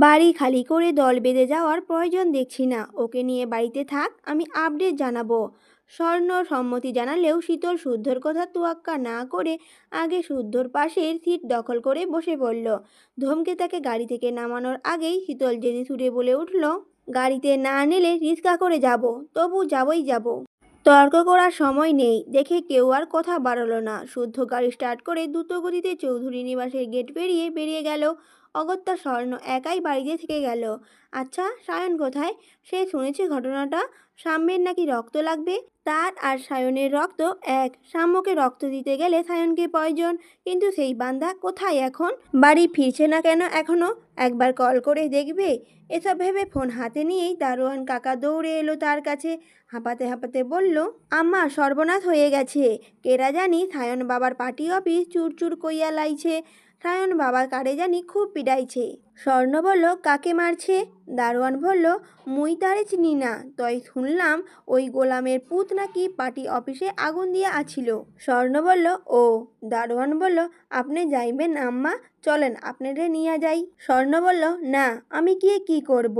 বাড়ি খালি করে দল বেঁধে যাওয়ার প্রয়োজন দেখছি না। ওকে নিয়ে বাড়িতে থাক, আমি আপডেট জানাবো। স্বর্ণ সম্মতি জানালেও শীতল শুদ্ধর কথা তোয়াক্কা না করে আগে শুদ্ধর পাশের সিট দখল করে বসে পড়ল। ধমকে তাকে গাড়ি থেকে নামানোর আগেই শীতল জেদি সুরে বলে উঠল, গাড়িতে না নিলে রিস্কা করে যাব, তবু যাবই যাব। তর্ক করার সময় নেই দেখে কেউ আর কথা বাড়ালো না। শুদ্ধ গাড়ি স্টার্ট করে দ্রুতগতিতে চৌধুরী নিবাসের গেট পেরিয়ে বেরিয়ে গেল। অগত্যা স্বর্ণ একাই বাড়িতে থেকে গেল। আচ্ছা, সায়ন কোথায়? সে শুনেছে ঘটনাটা। সাম্যের নাকি রক্ত লাগবে। তার আর সায়নের রক্ত এক। সাম্যকে রক্ত দিতে গেলে সায়নকে প্রয়োজন। কিন্তু সেই বান্দা কোথায় এখন? বাড়ি ফিরছে না কেন এখনো? একবার কল করে দেখবে। এসব ভেবে ফোন হাতে নিয়েই দারোয়ান কাকা দৌড়ে এলো তার কাছে। হাঁপাতে হাঁপাতে বলল, আম্মা, সর্বনাশ হয়ে গেছে। কেরা জানি সায়ন বাবার পার্টি অফিস চুরচুর কইয়া লাইছে। সায়ন বাবার কারে জানি খুব পিডাইছে। স্বর্ণ বলল, কাকে মারছে? দারোয়ান বলল, মুই তারে চিনি না, তই শুনলাম ওই গোলামের পুত নাকি পার্টি অফিসে আগুন দিয়া আছিল। স্বর্ণ বলল, ও। দারোয়ান বলল, আপনি যাইবেন আম্মা? চলেন আপনারে নিয়ে যাই। স্বর্ণ বলল, না, আমি গিয়ে কি করব?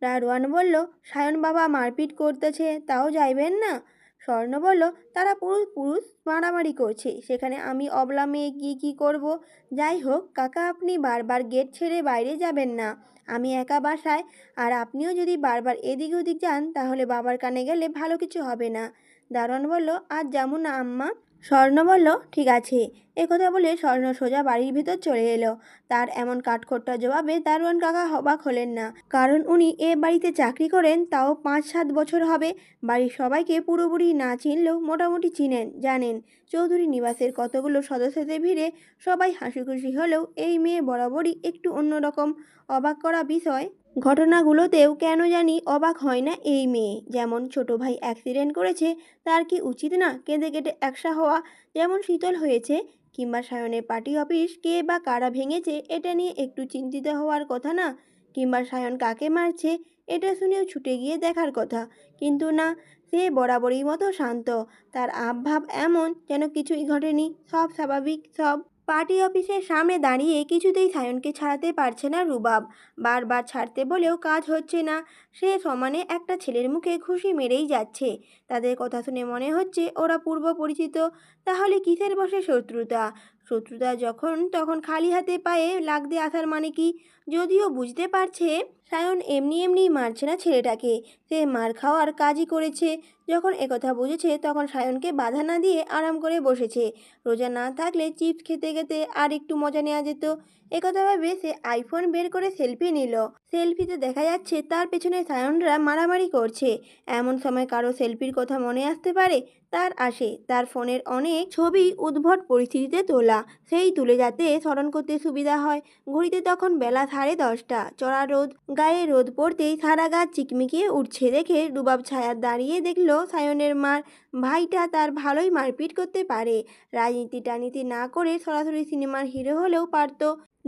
দারোয়ান বলল, সায়ন বাবা মারপিট করতেছে, তাও যাইবেন না? স্বর্ণ বলল, তারা পুরুষ পুরুষ মারামারি করছে, সেখানে আমি অবলা মেয়ে গিয়ে কী করব? যাই হোক কাকা, আপনি বারবার গেট ছেড়ে বাইরে যাবেন না। আমি একা বাসায়, আর আপনিও যদি বারবার এদিক ওদিক যান তাহলে বাবার কানে গেলে ভালো কিছু হবে না। দারোয়ান বলল, আজ যাবো না আম্মা। স্বর্ণ বলল, ঠিক আছে। একথা বলে স্বর্ণ সোজা বাড়ির ভিতর চলে এলো। তার এমন কাঠখোট্টা জবাবে দারোয়ান কাকা অবাক হলেন না, কারণ উনি এ বাড়িতে চাকরি করেন তাও 5-7 বছর হবে। বাড়ির সবাইকে পুরোপুরি না চিনলেও মোটামুটি চিনেন, জানেন। চৌধুরী নিবাসের কতগুলো সদস্যদের ভিড়ে সবাই হাসিখুশি হলেও এই মেয়ে বরাবরই একটু অন্যরকম। অবাক করা বিষয়, ঘটনাগুলোতেও কেন জানি অবাক হয় না এই মেয়ে। যেমন ছোট ভাই অ্যাক্সিডেন্ট করেছে, তার কি উচিত না কেঁদে কেটে একসা হওয়া? যেমন শীতল হয়েছে, কিংবা সায়নের পার্টি অফিস কে বা কারা ভেঙেছে এটা নিয়ে একটু চিন্তিত হওয়ার কথা না? কিংবা সায়ন কাকে মারছে এটা শুনেও ছুটে গিয়ে দেখার কথা। কিন্তু না, সে বরাবরই মতো শান্ত। তার আবভাব এমন যেন কিছুই ঘটেনি, সব স্বাভাবিক সব। পার্টি অফিসের সামনে দাঁড়িয়ে কিছুতেই সায়নকে ছাড়াতে পারছে না রুবাব। বারবার ছাড়তে বলেও কাজ হচ্ছে না। সে সমানে একটা ছেলের মুখে খুশি মেরেই যাচ্ছে। তাদের কথা শুনে মনে হচ্ছে ওরা পূর্ব পরিচিত। তাহলে কিসের বসে শত্রুতা? শত্রুতা যখন তখন খালি হাতে পায়ে লাগতে আসার মানে কি? যদিও বুঝতে পারছে সায়ন এমনি এমনি মারছে না ছেলেটাকে, সে মার খাওয়ার কাজই করেছে। যখন একথা বুঝেছে তখন সায়নকে বাধা না দিয়ে আরাম করে বসেছে। রোজা না থাকলে চিপস খেতে খেতে আর একটু মজা নেওয়া যেত। একথা ভেবে সে আইফোন বের করে সেলফি নিল। সেলফিতে দেখা যাচ্ছে তার পেছনে সায়নরা মারামারি করছে। এমন সময় কারো সেলফির কথা মনে আসতে পারে? তার আসে। তার ফোনের অনেক ছবি উদ্ভট পরিস্থিতিতে তোলা, সেই তুলে যাতে স্মরণ করতে সুবিধা হয়। ঘড়িতে তখন বেলা 10:30। চড়া রোদ, গায়ে রোদ পড়তেই সারা গা চিকমিকিয়ে উঠছে দেখে রুবাব ছায়া দাঁড়িয়ে দেখল সায়নের মার ভাইটা তার ভালোই মারপিট করতে পারে। রাজনীতি টানীতি না করে সরাসরি সিনেমার হিরো হলেও পারত।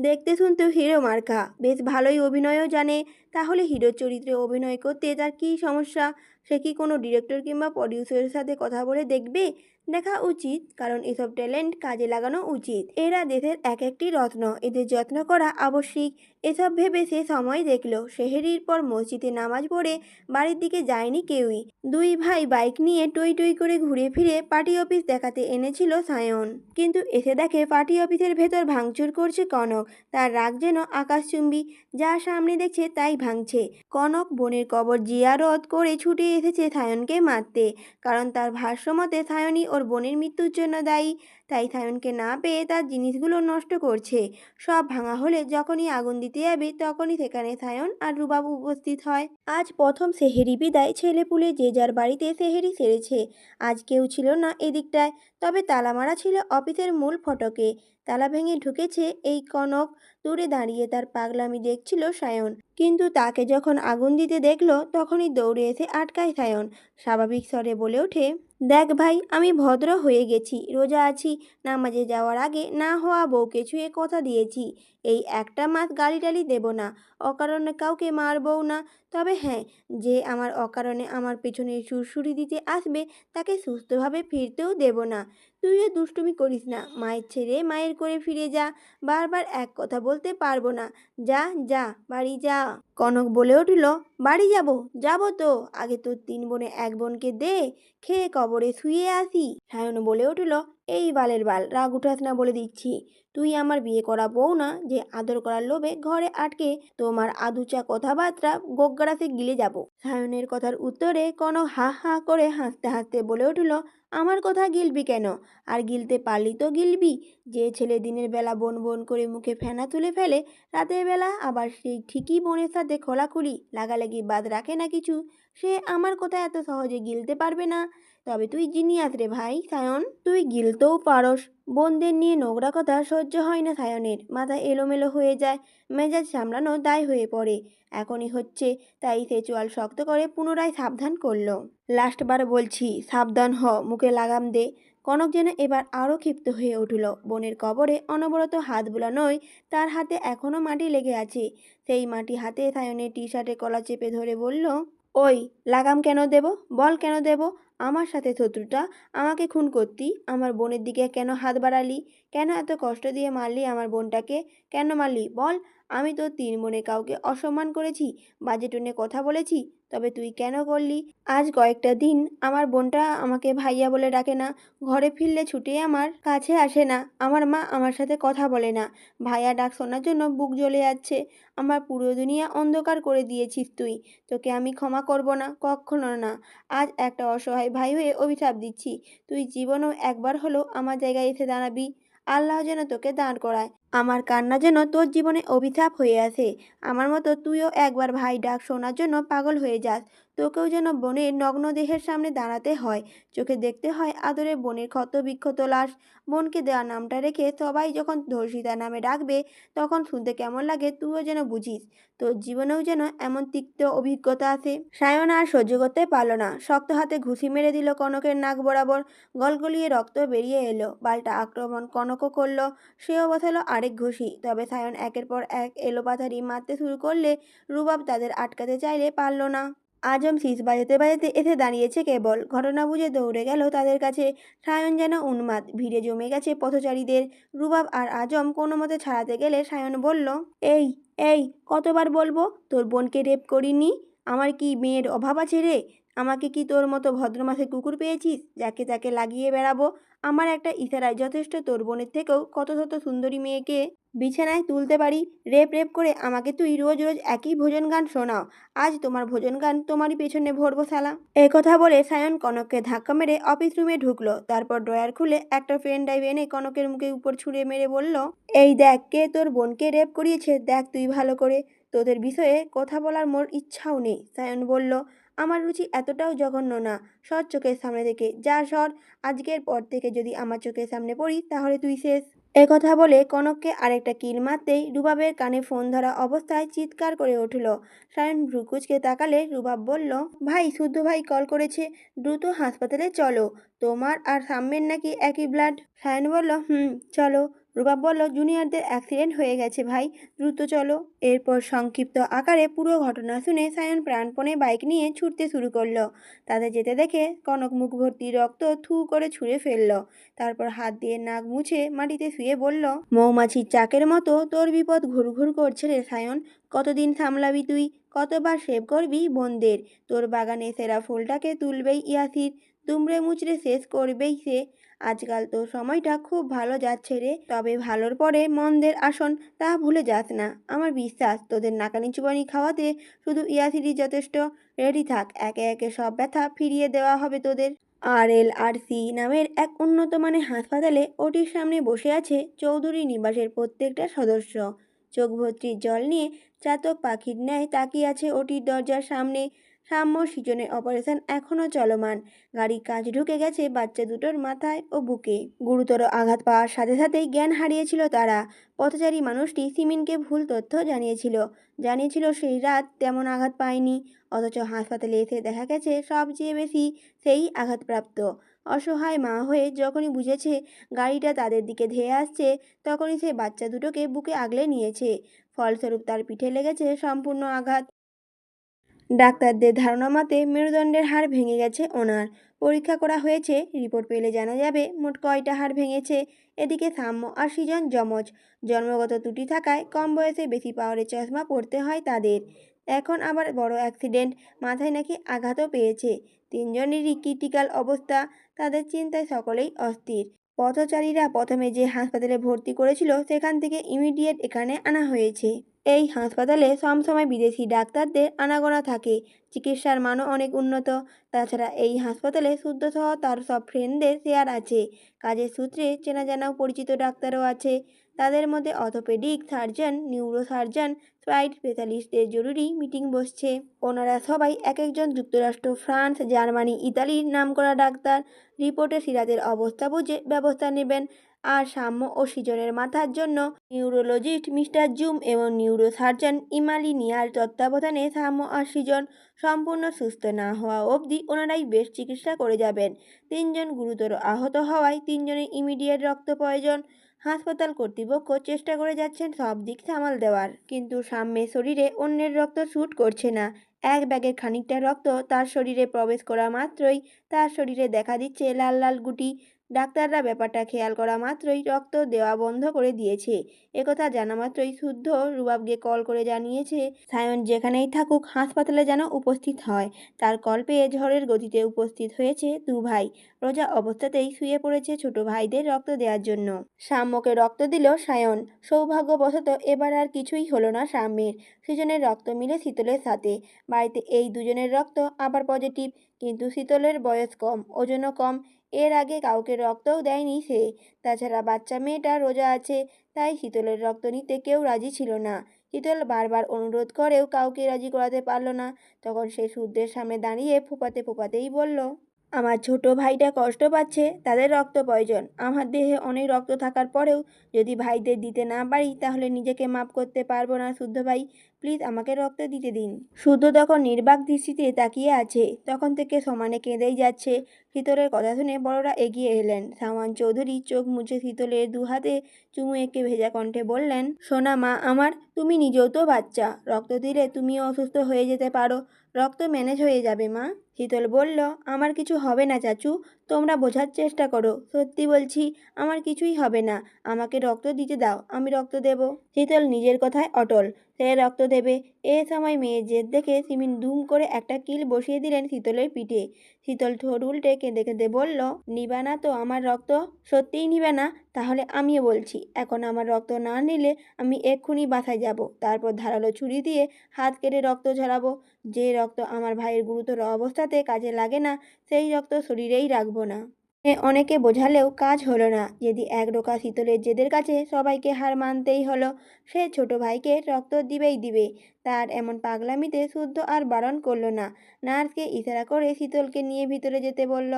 দেখতে শুনতেও হিরো মার্কা, বেশ ভালোই অভিনয়ও জানে। তাহলে হিরোর চরিত্রে অভিনয় করতে তার কী সমস্যা? সে কি কোনো ডিরেক্টর কিংবা প্রডিউসারের সাথে কথা বলে দেখবে? দেখা উচিত, কারণ এসব ট্যালেন্ট কাজে লাগানো উচিত। এরা দেশের এক একটি রত্ন, এদের যত্ন করা আবশ্যিক। এসব ভেবে সে সময় দেখল সেহরির পর মসজিদে নামাজ পড়ে বাড়ির দিকে যায়নি কেউই। দুই ভাই বাইক নিয়ে টই টই করে ঘুরে ফিরে পার্টি অফিস দেখাতে এনেছিল সায়ন। কিন্তু এসে দেখে পার্টি অফিসের ভেতর ভাঙচুর করছে কনক। তার রাগ যেন আকাশচুম্বী, যা সামনে দেখছে তাই ভাঙছে। কনক বোনের কবর জিয়ারত করে ছুটে এসেছে সায়নকে মারতে, কারণ তার ভাষ্যমতে সায়নই ওর বোনের মৃত্যুর জন্য দায়ী। তাই সায়নকে না পেয়ে তার জিনিসগুলো নষ্ট করছে। সব ভাঙা হলে যখনই আগুন দিতে যাবে তখনই সেখানে সায়ন আর রুবাব উপস্থিত হয়। আজ প্রথম সেহেরি বিদায়, ছেলেপুলে যে যার বাড়িতে সেহেরি সেরেছে। আজ কেউ ছিল না এদিকটায়, তবে তালা মারা ছিল অফিসের মূল ফটকে। তালা ভেঙে ঢুকেছে এই কনক। দূরে দাঁড়িয়ে তার পাগলামি দেখছিল সায়ন, কিন্তু তাকে যখন আগুন দিতে দেখলো তখনই দৌড়ে এসে আটকায় সায়ন। স্বাভাবিক স্বরে বলে ওঠে, দেখ ভাই, আমি ভদ্র হয়ে গেছি, রোজা আছি, নামাজে যাওয়ার আগে না হওয়া বউকে ছুঁয়ে কথা দিয়েছি এই একটা মাস গালি টালি দেব না, অকারণে কাউকে মারবও না। তবে হ্যাঁ, যে আমার অকারণে আমার পেছনে সুরসুরি দিতে আসবে তাকে সুস্থভাবে ফিরতেও দেব না। তুইও দুষ্টুমি করিস না, মায়ের ছেড়ে মায়ের করে ফিরে যা। বারবার এক কথা বলতে পারবো না। যা যা বাড়ি যা। কনক বলে উঠল, বাড়ি যাব? যাব তো, আগে তোর 3 বোনে 1 বোনকে দে, খেয়ে কবরে শুয়ে আসি। সায়ন বলে উঠল, এই বালের বাল, রাগ উঠাস না বলে দিচ্ছি। তুই আমার বিয়ে করা বউ না যে আদর করার লোভে ঘরে আটকে তোমার আদুচা কথাবার্তা গোগ্রাসে গিলে যাব। সায়নের কথার উত্তরে কনক হা হা করে হাসতে হাসতে বলে উঠল, আমার কথা গিলবি কেন? আর গিলতে পারলি তো গিলবি। যে ছেলে দিনের বেলা বন বন করে মুখে ফেনা তুলে ফেলে, রাতের বেলা আবার সেই ঠিকই বোনের সাথে খোলাখুলি লাগালাগি বাদ রাখে না কিছু, সে আমার কথা এত সহজে গিলতে পারবে না। তবে তুই জিনিয়াস রে ভাই সায়ন, তুই গিলতেও পারস। বোনদের নিয়ে নোংরা কথা সহ্য হয় না সায়নের, মাথা এলোমেলো হয়ে যায়, মেজাজ সামলানো দায় হয়ে পড়ে। এখনই হচ্ছে, তাই সে চোয়াল শক্ত করে পুনরায় সাবধান করলো। লাস্টবার বলছি, সাবধান হ, মুখে লাগাম দে। কনক যেন এবার আরও ক্ষিপ্ত হয়ে উঠল। বোনের কবরে অনবরত হাত বুলানোয় তার হাতে এখনো মাটি লেগে আছে। সেই মাটি হাতে সায়নের টি শার্টে কলা চেপে ধরে বলল, ওই, লাগাম কেন দেব? বল কেন দেব? আমার সাথে শত্রুতা, আমাকে খুন করতি, আমার বোনের দিকে কেন হাত বাড়ালি? কেন এত কষ্ট দিয়ে মারলি আমার বোনটাকে? কেন মারলি বল? আমি তো 3 বোনে কাউকে অসম্মান করেছি, বাজে টোনে কথা বলেছি? তবে তুই কেন করলি? আজ কয়েকটা দিন আমার বোনটা আমাকে ভাইয়া বলে ডাকে না, ঘরে ফিরলে ছুটে আমার কাছে আসে না, আমার মা আমার সাথে কথা বলে না। ভাইয়া ডাক শোনার জন্য বুক জ্বলে যাচ্ছে। আমার পুরো দুনিয়া অন্ধকার করে দিয়েছিস তুই। তোকে আমি ক্ষমা করব না, কখনো না। আজ একটা অসহায় ভাই হয়ে অভিশাপ দিচ্ছি, তুই জীবনেও একবার হলেও আমার জায়গায় এসে দাঁড়াবি। আল্লাহ যেন তোকে দাঁড় করায়। আমার কান্না যেন তোর জীবনে অভিশাপ হয়ে আসে। আমার মতো তুইও একবার ভাই ডাক শোনার জন্য পাগল হয়ে যাস। তোকেও যেন বোনের নগ্ন দেহের সামনে দাঁড়াতে হয়, চোখে দেখতে হয় আদরে বোনের ক্ষত বিক্ষত লাশ। বোনকে দেওয়া নামটা রেখে সবাই যখন ধর্ষিতা নামে ডাকবে, তখন শুনতে কেমন লাগে তুইও যেন বুঝিস। তোর জীবনেও যেন এমন তিক্ত অভিজ্ঞতা আছে। সায়ন আর সহ্য করতে পারল না, শক্ত হাতে ঘুষি মেরে দিল কনকের নাক বরাবর। গলগলিয়ে রক্ত বেরিয়ে এলো। পাল্টা আক্রমণ কনকও করলো, সেও বসালো আরেক ঘুষি। তবে সায়ন একের পর এক এলোপাথারি মারতে শুরু করলে রুবাব তাদের আটকাতে চাইলে পারল না। আজম শীষ বাজাতে বাজাতে এসে দাঁড়িয়েছে কেবল, ঘটনা বুঝে দৌড়ে গেল তাদের কাছে। সায়ন যেন উন্মাদ, ভিড়ে জমে গেছে পথচারীদের। রুবাব আর আজম কোনো মতে ছাড়াতে গেলে সায়ন বলল, এই এই কতবার বলবো তোর বোনকে রেপ করিনি? আমার কি মেয়ের অভাব আছে রে? আমাকে কি তোর মতো ভদ্রমাসে কুকুর পেয়েছিস যাকে তাকে লাগিয়ে বেড়াবো? আমার একটা ইশারায় যথেষ্ট তোর বোনের থেকেও কত শত সুন্দরী মেয়েকে বিছানায় তুলতে পারি। রেপ রেপ করে আমাকে তুই রোজ রোজ একই ভোজন গান শোনাও। আজ তোমার ভোজন গান তোমারই পেছনে ভরবো শালা। কথা বলে সায়ন কনককে ধাক্কা মেরে অফিস রুমে ঢুকলো। তারপর ড্রয়ার খুলে একটা পেন ড্রাইভ এনে কনকের মুখে উপর ছুঁড়ে মেরে বলল, এই দেখ কে তোর বোনকে রেপ করিয়েছে, দেখ তুই ভালো করে। তোদের বিষয়ে কথা বলার মোর ইচ্ছাও নেই। সায়ন বলল, আমার রুচি এতটাও জঘন্য না। সর চোখের সামনে থেকে, যা সর। আজকের পর থেকে যদি আমার চোখের সামনে পড়িস তাহলে তুই শেষ। কথা বলে কনককে আরেকটা কিল মারতেই রুবাবের কানে ফোন ধরা অবস্থায় চিৎকার করে উঠল। সায়ন ভ্রুকুচকে তাকালে রুবাব বলল, ভাই শুদ্ধ ভাই কল করেছে, দ্রুত হাসপাতালে চলো। তোমার আর সাম্যের নাকি একই ব্লাড। সায়ন বলল, চলো। রুবাব বলল, জুনিয়রদের অ্যাক্সিডেন্ট হয়ে গেছে ভাই, দ্রুত চলো। এরপর সংক্ষিপ্ত আকারে পুরো ঘটনা শুনে সায়ন প্রাণপণে বাইক নিয়ে ছুটতে শুরু করলো। তাদের যেতে দেখে কনক মুখ ভর্তি রক্ত থু করে ছুঁড়ে ফেলল। তারপর হাত দিয়ে নাক মুছে মাটিতে শুয়ে বলল, মৌমাছির চাকের মতো তোর বিপদ ঘুরঘুর করছে রে সায়ন। কতদিন সামলাবি তুই? কতবার সেভ করবি বোনদের? তোর বাগানে সেরা ফুলটাকে তুলবেই ইয়াসির, দুমড়ে মুচড়ে শেষ করবেই সে। আজকাল তোর সময়টা খুব ভালো যাচ্ছে রে, তবে ভালোর পরে মন্দের আসন, তা ভুলে যাস না। আমার বিশ্বাস তোদের নাকানি চুবানি খাওয়াতে শুধু ইয়াসিরই যথেষ্ট। রেডি থাক, একে একে সব ব্যথা ফিরিয়ে দেওয়া হবে তোদের। RLRC নামের এক উন্নত মানের হাসপাতালে ওটির সামনে বসে আছে চৌধুরী নিবাসের প্রত্যেকটা সদস্য। চোখ ভর্তি জল নিয়ে চাতক পাখির ন্যায় তাকিয়ে আছে ওটির দরজার সামনে। সাম্য সৃজনের অপারেশন এখনও চলমান। গাড়ির কাঁচ ঢুকে গেছে বাচ্চা দুটোর মাথায় ও বুকে। গুরুতর আঘাত পাওয়ার সাথে সাথেই জ্ঞান হারিয়েছিল তারা। পথচারী মানুষটি সিমিনকে ভুল তথ্য জানিয়েছিল সেই রাত তেমন আঘাত পায়নি। অথচ হাসপাতালে এসে দেখা গেছে সবচেয়ে বেশি সেই আঘাতপ্রাপ্ত। অসহায় মা হয়ে যখনই বুঝেছে গাড়িটা তাদের দিকে ধেয়ে আসছে, তখনই সে বাচ্চা দুটোকে বুকে আগলে নিয়েছে। ফলস্বরূপ তার পিঠে লেগেছে সম্পূর্ণ আঘাত। ডাক্তারদের ধারণা মতে মেরুদণ্ডের হাড় ভেঙে গেছে ওনার। পরীক্ষা করা হয়েছে, রিপোর্ট পেলে জানা যাবে মোট কয়টা হাড় ভেঙেছে। এদিকে সাম্য আর সৃজন যমজ, জন্মগত ত্রুটি থাকায় কম বয়সে বেশি পাওয়ারের চশমা পড়তে হয় তাদের। এখন আবার বড় অ্যাক্সিডেন্ট, মাথায় নাকি আঘাতও পেয়েছে। তিনজনেরই ক্রিটিক্যাল অবস্থা, তাদের চিন্তায় সকলেই অস্থির। পথচারীরা প্রথমে যে হাসপাতালে ভর্তি করেছিল সেখান থেকে ইমিডিয়েট এখানে আনা হয়েছে। এই হাসপাতালে সবসময় বিদেশি ডাক্তারদের আনাগোনা থাকে, চিকিৎসার মানও অনেক উন্নত। তাছাড়া এই হাসপাতালে শুদ্ধসহ তার সব ফ্রেন্ডদের শেয়ার আছে, কাজের সূত্রে চেনা জানাও পরিচিত ডাক্তারও আছে। তাদের মধ্যে orthopaedic surgeon, neuro surgeon, spine স্পেশালিস্টদের জরুরি মিটিং বসছে। ওনারা সবাই এক একজন যুক্তরাষ্ট্র, ফ্রান্স, জার্মানি, ইতালির নামকরা ডাক্তার। রিপোর্টে সিরাতের অবস্থা বুঝে ব্যবস্থা নেবেন। আর সাম্য ও সৃজনের মাথার জন্য নিউরোলজিস্ট মিস্টার জুম এবং নিউরো সার্জন ইমালি নিয়ার তত্ত্বাবধানে সাম্য আর সৃজন সম্পূর্ণ সুস্থ না হওয়া অবধি ওনারাই বেশ চিকিৎসা করে যাবেন। তিনজন গুরুতর আহত হওয়ায় তিনজনের ইমিডিয়েট রক্ত প্রয়োজন। হাসপাতাল কর্তৃপক্ষ চেষ্টা করে যাচ্ছেন সব দিক সামাল দেওয়ার, কিন্তু সাম্যের শরীরে অন্যের রক্ত শ্যুট করছে না। এক ব্যাগের খানিকটা রক্ত তার শরীরে প্রবেশ করা মাত্রই তার শরীরে দেখা দিচ্ছে লাল লাল গুটি। ডাক্তাররা ব্যাপারটা খেয়াল করা মাত্রই রক্ত দেওয়া বন্ধ করে দিয়েছে। একথা জানা মাত্রই শুদ্ধ রুবাবকে কল করে জানিয়েছে সায়ন যেখানেই থাকুক হাসপাতালে যেন উপস্থিত হয়। তার কল পেয়ে ঝড়ের গতিতে উপস্থিত হয়েছে দু ভাই। রোজা অবস্থাতেই শুয়ে পড়েছে ছোট ভাইদের রক্ত দেওয়ার জন্য। সাম্যকে রক্ত দিল সায়ন। সৌভাগ্যবশত এবার আর কিছুই হলো না সাম্যের। সৃজনের রক্ত মিলে শীতলের সাথে। বাড়িতে এই দুজনের রক্ত আবার পজিটিভ, কিন্তু শীতলের বয়স কম, ওজনও কম। এর আগে কাউকে রক্তও দেয়নি সে। তাছাড়া বাচ্চা মেয়েটা রোজা আছে, তাই শীতলের রক্ত নিতে কেউ রাজি ছিল না। শীতল বারবার অনুরোধ করেও কাউকে রাজি করাতে পারল না। তখন সে শুদ্ধের সামনে দাঁড়িয়ে ফোঁপাতে ফোঁপাতেই বলল, আমার ছোট ভাইটা কষ্ট পাচ্ছে, তাদের রক্ত প্রয়োজন। আমার দেহে অনেক রক্ত থাকার পরেও যদি ভাইদের দিতে না পারি তাহলে নিজেকে মাপ করতে পারবো না শুদ্ধ ভাই, প্লিজ আমাকে রক্ত দিতে দিন। শুদ্ধ তখন নির্বাক দৃষ্টিতে তাকিয়ে আছে, তখন থেকে সমানে কেঁদেই যাচ্ছে। শীতলের কথা শুনে বড়রা এগিয়ে এলেন। সাওয়ান চৌধুরী চোখ মুছে শীতলের দু হাতে চুমু এঁকে ভেজা কণ্ঠে বললেন, সোনা মা আমার, তুমি নিজেও তো বাচ্চা, রক্ত দিলে তুমিও অসুস্থ হয়ে যেতে পারো, রক্ত ম্যানেজ হয়ে যাবে মা। শীতল বলল, আমার কিছু হবে না চাচু, তোমরা বোঝার চেষ্টা করো, সত্যি বলছি আমার কিছুই হবে না, আমাকে রক্ত দিতে দাও, আমি রক্ত দেব। শীতল নিজের কথায় অটল, সে রক্ত দেবে। এ সময় মেয়ের জেদ দেখে সিমিন দুম করে একটা কিল বসিয়ে দিলেন শীতলের পিঠে। শীতল ঠোঁট উল্টে কেঁদে কেঁদে বলল, নিবা না তো আমার রক্ত? সত্যিই নিবে না? তাহলে আমিও বলছি, এখন আমার রক্ত না নিলে আমি এক্ষুনি বাসায় যাব, তারপর ধারালো ছুরি দিয়ে হাত কেটে রক্ত ঝরাবো। যে রক্ত আমার ভাইয়ের গুরুতর অবস্থাতে কাজে লাগে না, সেই রক্ত শরীরেই রাখবো না। অনেকে বোঝালেও কাজ হলো না। যদি একরোখা শীতলের জেদের কাছে সবাইকে হার মানতেই হলো। সে ছোট ভাইকে রক্ত দিবেই দিবে। তার এমন পাগলামিতে শুদ্ধ আর বারণ করলো না। নার্সকে ইশারা করে শীতলকে নিয়ে ভিতরে যেতে বলল।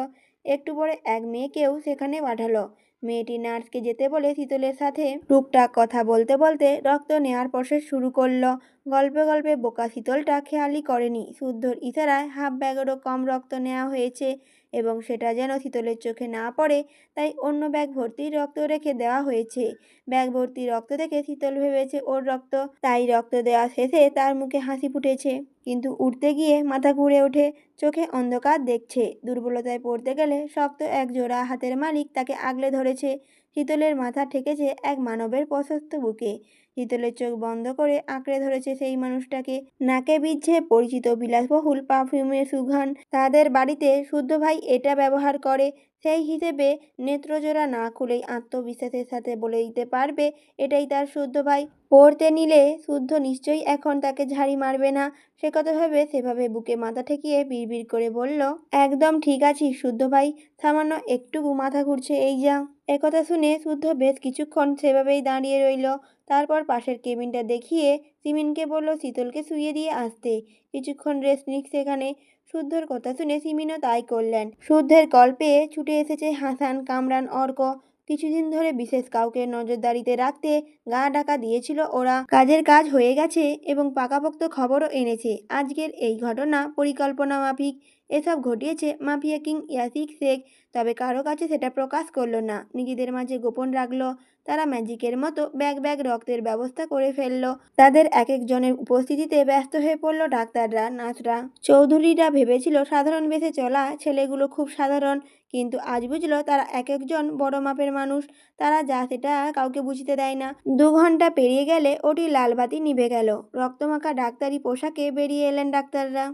একটু পরে এক মেয়েকেও সেখানে পাঠালো। মেয়েটি নার্সকে যেতে বলে শীতলের সাথে টুকটাক কথা বলতে বলতে রক্ত নেওয়ার প্রসেস শুরু করলো। গল্পে গল্পে বোকা শীতলটা খেয়ালই করেনি শুদ্ধর ইশারায় হাফ ব্যাগেরও কম রক্ত নেওয়া হয়েছে, এবং সেটা যেন শীতলের চোখে না পড়ে তাই অন্য ব্যাগ ভর্তি রক্ত রেখে দেওয়া হয়েছে। ব্যাগ ভর্তি রক্ত দেখে শীতল ভেবেছে ওর রক্ত, তাই রক্ত দেওয়া শেষে তার মুখে হাসি ফুটেছে, কিন্তু উঠতে গিয়ে মাথা ঘুরে ওঠে, চোখে অন্ধকার দেখছে। দুর্বলতায় পড়তে গেলে শক্ত এক জোড়া হাতের মালিক তাকে আগলে ধরেছে। শীতলের মাথা ঠেকেছে এক মানবের প্রশস্ত বুকে। শীতলের চোখ বন্ধ করে আঁকড়ে ধরেছে সেই মানুষটাকে। নাকে বিঁধছে পরিচিত বিলাসবহুল পারফিউমের সুঘ্রাণ। তাদের বাড়িতে শুদ্ধ ভাই এটা ব্যবহার করে, সেই হিসেবে নেত্রজোড়া না খুলেই আত্মবিশ্বাসের সাথে বলে দিতে পারবে এটাই তার শুদ্ধ ভাই। পড়তে নিলে শুদ্ধ নিশ্চয়ই এখন তাকে ঝাড়ি মারবে না। সে কথা ভেবে সেভাবে বুকে মাথা ঠেকিয়ে বিড়বিড় করে বলল, একদম ঠিক আছি শুদ্ধ ভাই, সামান্য একটুকু মাথা ঘুরছে এই যা। একথা শুনে শুদ্ধ বেশ কিছুক্ষণ সেভাবেই দাঁড়িয়ে রইল। তারপর পাশের কেবিনটা দেখিয়ে সিমিনকে বলল শীতলকে শুইয়ে দিয়ে আসতে, কিছুক্ষণ রেস্ট নিক সেখানে। শুদ্ধর কথা শুনে সিমিনও তাই করলেন। শুদ্ধের কল পেয়ে ছুটে এসেছে হাসান, কামরান, অর্ক। কিছুদিন ধরে বিশেষ কাউকে নজরদারিতে রাখতে গা ঢাকা দিয়েছিল ওরা। কাজের কাজ হয়ে গেছে এবং পাকাপোক্ত খবরও এনেছে। আজকের এই ঘটনা পরিকল্পনা মাফিক। এসব ঘটিয়েছে মাফিয়া কিং ইয়াসিক শেখ, তবে কারো কাছে সেটা প্রকাশ করলো না, নিজেদের মাঝে গোপন রাখলো। তারা ম্যাজিকের মতো ব্যাগ ব্যাগ রক্তের ব্যবস্থা করে ফেললো। তাদের এক একজনের উপস্থিতিতে ব্যস্ত হয়ে পড়লো ডাক্তাররা, নার্সরা। চৌধুরীরা ভেবেছিল সাধারণ বেশে চলা ছেলেগুলো খুব সাধারণ, কিন্তু আজ বুঝলো তারা এক একজন বড় মাপের মানুষ। তারা যা সেটা কাউকে বুঝতে দেয় না। 2 ঘন্টা পেরিয়ে গেলে ওটি লাল বাতি নিভে গেল। রক্তমাখা ডাক্তারি পোশাকে বেরিয়ে এলেন ডাক্তাররা।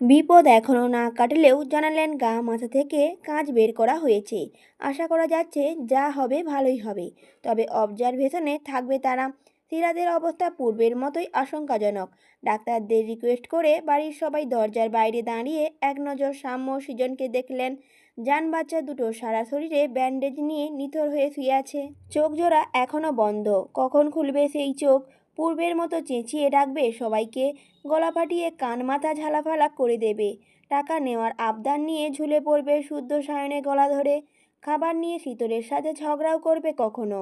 বিপদ এখনও না কাটলেও জানালেন গা মাথা থেকে কাঁচ বের করা হয়েছে। আশা করা যাচ্ছে যা হবে ভালোই হবে। তবে অবজারভেশনে থাকবে তারা। সিরাজের অবস্থা পূর্বের মতোই আশঙ্কাজনক। ডাক্তারদের রিকোয়েস্ট করে বাড়ির সবাই দরজার বাইরে দাঁড়িয়ে এক নজর সাম্য ও সৃজনকে দেখলেন। জান বাচ্চা দুটো সারা শরীরে ব্যান্ডেজ নিয়ে নিথর হয়ে শুয়ে আছে। চোখ জোড়া এখনও বন্ধ। কখন খুলবে সেই চোখ? পূর্বের মতো চেঁচিয়ে ডাকবে সবাইকে? গলা ফাটিয়ে কান মাথা ঝালাফালা করে দেবে? টাকা নেওয়ার আবদার নিয়ে ঝুলে পড়বে শুদ্ধ সায়নে গলা ধরে? খাবার নিয়ে শীতলের সাথে ঝগড়াও করবে কখনো?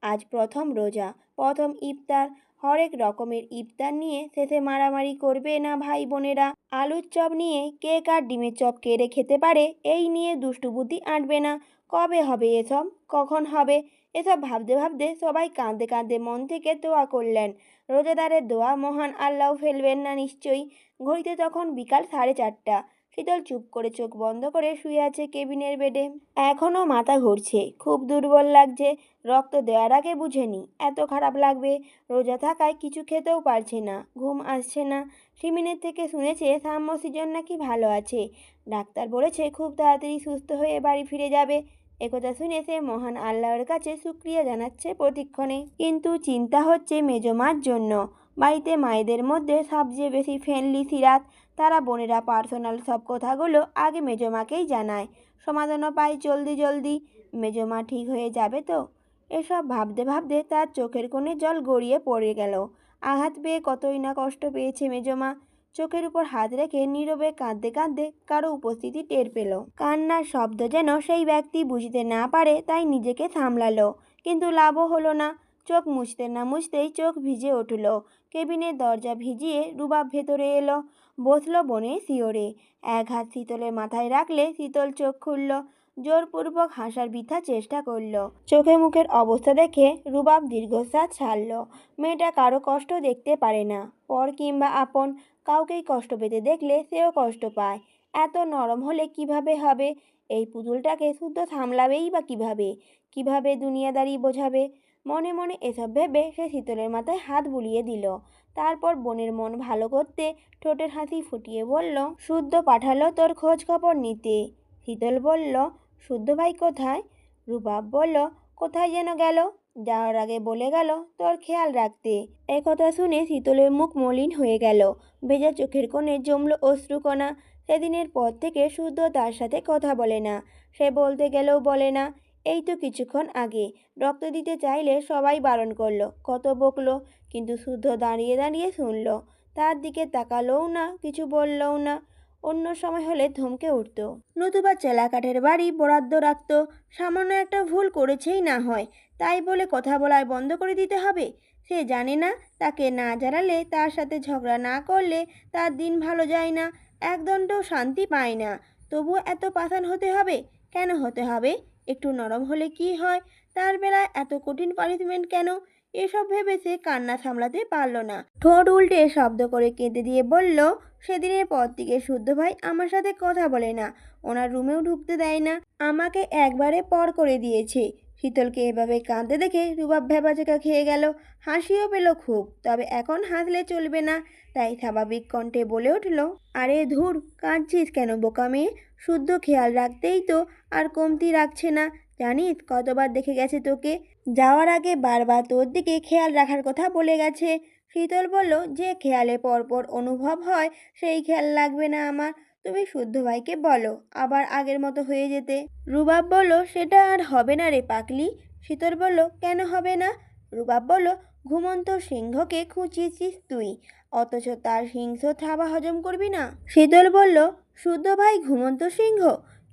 আজ প্রথম রোজা, প্রথম ইফতার, হরেক রকমের ইফতার নিয়ে শেষে মারামারি করবে না ভাই বোনেরা? আলুর চপ নিয়ে কে কার ডিমের চপ কেড়ে খেতে পারে এই নিয়ে দুষ্টু বুদ্ধি আঁটবে না? কবে হবে এসব? কখন হবে? এসব ভাবতে ভাবতে সবাই কাঁদতে কাঁদতে মন থেকে দোয়া করলেন। রোজাদারের দোয়া মহান আল্লাহ ফেলবেন না নিশ্চয়ই। ঘড়িতে তখন বিকাল 4:30। শীতল চুপ করে চোখ বন্ধ করে শুয়ে আছে কেবিনের বেডে। এখনও মাথা ঘুরছে, খুব দুর্বল লাগছে। রক্ত দেওয়ার আগে বুঝেনি এত খারাপ লাগবে। রোজা থাকায় কিছু খেতেও পারছে না, ঘুম আসছে না। সিমিনের থেকে শুনেছে সাম্য সৃজন নাকি ভালো আছে। ডাক্তার বলেছে খুব তাড়াতাড়ি সুস্থ হয়ে বাড়ি ফিরে যাবে। একথা শুনে সে মহান আল্লাহর কাছে শুকরিয়া জানাচ্ছে প্রতিক্ষণে। কিন্তু চিন্তা হচ্ছে মেজমার জন্য। বাড়িতে মায়েদের মধ্যে সবচেয়ে বেশি ফ্রেন্ডলি সিরাত। তারা বোনেরা পার্সোনাল সব কথাগুলো আগে মেজমাকেই জানায়। সমাধানও পায় জলদি জলদি। মেজমা ঠিক হয়ে যাবে তো? এসব ভাবতে ভাবতে তার চোখের কোণে জল গড়িয়ে পড়ে গেল। আঘাত পেয়ে কতই না কষ্ট পেয়েছে মেজমা। চোখের উপর হাত রেখে নীরবে কাঁদতে কাঁদতে কারো উপস্থিতি টের পেল। কান্নার শব্দ যেন সেই ব্যক্তি বুঝতে না পারে, তাই নিজেকে সামলালো। কিন্তু লাভও হলো না। চোখ মুছতে না মুছতেই চোখ ভিজে উঠল। কেবিনের দরজা ভিজিয়ে রুবাব ভেতরে এলো। বসলো বনে শিওরে। এক হাত শীতলের মাথায় রাখলে শীতল চোখ খুলল। জোরপূর্বক হাসার বৃথা চেষ্টা করল। চোখে মুখের অবস্থা দেখে রুবাব দীর্ঘশ্বাস ছাড়ল। মেয়েটা কারো কষ্ট দেখতে পারে না, পর কিংবা আপন। কাউকেই কষ্ট পেতে দেখলে সেও কষ্ট পায়। এত নরম হলে কিভাবে হবে? এই পুতুলটাকে শুদ্ধ সামলাবেই বা কিভাবে? কিভাবে দুনিয়াদারি বোঝাবে? মনে মনে এসব ভেবে সে শীতলের মাথায় হাত বুলিয়ে দিল। তারপর বোনের মন ভালো করতে ঠোঁটের হাসি ফুটিয়ে বলল, শুদ্ধ পাঠালো তোর খোঁজ খবর নিতে। শীতল বলল, শুদ্ধ ভাই কোথায়? রুবাব বলল, কোথায় যেন গেল, যাওয়ার আগে বলে গেল তোর খেয়াল রাখতে। একথা শুনে শীতলের মুখ মলিন হয়ে গেল। ভেজা চোখের কোণে জমল অশ্রুকণা। সেদিনের পর থেকে শুদ্ধ তার সাথে কথা বলে না। সে বলতে গেলেও বলে না। এই তো কিছুক্ষণ আগে রক্ত দিতে চাইলে সবাই বারণ করলো, কত বকলো, কিন্তু শুদ্ধ দাঁড়িয়ে দাঁড়িয়ে শুনল। তার দিকে তাকালোও না, কিছু বললও না। অন্য সময় হলে ধমকে উঠত, নতুবা চেলাকাঠের বাড়ি বরাদ্দ রাখত। সামান্য একটা ভুল করেছেই না হয়, তাই বলে কথা বলায় বন্ধ করে দিতে হবে? সে জানে না তাকে না জানালে, তার সাথে ঝগড়া না করলে তার দিন ভালো যায় না, একদণ্ডও শান্তি পায় না। তবুও এত পাষাণ হতে হবে? কেন হতে হবে? একটু নরম হলে কি হয়? তার বেলায় এত কঠিন পানিশমেন্ট কেন? এসব ভেবে সে কান্না সামলাতে পারল না। ঠোঁট উল্টে শব্দ করে কেঁদে দিয়ে বলল, সেদিনের পর থেকে শুদ্ধ ভাই আমার সাথে কথা বলে না, ওনার রুমেও ঢুকতে দেয় না, আমাকে একবারে পর করে দিয়েছে। শীতলকে এভাবে কাঁদতে দেখে রুবাব ভ্যাবাচেকা খেয়ে গেল। হাসিও পেল খুব, তবে এখন হাসলে চলবে না। তাই স্বাভাবিক কণ্ঠে বলে উঠল, আরে ধুর, কাঁদছিস কেন বোকা মেয়ে? শুদ্ধ খেয়াল রাখতেই তো আর কমতি রাখছে না। জানিস কতবার দেখে গেছে তোকে? যাওয়ার আগে বারবার তোর দিকে খেয়াল রাখার কথা বলে গেছে। শীতল বলল, যে খেয়ালে পরপর অনুভব হয় সেই খেয়াল লাগবে না আমার। তুমি শুদ্ধ ভাইকে বলো আবার আগের মতো হয়ে যেতে। রুবাব বলল, সেটা আর হবে না রে পাগলি। শীতল বলল, কেন হবে না? রুবাব বলল, ঘুমন্ত সিংহকে খুঁচিয়েছিস তুই, অথচ তার হিংস্র থাবা হজম করবি না। শীতল বলল, শুদ্ধ ভাই ঘুমন্ত সিংহ?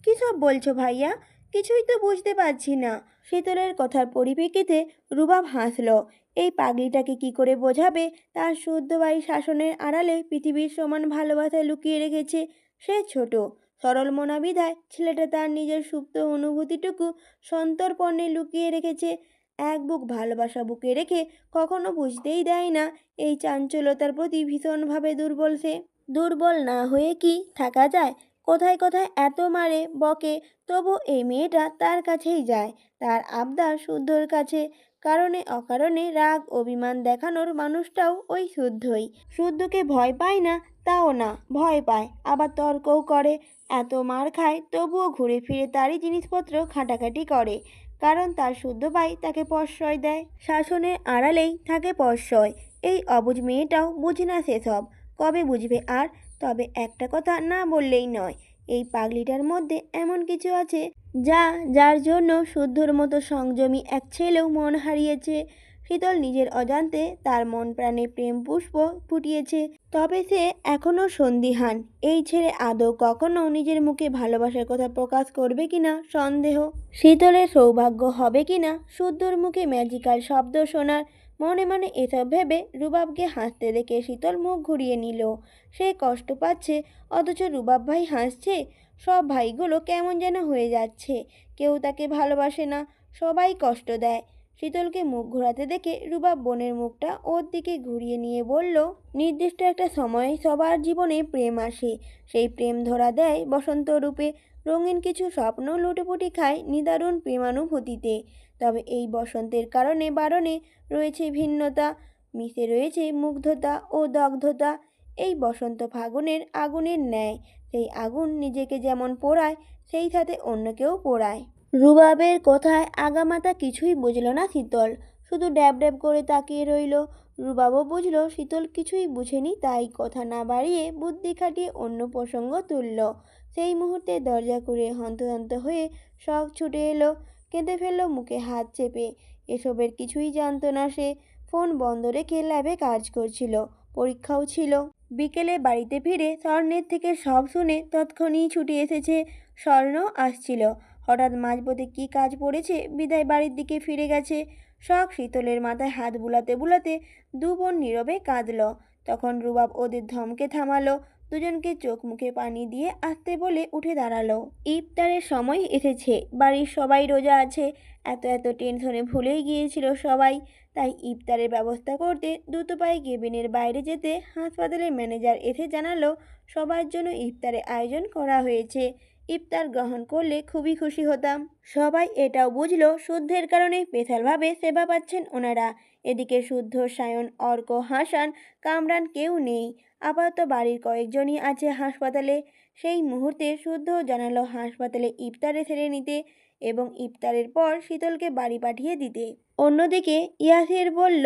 কী সব বলছো ভাইয়া? কিছুই তো বুঝতে পারছি না। শীতলের কথার পরিপ্রেক্ষিতে রুবাব হাসল। এই পাগলিটাকে কি করে বোঝাবে তার শুদ্ধ ভাই শাসনের আড়ালে পৃথিবীর সমান ভালোবাসা লুকিয়ে রেখেছে। সে ছোট, সরল মনা বিধায় ছেলেটা তার নিজের সুপ্ত অনুভূতিটুকু সন্তর্পণে লুকিয়ে রেখেছে। এক বুক ভালোবাসা বুকে রেখে কখনো বুঝতেই দেয় না এই চাঞ্চল্যতার প্রতি ভীষণভাবে দুর্বল সে। দুর্বল না হয়ে কি থাকা যায়? কোথায় কোথায় এত মারে বকে, তবু এই মেয়েটা তার কাছেই যায়, তার আবদার শুদ্ধর কাছে। কারণে অকারণে রাগ অভিমান দেখানোর মানুষটাও ওই শুদ্ধই। শুদ্ধকে ভয় পায় না তাও না, ভয় পায়, আবার তর্কও করে। এত মার খায় তবুও ঘুরে ফিরে তারই জিনিসপত্র ঘাঁটাঘাঁটি করে, কারণ তার শুদ্ধ ভাই তাকে প্রশ্রয় দেয়। শাসনের আড়ালেই থাকে প্রশ্রয়। এই অবুঝ মেয়েটাও বুঝে না সেসব, কবে বুঝবে আর? তবে একটা কথা না বললেই নয়, এই পাগলিটার মধ্যে এমন কিছু আছে যার জন্য শুদ্ধর মতো সংযমী এক ছেলেও মন হারিয়েছে। শীতল নিজের অজান্তে তার মন প্রাণে প্রেম পুষ্প ফুটিয়েছে, তবে সে এখনও সন্দিহান এই ছেলে আদৌ কখনো নিজের মুখে ভালোবাসার কথা প্রকাশ করবে কিনা সন্দেহ। শীতলের সৌভাগ্য হবে কিনা শুদ্ধর মুখে ম্যাজিক্যাল শব্দ শোনার। মনে মনে এসব ভেবে রুবাবকে হাসতে দেখে শীতল মুখ ঘুরিয়ে নিল। সে কষ্ট পাচ্ছে, অথচ রুবাব ভাই হাসছে। সব ভাইগুলো কেমন যেন হয়ে যাচ্ছে, কেউ তাকে ভালোবাসে না, সবাই কষ্ট দেয়। শীতলকে মুখ ঘোরাতে দেখে রুবাব বোনের মুখটা ওর দিকে ঘুরিয়ে নিয়ে বলল, নির্দিষ্ট একটা সময়ে সবার জীবনে প্রেম আসে, সেই প্রেম ধরা দেয় বসন্ত রূপে। রঙিন কিছু স্বপ্ন লুটেপুটি খায় নিদারুণ প্রেমানুভূতিতে। তবে এই বসন্তের কারণে বারণে রয়েছে ভিন্নতা, মিশে রয়েছে মুগ্ধতা ও দগ্ধতা। এই বসন্ত ফাগুনের আগুনের ন্যায়, সেই আগুন নিজেকে যেমন পোড়ায়, সেই সাথে অন্যকেও পোড়ায়। রুবাবের কথায় আগামাথা কিছুই বুঝল না শীতল, শুধু ড্যাব ড্যাব করে তাকিয়ে রইল। রুবাবও বুঝল শীতল কিছুই বুঝেনি, তাই কথা না বাড়িয়ে বুদ্ধি খাটিয়ে অন্য প্রসঙ্গ তুলল। সেই মুহূর্তে দরজা খুলে হন্তদন্ত হয়ে শখ ছুটে এলো, কেঁদে ফেলল মুখে হাত চেপে। এসবের কিছুই জানতো না সে। ফোন বন্ধ রেখে ল্যাবে কাজ করছিল, পরীক্ষাও ছিল। বিকেলে বাড়িতে ফিরে স্বর্ণের থেকে সব শুনে তৎক্ষণিই ছুটে এসেছে। স্বর্ণ আসছিল, হঠাৎ মাঝপথে কী কাজ পড়েছে বিদায় বাড়ির দিকে ফিরে গেছে। শখ শীতলের মাথায় হাত বুলাতে বুলাতে দু বোন নীরবে কাঁদল। তখন রুবাব ওদের ধমকে থামালো, দুজনকে চোখ মুখে পানি দিয়ে আসতে বলে উঠে দাঁড়ালো। ইফতারের সময় এসেছে, বাড়ির সবাই রোজা আছে। এত এত টেনশনে ভুলেই গিয়েছিল সবাই। তাই ইফতারের ব্যবস্থা করতে দ্রুত পায়ে কেবিনের বাইরে যেতে হাসপাতালের ম্যানেজার এসে জানালো সবার জন্য ইফতারের আয়োজন করা হয়েছে। ইফতার গ্রহণ করলে খুবই খুশি হতাম। সবাই এটাও বুঝলো শুদ্ধের কারণে স্পেশালভাবে সেবা পাচ্ছেন ওনারা। এদিকে শুদ্ধ, সায়ন, অর্ক, হাসান, কামরান কেউ নেই, আপাতত বাড়ির কয়েকজনই আছে হাসপাতালে। সেই মুহূর্তে শুদ্ধ জানালো হাসপাতালে ইফতারে সেরে নিতে এবং ইফতারের পর শীতলকে বাড়ি পাঠিয়ে দিতে। অন্যদিকে ইয়াসির বলল,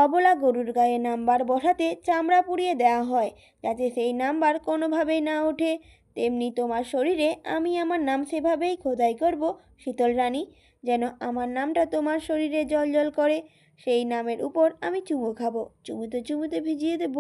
অবলা গরুর গায়ে নাম্বার বসাতে চামড়া পুড়িয়ে দেওয়া হয়, যাতে সেই নাম্বার কোনোভাবেই না ওঠে। তেমনি তোমার শরীরে আমি আমার নাম সেভাবেই খোদাই করব শীতল রানী, যেন আমার নামটা তোমার শরীরে জলজল করে। সেই নামের উপর আমি চুমু খাবো, চুমুতে চুমুতে ভিজিয়ে দেব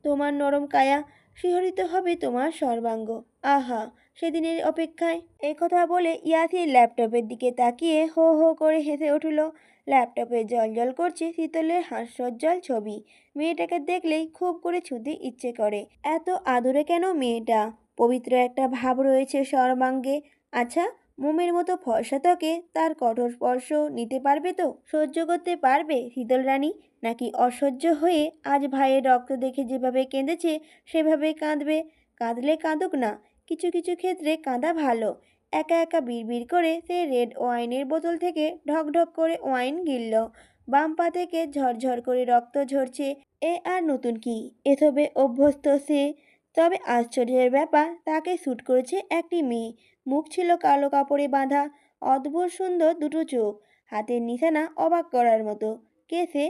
তোমার নরম কায়া, শিহরিত হবে তোমার সর্বাঙ্গ। আহা, সেদিনের অপেক্ষায়। কথা বলে ইয়াসির ল্যাপটপের দিকে তাকিয়ে হো হো করে হেসে উঠল। ল্যাপটপে জলজল করছে শীতলের হাস্যোজ্জ্বল ছবি। মেয়েটাকে দেখলেই খুব করে ছুঁতে ইচ্ছে করে। এত আদুরে কেন মেয়েটা? পবিত্র একটা ভাব রয়েছে সর্বাঙ্গে। আচ্ছা, মোমের মতো ফর্সা ত্বকে তার কঠোর স্পর্শ নিতে পারবে তো? সহ্য করতে পারবে শীতল রানী? নাকি অসহ্য হয়ে আজ ভাইয়ের রক্ত দেখে যেভাবে কেঁদেছে সেভাবে কাঁদবে? কাঁদলে কাঁদুক না, কিছু কিছু ক্ষেত্রে কাঁদা ভালো। একা একা বিড়বিড় করে সে রেড ওয়াইনের বোতল থেকে ঢকঢক করে ওয়াইন গিলল। বাম পা থেকে ঝরঝর করে রক্ত ঝরছে। এ আর নতুন কি, এসবে অভ্যস্ত সে। তবে আশ্চর্যের ব্যাপার, তাকে শ্যুট করেছে একটি মেয়ে। মুখ ছিল কালো কাপড়ে বাঁধা, অদ্ভুত সুন্দর দুটো চোখ, হাতের নিশানা অবাক করার মতো। কে সে?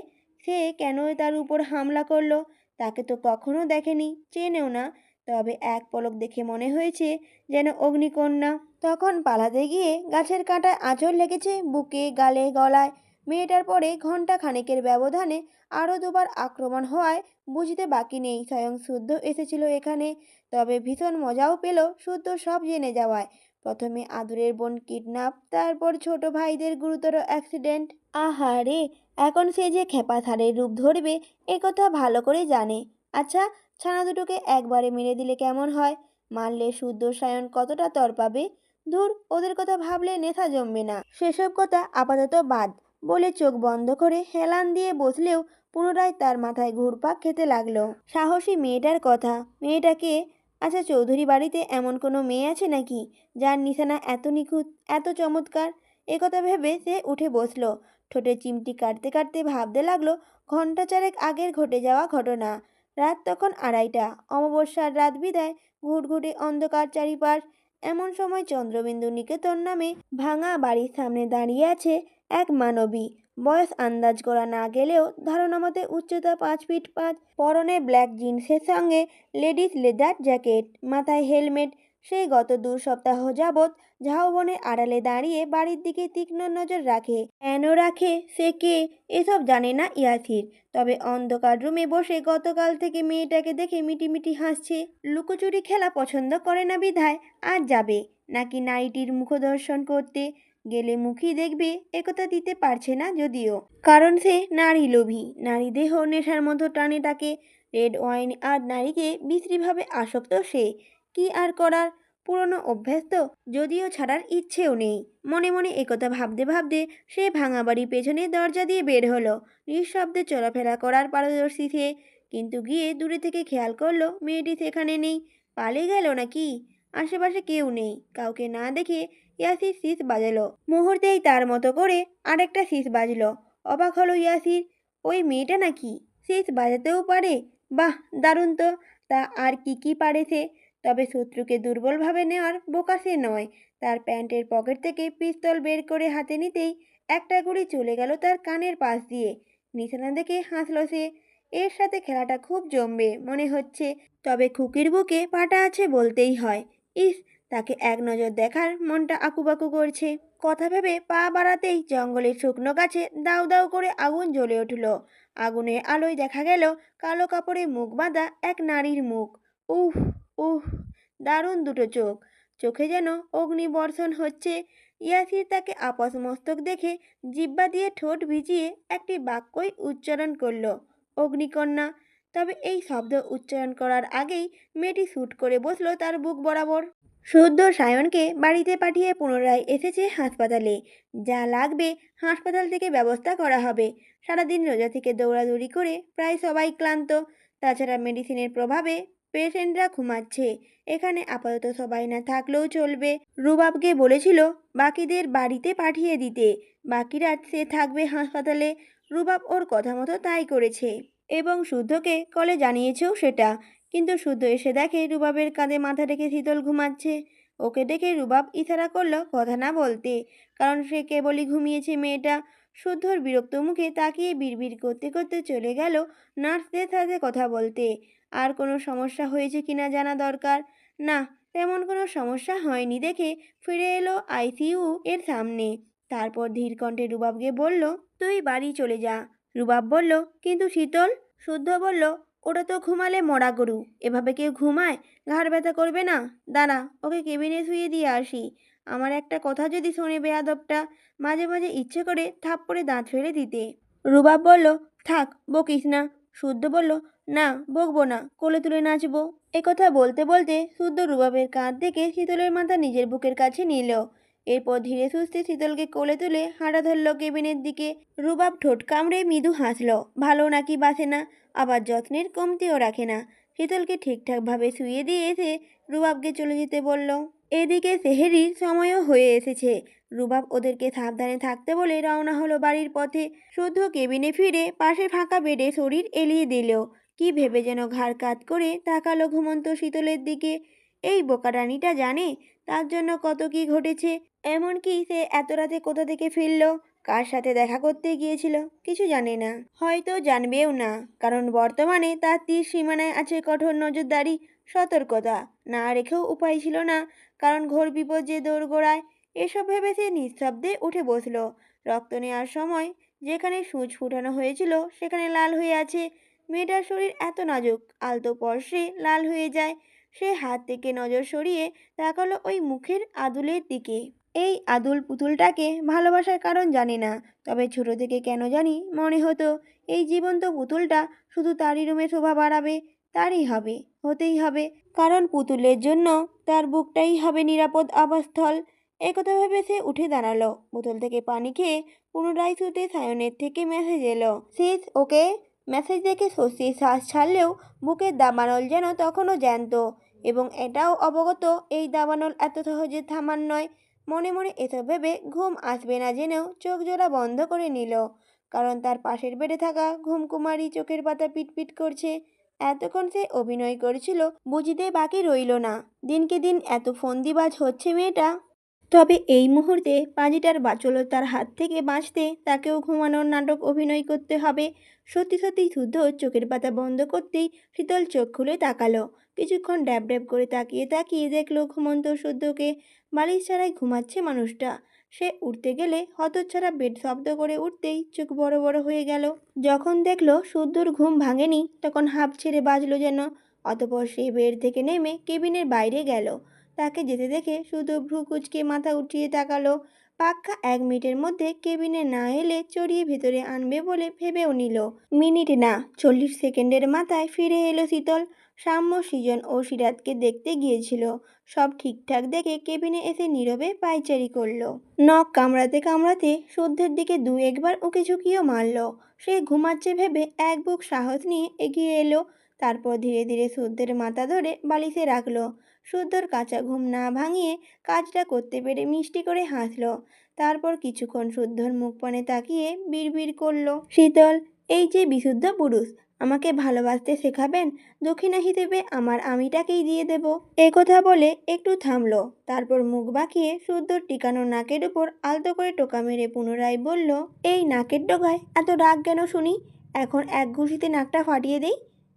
সে কেন তার উপর হামলা করলো? তাকে তো কখনো দেখেনি, চেনেও না। তবে এক পলক দেখে মনে হয়েছে যেন অগ্নিকন্যা। তখন পালাতে গিয়ে গাছের কাঁটায় আঁচড় লেগেছে বুকে, গালে, গলায়। মেয়েটার পরে ঘন্টা খানেকের ব্যবধানে আরও দুবার আক্রমণ হওয়ায় বুঝতে বাকি নেই স্বয়ং শুদ্ধ এসেছিল এখানে। তবে ভীষণ মজাও পেল শুদ্ধ সব জেনে যাওয়ায়। প্রথমে আদুরের বোন কিডন্যাপ, তারপর ছোট ভাইদের গুরুতর অ্যাক্সিডেন্ট। আহারে, এখন সে যে খেপা থারের রূপ ধরবে একথা ভালো করে জানে। আচ্ছা, ছানা দুটোকে একবারে মেরে দিলে কেমন হয়? মারলে শুদ্ধ সায়ন কতটা তড়পাবে। ধুর, ওদের কথা ভাবলে নেশা জমবে না। সেসব কথা আপাতত বাদ বলে চোখ বন্ধ করে হেলান দিয়ে বসলেও পুনরায় তার মাথায় ঘুরপাক খেতে লাগলো সাহসী মেয়েটার কথা। মেয়েটাকে, আচ্ছা চৌধুরী বাড়িতে এমন কোনো মেয়ে আছে নাকি যার নিশানা এত নিখুঁত, এত চমৎকার? একথা ভেবে সে উঠে বসলো। ঠোঁটে চিমটি কাটতে কাটতে ভাবতে লাগলো ঘন্টা চারেক আগের ঘটে যাওয়া ঘটনা। রাত তখন 2:30, অমাবস্যার রাত বিদায়, ঘুটঘুটে অন্ধকার চারিপাশ। এমন সময় চন্দ্রবিন্দু নিকেতন নামে ভাঙা বাড়ির সামনে দাঁড়িয়ে আছে এক মানবী। বয়স আন্দাজ করা না গেলেও ধারণা মতে উচ্চতা 5 ফিট 5, পরনে ব্ল্যাক জিন্সের সঙ্গে লেডিস লেদার জ্যাকেট, মাথায় হেলমেট। সেই গত 2 সপ্তাহ যাবৎ ঝাউবনের আড়ালে দাঁড়িয়ে বাড়ির দিকে তীক্ষ্ণ নজর রাখে। কেন রাখে, সে কে, এসব জানে না ইয়াসির। তবে অন্ধকার রুমে বসে গতকাল থেকে মেয়েটাকে দেখে মিটিমিটি হাসছে। লুকোচুরি খেলা পছন্দ করে না বিধায় আজ যাবে নাকি নারীটির মুখদর্শন করতে। গেলে মুখই দেখবে একথা দিতে পারছে না যদিও, কারণ সে নারী লোভী। নারী দেহ নেশার মতো টানে তাকে। রেড ওয়াইন আর নারীকে বিশ্রীভাবে আসক্ত সে। কি আর করার, পুরনো অভ্যাস তো, যদিও ছাড়ার ইচ্ছেও নেই। মনে মনে একথা ভাবতে ভাবতে সে ভাঙা বাড়ির পেছনে দরজা দিয়ে বের হলো। নিঃশব্দে চলাফেরা করার পারদর্শী সে, কিন্তু গিয়ে দূরে থেকে খেয়াল করলো মেয়েটি সেখানে নেই। পালিয়ে গেল নাকি? আশেপাশে কেউ নেই। কাউকে না দেখে ইয়াসির শীষ বাজালো। মুহূর্তেই তার মতো করে আরেকটা শীষ বাজলো। অবাক হলো ইয়াসির, ওই মেয়েটা নাকি শীষ বাজাতেও পারে? বাহ, দারুণ তো। তা আর কি কি পারে সে? তবে শত্রুকে দুর্বলভাবে নেওয়ার বোকা সে নয়। তার প্যান্টের পকেট থেকে পিস্তল বের করে হাতে নিতেই একটা গুলি চলে গেল তার কানের পাশ দিয়ে। নিশানা দেখে হাসল সে। এর সাথে খেলাটা খুব জমবে মনে হচ্ছে। তবে খুকির বুকে পাটা আছে বলতেই হয়। ইস, তাকে এক নজর দেখার মনটা আকুপাকু করছে। কথা ভেবে পা বাড়াতেই জঙ্গলের শুকনো গাছে দাউ দাউ করে আগুন জ্বলে উঠল। আগুনের আলোয় দেখা গেল কালো কাপড়ে মুখ বাঁধা এক নারীর মুখ। উহ, উহ, দারুণ দুটো চোখ। চোখে যেন অগ্নিবর্ষণ হচ্ছে। ইয়াসির তাকে আপস মস্তক দেখে জিহ্বা দিয়ে ঠোঁট ভিজিয়ে একটি বাক্যই উচ্চারণ করল, অগ্নিকন্যা। তবে এই শব্দ উচ্চারণ করার আগেই মেয়েটি শ্যুট করে বসলো তার বুক বরাবর। শুদ্ধ সায়নকে বাড়িতে পাঠিয়ে পুনরায় এসেছে হাসপাতালে। যা লাগবে হাসপাতাল থেকে ব্যবস্থা করা হবে। সারাদিন রোজা থেকে দৌড়াদৌড়ি করে প্রায় সবাই ক্লান্ত। তাছাড়া মেডিসিনের প্রভাবে পেশেন্টরা ঘুমাচ্ছে। এখানে আপাতত সবাই না থাকলেও চলবে। রুবাবকে বলেছিল বাকিদের বাড়িতে পাঠিয়ে দিতে। বাকি রাত সে থাকবে হাসপাতালে। রুবাব ওর কথা মতো তাই করেছে এবং শুদ্ধকে কলে জানিয়েছেও সেটা। কিন্তু শুদ্ধ এসে দেখে রুবাবের কাঁধে মাথা রেখে শীতল ঘুমাচ্ছে। ওকে দেখে রুবাব ইশারা করলো কথা না বলতে, কারণ সে কেবলই ঘুমিয়েছে মেয়েটা। শুদ্ধর বিরক্ত মুখে তাকিয়ে বিড়বিড় করতে করতে চলে গেল নার্সদের সাথে কথা বলতে। আর কোনো সমস্যা হয়েছে কিনা জানা দরকার। না, তেমন কোনো সমস্যা হয়নি দেখে ফিরে এলো আইসিইউ এর সামনে। তারপর ধীর কণ্ঠে রুবাবকে বলল, তুই বাড়ি চলে যা। রুবাব বলল, কিন্তু শীতল। শুদ্ধ বলল, ওটা তো ঘুমালে মরা গরু, এভাবে কেউ ঘুমায়? ঘাড় ব্যথা করবে না? দাঁড়া, ওকে কেবিনে শুয়ে দিয়ে আসি। আমার একটা কথা যদি শোনে বেয়াদবটা, মাঝে মাঝে ইচ্ছে করে থাপ্পড়ে দাঁত ফেলে দিতে। রুবাব বলল, থাক, বকিস না। শুদ্ধ বলল, না, বকবো না, কোলে তুলে নাচবো। একথা বলতে বলতে শুদ্ধ রুবাবের কাঁধ থেকে শীতলের মাথা নিজের বুকের কাছে নিল। এরপর ধীরে সুস্থে শীতলকে কোলে তুলে হাঁটা ধরল কেবিনের দিকে। রুবাব ঠোঁট কামড়ে মৃদু হাসল। ভালো নাকি বাসে না, আবার যত্নের কমতিও রাখে না। শীতলকে ঠিকঠাকভাবে শুইয়ে দিয়ে এসে রুবাবকে চলে যেতে বলল। এদিকে সেহেরির সময়ও হয়ে এসেছে। রুবাব ওদেরকে সাবধানে থাকতে বলে রওনা হলো বাড়ির পথে। শুদ্ধ কেবিনে ফিরে পাশে ফাঁকা বেডে শরীর এলিয়ে দিল। কি ভেবে যেন ঘাড় কাত করে তাকালো ঘুমন্ত শীতলের দিকে। এই বোকা রানীটা জানে তার জন্য কত কি ঘটেছে। এমনকি সে এত রাতে কোথা থেকে ফিরল, কার সাথে দেখা করতে গিয়েছিল, কিছু জানে না। হয়তো জানবেও না, কারণ বর্তমানে তার তীর সীমানায় আছে কঠোর নজরদারি, সতর্কতা। না রেখেও উপায় ছিল না, কারণ ঘোর বিপদ যে দোরগোড়ায়। এসব ভেবে সে নিঃশব্দে উঠে বসল। রক্ত নেওয়ার সময় যেখানে সূঁচ ফুটানো হয়েছিল সেখানে লাল হয়ে আছে। মেয়েটার শরীর এত নাজুক, আলতো স্পর্শে লাল হয়ে যায়। সে হাত থেকে নজর সরিয়ে তাকালো ওই মুখের আদুলের দিকে। এই আদুল পুতুলটাকে ভালোবাসার কারণ জানি না, তবে ছোট থেকে কেন জানি মনে হতো এই জীবন্ত পুতুলটা শুধু তারই রুমে শোভা বাড়াবে। তারই হবে, হতেই হবে, কারণ পুতুলের জন্য তার বুকটাই হবে নিরাপদ আবাসস্থল। একথা ভেবে সে উঠে দাঁড়ালো। বোতল থেকে পানি খেয়ে পুনরায় শুতে সায়নের থেকে মেসেজ এলো, সিস ওকে। মেসেজ দেখে স্বস্তির শ্বাস ছাড়লেও বুকের দাবানল যেন তখনও জ্যান্ত, এবং এটাও অবগত এই দাবানল এত সহজে থামার নয়। মনে মনে এসব ভেবে ঘুম আসবে না জেনেও চোখ জোড়া বন্ধ করে নিল, কারণ তার পাশের বেডে থাকা ঘুমকুমারী চোখের পাতা পিটপিট করছে। এতক্ষণ সে অভিনয় করেছিল, বুঝতে বাকি রইল না দিনকে দিন এত ফন্দিবাজ হচ্ছে মেয়েটা। তবে এই মুহূর্তে পাজিটার বাচলতার হাত থেকে বাঁচতে তাকেও ঘুমানোর নাটক অভিনয় করতে হবে। সত্যি সত্যি শুদ্ধ চোখের পাতা বন্ধ করতেই শীতল চোখ খুলে তাকালো। কিছুক্ষণ ড্যাব ড্যাব করে তাকিয়ে তাকিয়ে দেখলো ঘুমন্ত শুদ্ধকে। বালিশ ছাড়াই ঘুমাচ্ছে মানুষটা। সে উঠতে গেলে হতচ্ছাড়া বেড শব্দ করে উঠতেই চোখ বড় বড় হয়ে গেল। যখন দেখলো শুদ্ধর ঘুম ভাঙেনি তখন হাঁপ ছেড়ে বাজলো যেন। অতপর সে বেড থেকে নেমে কেবিনের বাইরে গেল। তাকে যেতে দেখে শুধু ভ্রু কুঁচকে মাথা উঠিয়ে তাকালো। পাক্কা 1 মিনিটের মধ্যে কেবিনে না এলে চড়িয়ে ভেতরে আনবে বলে ভেবেও নিল। মিনিট না, 40 সেকেন্ডের মাথায় ফিরে এলো শীতল। সাম্য, সৃজন ও সিরাতকে দেখতে গিয়েছিল। সব ঠিকঠাক দেখে কেবিনে এসে নীরবে পায়চারি করলো। নখ কামড়াতে কামড়াতে শুদ্ধের দিকে 2-1 বার উঁকি ঝুঁকিও মারল। সে ঘুমাচ্ছে ভেবে এক বুক সাহস নিয়ে এগিয়ে এলো। তারপর ধীরে ধীরে শুদ্ধের মাথা ধরে বালিশে রাখলো। শুদ্ধর কাঁচা ঘুম না ভাঙিয়ে কাজটা করতে পেরে মিষ্টি করে হাসলো। তারপর কিছুক্ষণ শুদ্ধর মুখ পানে তাকিয়ে বিড়বিড় করলো, শীতল, এই যে বিশুদ্ধ পুরুষ, আমাকে ভালোবাসতে শেখাবেন? দক্ষিণা হিসেবে আমার আমিটাকেই দিয়ে দেব। একথা বলে একটু থামলো। তারপর মুখ বাঁকিয়ে শুদ্ধর টিকানো নাকের উপর আলতো করে টোকা মেরে পুনরায় বলল, এই নাকের ডগায় এত রাগ কেন শুনি? এখন এক ঘুষিতে নাকটা ফাটিয়ে দেই?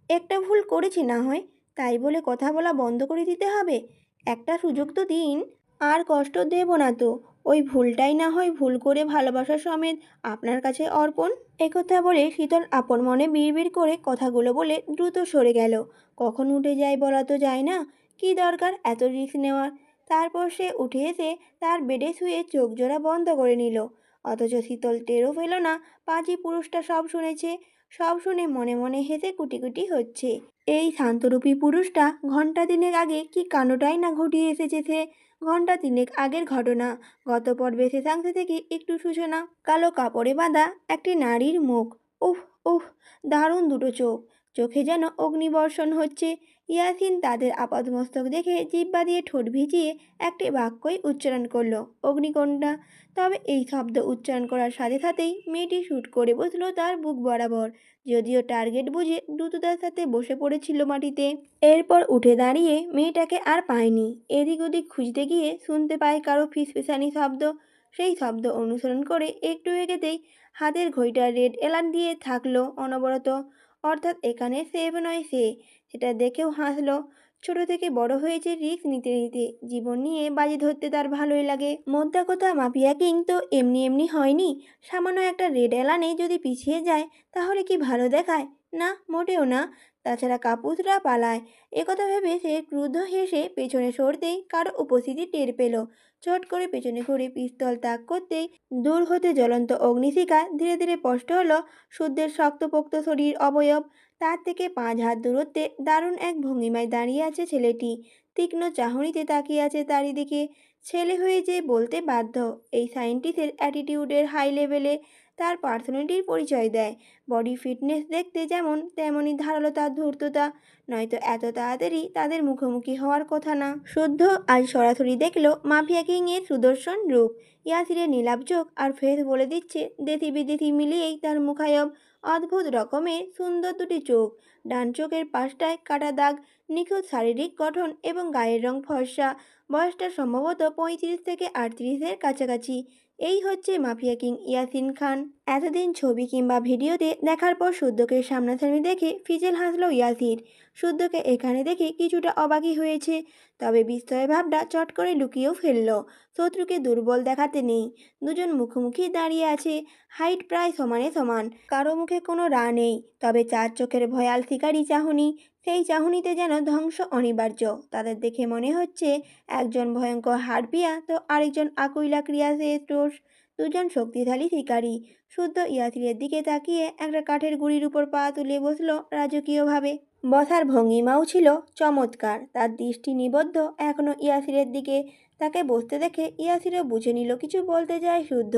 একটা ভুল করেছি না হয়, তাই বলে কথা বলা বন্ধ করে দিতে হবে? একটা সুযোগ তো দিন। আর কষ্ট দেব না তো। ওই ভুলটাই না হয় ভুল করে ভালোবাসা সমেত আপনার কাছে অর্পণ। একথা বলে শীতল আপন মনে বিড়বিড় করে কথাগুলো বলে দ্রুত সরে গেল। কখন উঠে যায় বলা তো যায় না, কি দরকার এত রিস্ক নেওয়ার। তারপর সে উঠে এসে তার বেডে শুয়ে চোখ জোড়া বন্ধ করে নিল। অথচ শীতল টেরও পেল না পাজি পুরুষটা সব শুনেছে। সব শুনে মনে মনে হেসে কুটি কুটি হচ্ছে। এই শান্তরূপী পুরুষটা ঘন্টা দিনেক আগে কি কাণ্ডটাই না ঘটিয়ে এসেছে সে। ঘন্টা তিনেক আগের ঘটনা। গত পর্বে শেষাংশ থেকে একটু সূচনা। কালো কাপড়ে বাঁধা একটি নারীর মুখ। উফ, উফ, দারুণ দুটো চোখ। চোখে যেন অগ্নিবর্ষণ হচ্ছে। ইয়াসিন তাদের আপাদমস্তক দেখে জিহ্বা দিয়ে ঠোঁট ভিজিয়ে একটি বাক্যই উচ্চারণ করলো, অগ্নিকন্যা। তবে এই শব্দ উচ্চারণ করার সাথে সাথেই মেয়েটি শুট করে বসলো তার বুক বরাবর। যদিও টার্গেট বুঝে দ্রুততার সাথে বসে পড়েছিল মাটিতে। এরপর উঠে দাঁড়িয়ে মেয়েটাকে আর পায়নি। এদিক ওদিক খুঁজতে গিয়ে শুনতে পায় কারো ফিসফিসানি শব্দ। সেই শব্দ অনুসরণ করে একটু এগোতেই হাতের ঘড়িটা রেড অ্যালার্ট দিয়ে থাকলো অনবরত। অর্থাৎ এখানে সেভ নয় সে। সেটা দেখেও হাসলো। ছোট থেকে বড় হয়েছে রিস্ক নিতে নিতে। জীবন নিয়ে বাজি ধরতে তার ভালোই লাগে। মোদ্দা কথা, মাফিয়া কিং তো এমনি এমনি হয়নি। সামান্য একটা রেড অ্যালার্নে যদি পিছিয়ে যায় তাহলে কি ভালো দেখায়? না, মোটেও না। তাছাড়া কাপুসরা পালায়। একথা ভেবে সে ক্রুদ্ধ হেসে পেছনে সরতেই কারো উপস্থিতি টের পেল। চট করে পেছনে ঘুরে পিস্তল তাক করতেই দূর হতে জ্বলন্ত অগ্নিশিখা ধীরে ধীরে স্পষ্ট হলো শুদ্ধের শক্তপোক্ত শরীর অবয়ব। তার থেকে 5 হাত দূরত্বে দারুণ এক ভঙ্গিমায় দাঁড়িয়ে আছে ছেলেটি। তীক্ষ্ণ চাহনিতে তাকিয়ে আছে তারই দিকে। ছেলে হয়ে যে বলতে বাধ্য। এই সায়েন্টিস্টের অ্যাটিটিউডের হাই লেভেলে তার পার্সোনালিটির পরিচয় দেয়। বডি ফিটনেস দেখতে যেমন তেমনই ধারালো তার ধূর্ততা। নয়তো এত তাড়াতাড়ি তাদের মুখোমুখি হওয়ার কথা না। শুদ্ধ আজ সরাসরি দেখলো মাফিয়া কিংয়ের সুদর্শন রূপ। ইয়াসিরের নীলাভ চোখ আর ফেস বলে দিচ্ছে দেশি বিদেশি মিলিয়েই তার মুখায়ব। অদ্ভুত রকমের সুন্দর দুটি চোখ। ডান চোখের পাশটায় কাটা দাগ। নিখুঁত শারীরিক গঠন এবং গায়ের রং ফর্সা। বয়সটা সম্ভবত 35 থেকে 38-এর কাছাকাছি। এই হচ্ছে মাফিয়া কিং ইয়াসিন খান। এতদিন ছবি কিংবা ভিডিওতে দেখার পর শুদ্ধকে সামনাসামনি দেখে ফিজেল হাসলো ইয়াসির। শুদ্ধকে এখানে দেখে কিছুটা অবাকই হয়েছে। তবে বিস্ময় ভাবটা চট করে লুকিয়েও ফেলল। শত্রুকে দুর্বল দেখাতে নেই। দুজন মুখোমুখি দাঁড়িয়ে আছে। হাইট প্রায় সমানে সমান। কারো মুখে কোনো রা নেই। তবে চার চোখের ভয়াল শিকারী চাহনি। সেই চাহনিতে যেন ধ্বংস অনিবার্য। তাদের দেখে মনে হচ্ছে একজন ভয়ঙ্কর হারপিয়া তো আরেকজন আকুইলা ক্রিয়াসেস্টোস। দুজন শক্তিশালী শিকারী। শুদ্ধ ইয়াসিরের দিকে তাকিয়ে একটা কাঠের গুঁড়ির উপর পা তুলে বসলো রাজকীয়ভাবে। বসার ভঙ্গিমাও ছিল চমৎকার। তার দৃষ্টি নিবদ্ধ এখনো ইয়াসিরের দিকে। তাকে বসতে দেখে ইয়াসিরও বুঝে নিল কিছু বলতে যায় শুদ্ধ,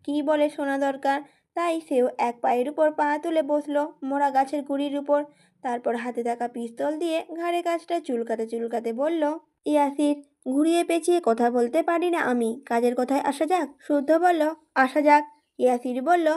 কি বলে শোনা দরকার। তাই সেও এক পায়ের উপর পা তুলে বসলো মোড়া গাছের গুঁড়ির উপর। তারপর হাতে থাকা পিস্তল দিয়ে ঘাড়ে কাজটা চুলকাতে চুলকাতে বলল, ইয়াসির, ঘুরিয়ে পেঁচিয়ে কথা বলতে পারি না আমি, কাজের কথায় আসা যাক। শুদ্ধ বলল, আসা যাক। ইয়াসির বলল,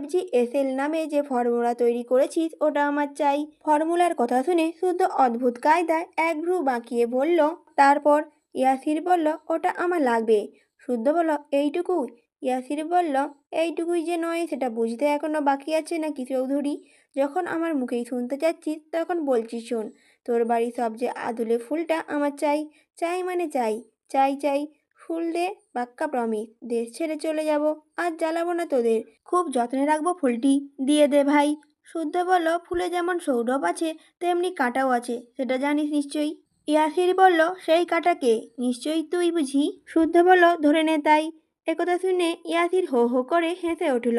FGSL নামে যে ফর্মুলা তৈরি করেছিস ওটা আমার চাই। ফর্মুলার কথা শুনে শুদ্ধ অদ্ভুত কায়দায় এক ভ্রু বাঁকিয়ে বলল, তারপর? ইয়াসির বলল, ওটা আমার লাগবে। শুদ্ধ বলল, এইটুকুই? ইয়াসির বলল, এইটুকুই যে নয় সেটা বুঝতে এখনো বাকি আছে নাকি চৌধুরী? যখন আমার মুখেই শুনতে চাচ্ছিস তখন বলছি শোন, তোর বাড়ির সবচেয়ে আদুলে ফুলটা আমার চাই। চাই মানে চাই, চাই চাই। ফুল দে, পাক্কা প্রমিস। দেশ ছেড়ে চলে যাব, আর জ্বালাবো না তোদের। খুব যত্নে রাখবো ফুলটি। দিয়ে দে ভাই। শুদ্ধ বলল, ফুলে যেমন সৌরভ আছে তেমনি কাঁটাও আছে, সেটা জানিস নিশ্চয়ই। ইয়াসির বলল, সেই কাঁটা কে? নিশ্চয়ই তুই বুঝি? শুদ্ধ বলল, ধরে নে তাই। একথা শুনে ইয়াসির হো হো করে হেসে উঠল,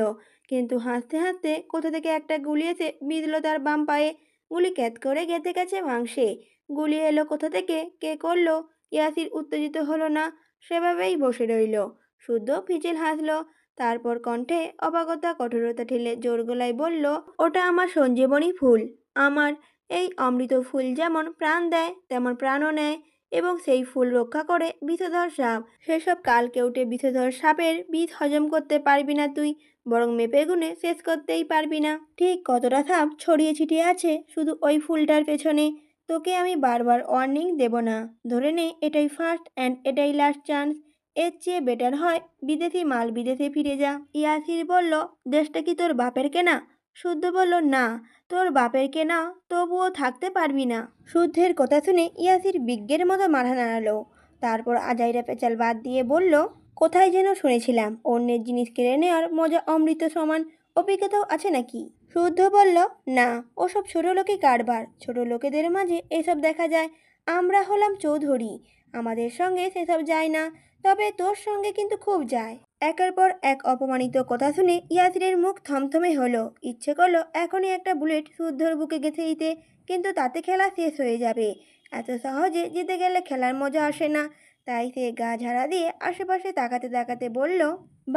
কিন্তু হাসতে হাসতে কোথা থেকে একটা গুলি এসে বিঁধল তার বাম পায়ে। গুলি ক্যাত করে গেঁথে গেছে মাংসে। গুলি এলো কোথা থেকে, কে করলো? ইয়াসির উত্তেজিত হলো না, সেভাবেই বসে রইল। শুদ্ধ ফিচেল হাসল, তারপর কণ্ঠে অবাগতা কঠোরতা ঠেলে জোর গলায় বলল, ওটা আমার সঞ্জীবনী ফুল। আমার এই অমৃত ফুল যেমন প্রাণ দেয় তেমন প্রাণও নেয়, এবং সেই ফুল রক্ষা করে বিষধর সাপ। সেসব কাল কেউটে বিষধর সাপের বিষ হজম করতে পারবি না তুই, বরং মেপে গুনে শেষ করতেই পারবি না। ঠিক কতটা সাপ ছড়িয়ে ছিটিয়ে আছে শুধু ওই ফুলটার পেছনে, তোকে আমি বারবার ওয়ার্নিং দেব না। ধরে নে এটাই ফার্স্ট অ্যান্ড এটাই লাস্ট চান্স। এর চেয়ে বেটার হয় বিদেশি মাল বিদেশে ফিরে যা। ইয়াসির বলল, দেশটা কি তোর বাপের কেনা? শুদ্ধ বলল, না, তোর বাপের কেনা, তবুও থাকতে পারবি না। শুদ্ধের কথা শুনে ইয়াসির বিজ্ঞের মতো মাথা নাড়ালো। তারপর আজাইরা পেঁচাল বাদ দিয়ে বলল, কোথায় যেন শুনেছিলাম অন্যের জিনিস কেড়ে নেওয়ার মজা অমৃত সমান, অভিজ্ঞতাও আছে নাকি? শুদ্ধ বলল, না, ওসব ছোট লোকই কারবার। ছোট লোকেদের মাঝে এসব দেখা যায়। আমরা হলাম চৌধুরী, আমাদের সঙ্গে সেসব যায় না। তবে তোর সঙ্গে কিন্তু খুব যায়। একের পর এক অপমানিত কথা শুনে ইয়াসিরের মুখ থমথমে হলো। ইচ্ছে করলো এখনই একটা বুলেট শুদ্ধর বুকে গেঁথে দিতে, কিন্তু তাতে খেলা শেষ হয়ে যাবে। এত সহজে জিতে গেলে খেলার মজা আসে না। তাই সে গা ঝাড়া দিয়ে আশেপাশে তাকাতে তাকাতে বলল,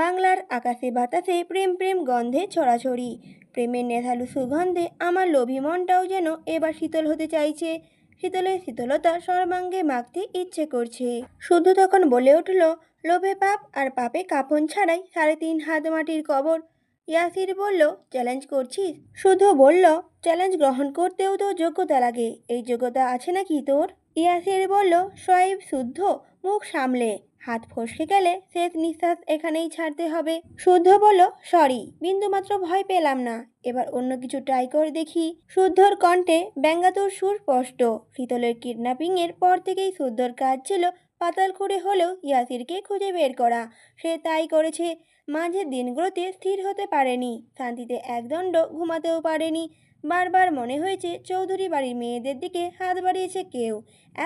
বাংলার আকাশে বাতাসে প্রেম প্রেম গন্ধে ছড়াছড়ি। প্রেমের নেশালু সুগন্ধে আমার লোভী মনটাও যেন এবার শীতল হতে চাইছে। শীতলের শীতলতা সর্বাঙ্গে মাখতে ইচ্ছে করছে। শুদ্ধ তখন বলে উঠল, লোভে পাপ আর পাপে কাফন ছাড়াই 3.5 হাত মাটির কবর। ইয়াসির বলল, চ্যালেঞ্জ করছিস? শুদ্ধ বলল, চ্যালেঞ্জ গ্রহণ করতেও তো যোগ্যতা লাগে, এই যোগ্যতা আছে নাকি তোর? ইয়াসির বলল, সোয়াইব শুদ্ধ, মুখ সামলে। হাত ফসকে গেলে শেষ নিঃশ্বাস এখানেই ছাড়তে হবে। শুদ্ধ বলল, সরি, বিন্দুমাত্র ভয় পেলাম না, এবার অন্য কিছু ট্রাই করে দেখি। শুদ্ধর কণ্ঠে ব্যঙ্গাতুর সুর স্পষ্ট। শীতলের কিডন্যাপিংয়ের পর থেকেই শুদ্ধর কাজ ছিল পাতাল করে হলেও ইয়াসিরকে খুঁজে বের করা। সে তাই করেছে। মাঝের দিনগুলোতে স্থির হতে পারেনি, শান্তিতে একদণ্ড ঘুমাতেও পারেনি। বারবার মনে হয়েছে চৌধুরী বাড়ির মেয়েদের দিকে হাত বাড়িয়েছে কেউ।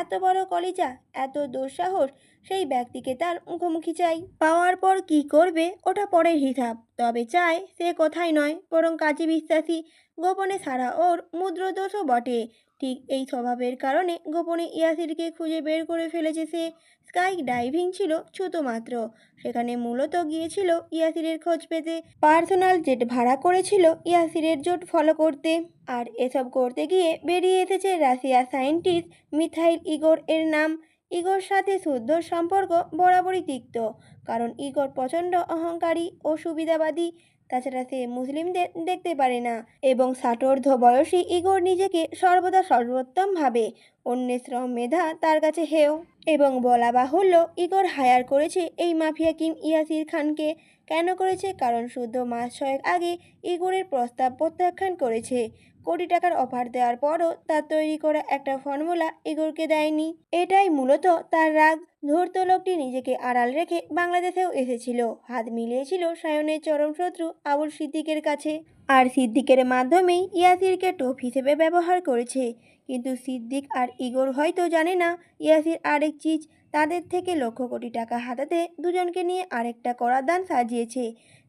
এত বড় কলিজা, এত দুঃসাহস, সেই ব্যক্তিকে তার মুখোমুখি চাই। পাওয়ার পর কি করবে ওটা পরের হিসাব, তবে চায় সে কথাই নয় বরং কাজে বিশ্বাসী। গোপনে সারা ওর মুদ্রদোষও বটে। ঠিক এই স্বভাবের কারণে গোপনে ইয়াসিরকে খুঁজে বের করে ফেলেছে সে। স্কাই ডাইভিং ছিল ছোট মাত্র, সেখানে মূলত গিয়েছিল ইয়াসিরের খোঁজ পেতে। পার্সোনাল জেট ভাড়া করেছিল ইয়াসিরের জোট ফলো করতে। আর এসব করতে গিয়ে বেরিয়ে এসেছে রাশিয়ার সায়েন্টিস্ট মিথাইল ইগোর এর নাম। ইগোর সাথে শুদ্ধর সম্পর্ক বরাবরই তিক্ত, কারণ ইগোর প্রচণ্ড অহংকারী ও সুবিধাবাদী। তাছাড়া সে মুসলিমদের দেখতে পারে না, এবং ষাটোর্ধ্ব বয়সী ইগোর নিজেকে সর্বদা সর্বোত্তম ভাবে। অন্যের শ্রম মেধা তার কাছে হেয়। এবং বলা বাহুল্য, ইগোর হায়ার করেছে এই মাফিয়া কিং ইয়াসির খানকে। কেন করেছে? কারণ শুদ্ধ মাস 6 আগে ইগোরের প্রস্তাব প্রত্যাখ্যান করেছে। কোটি টাকার অফার দেওয়ার পরও তার তৈরি করা একটা ফর্মুলা ইগোরকে দেয়নি। এটাই মূলত তার রাগ। ধূর্ত লোকটি নিজেকে আড়াল রেখে বাংলাদেশেও এসেছিল, হাত মিলিয়েছিল সায়নের চরম শত্রু আবুল সিদ্দিকের কাছে। আর সিদ্দিকের মাধ্যমেই ইয়াসিরকে টোপ হিসেবে ব্যবহার করেছে। কিন্তু সিদ্দিক আর ইগোর হয়তো জানে না ইয়াসির আরেক চিজ। তাদের থেকে লক্ষ কোটি টাকা হাতাতে দুজনকে নিয়ে আরেকটা কড়া দান সাজিয়েছে।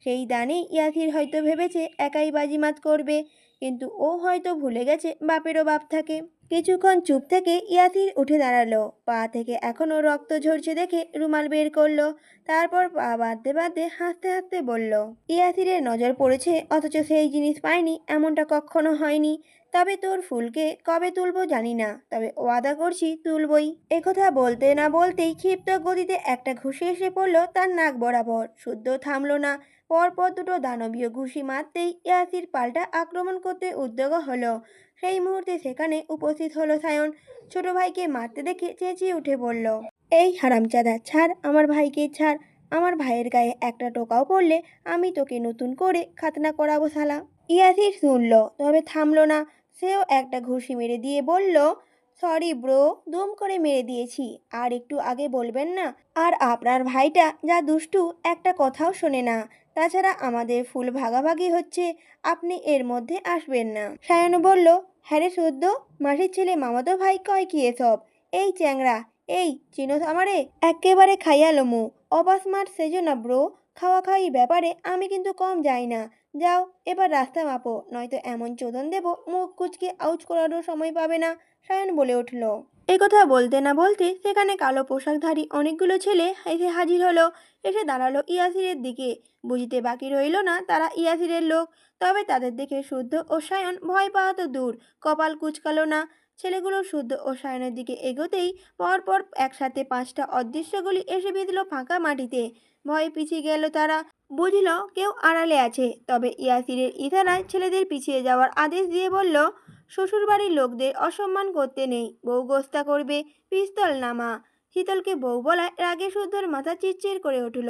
সেই দানেই ইয়াসির হয়তো ভেবেছে একাই বাজিমাত করবে, কিন্তু ও হয়তো ভুলে গেছে বাপেরও বাপ থাকে। কিছুক্ষণ চুপ থেকে ইয়াসির উঠে দাঁড়ালো, পা থেকে এখনো রক্ত ঝরছে দেখে রুমাল বের করলো। তারপর পা বাঁধতে বাঁধতে হাসতে হাসতে বলল, ইয়াসিরের নজর পড়েছে অথচ সেই জিনিস পায়নি, এমনটা কখনো হয়নি। তবে তোর ফুলকে কবে তুলবো জানি না, তবে ওয়াদা করছি তুলবই। একথা বলতে না বলতেই ক্ষিপ্ত গতিতে একটা ঘুষি এসে পড়ল তার নাক বরাবর। শুদ্ধ থামলো না। পরপর দুটো দানবীয় ঘুষি মারতেই ইয়াসির পাল্টা আক্রমণ করতে উদ্যোগ হলো। সেই মুহূর্তে সেখানে উপস্থিত হলো সায়ন। ছোট ভাইকে মারতে দেখে চেঁচিয়ে উঠে বলল, এই হারামজাদা, ছাড় আমার ভাইকে, ছাড়। আমার ভাইয়ের গায়ে একটা টোকাও পড়লে আমি তোকে নতুন করে খাতনা করাবো শালা। ইয়াসির শুনল, তবে থামলো না। সেও একটা ঘুষি মেরে দিয়ে বলল, সরি ব্রো, দুম করে মেরে দিয়েছি, আর একটু আগে বলবেন না। আর আপনার ভাইটা যা দুষ্টু, একটা কথাও শোনে না। তাছাড়া আমাদের ফুল ভাগাভাগি হচ্ছে, আপনি এর মধ্যে আসবেন না। সায়ন বলল, হ্যাঁ রে সদ্য, মাসির ছেলে মামাতো ভাই কয় কি এসব? এই চ্যাংরা, এই চিনোস আমারে? এক্কেবারে খাইয়া লমু। অবাস্মার্ট সেজো না ব্রো। খাওয়া খাওয়ি ব্যাপারে আমি কিন্তু কম যাই না। যাও এবার রাস্তা মাপো, নয়তো এমন চোদন দেব মুখ কুচকে আউচ করারও সময় পাবে না। সায়ন বলে উঠল। একথা বলতে না বলতে সেখানে কালো পোশাকধারী অনেকগুলো ছেলে এসে হাজির হলো। এসে দাঁড়ালো ইয়াসিরের দিকে। বুঝতে বাকি রইল না তারা ইয়াসিরের লোক। তবে তাদের দেখে শুদ্ধ ও সায়ন ভয় পাওয়া তো দূর, কপাল কুচকালো না। ছেলেগুলো শুদ্ধ ও সায়নের দিকে এগোতেই পরপর একসাথে 5টা অদৃশ্য গুলি এসে বিঁধল ফাঁকা মাটিতে। ভয়ে পিছিয়ে গেল তারা। বুঝল কেউ আড়ালে আছে। তবে ইয়াসিরের ইশারায় ছেলেদের পিছিয়ে যাওয়ার আদেশ দিয়ে বলল, শ্বশুরবাড়ির লোকদের অসম্মান করতে নেই, বউ গোস্তা করবে, পিস্তল নামা। শীতলকে বউ বলায় রাগে শুদ্ধর মাথা চিরচির করে উঠল।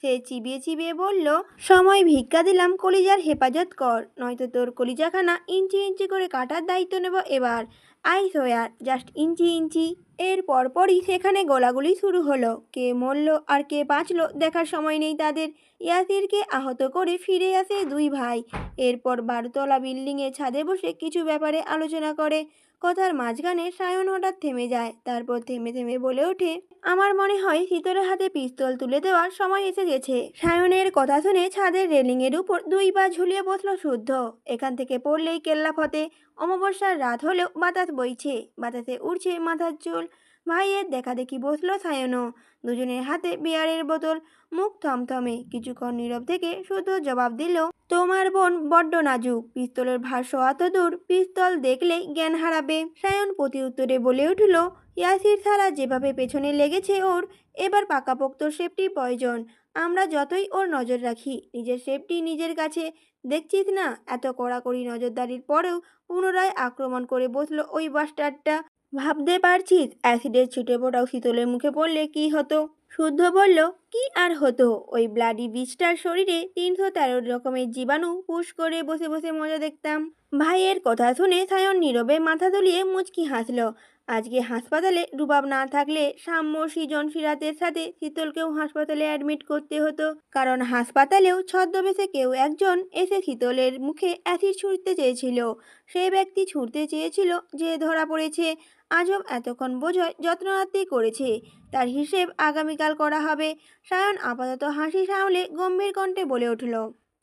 সে চিবিয়ে চিবিয়ে বলল, সময় ভিক্ষা দিলাম, কলিজার হেফাজত কর, নয়তো তোর কলিজাখানা ইঞ্চি ইঞ্চি করে কাটার দায়িত্ব নেব এবার। আই সোয়ার, জাস্ট ইঞ্চি ইঞ্চি। এর পরপরই সেখানে গোলাগুলি শুরু হলো। কে মরল আর কে বাঁচল দেখার সময় নেই তাদের। ইয়াসিরকে আহত করে ফিরে আসে দুই ভাই। এরপর 12তলা বিল্ডিংয়ে ছাদে বসে কিছু ব্যাপারে আলোচনা করে। কথার মাঝখানে সায়ন হঠাৎ থেমে যায়। তারপর থেমে থেমে বলে ওঠে, আমার মনে হয় শীতলের হাতে পিস্তল তুলে দেওয়ার সময় এসে গেছে। সায়নের কথা শুনে ছাদের রেলিংয়ের উপর 2 পা ঝুলিয়ে বসল শুদ্ধ। এখান থেকে পড়লেই কেল্লা ফতে। অমাবস্যার রাত হলেও বাতাস বইছে, বাতাসে উড়ছে মাথার চুল। ভাইয়ের দেখা দেখি বসল সায়নও। দুজনের হাতে বিয়ারের বোতল। মুখ থমথমে। কিছুক্ষণ নীরব থেকে শুদ্ধ জবাব দিল, তোমার বোন বড্ড নাজুক, পিস্তলের ভাষ্য অত দূর, পিস্তল দেখলেই জ্ঞান হারাবে। সায়ন প্রতি উত্তরে বলে উঠল, ইয়াসির ছাড়া যেভাবে পেছনে লেগেছে ওর, এবার পাকাপোক্ত সেফটি প্রয়োজন। আমরা যতই ওর নজর রাখি, নিজের সেফটি নিজের কাছে। দেখছিস না, এত কড়াকড়ি নজরদারির পরেও পুনরায় আক্রমণ করে বসলো ওই বাস্টারটা। ভাবতে পারছিস অ্যাসিডের ছিটে ফোটাও শীতলের মুখে পড়লে কি হতো? শুদ্ধ বলল, কি আর হতো, ওই ব্লাডি বিচটার শরীরে 313 রকমের জীবাণু পুশ করে বসে বসে মজা দেখতাম। ভাইয়ের কথা শুনে সায়ন নীরবে মাথা দুলিয়ে মুচকি হাসল। আজকে হাসপাতালে রুবাব না থাকলে সাম্য সৃজনশীলাতের সাথে শীতলকেও হাসপাতালে অ্যাডমিট করতে হতো। কারণ হাসপাতালেও ছদ্মবেশে কেউ একজন এসে শীতলের মুখে অ্যাসিড ছুঁড়তে চেয়েছিল। সেই ব্যক্তি ছুঁড়তে চেয়েছিল যে ধরা পড়েছে। আজব এতক্ষণ বোঝয় যত্নআত্তি করেছে, তার হিসেব আগামীকাল করা হবে। সায়ন আপাতত হাসি সামলে গম্ভীর কণ্ঠে বলে উঠল,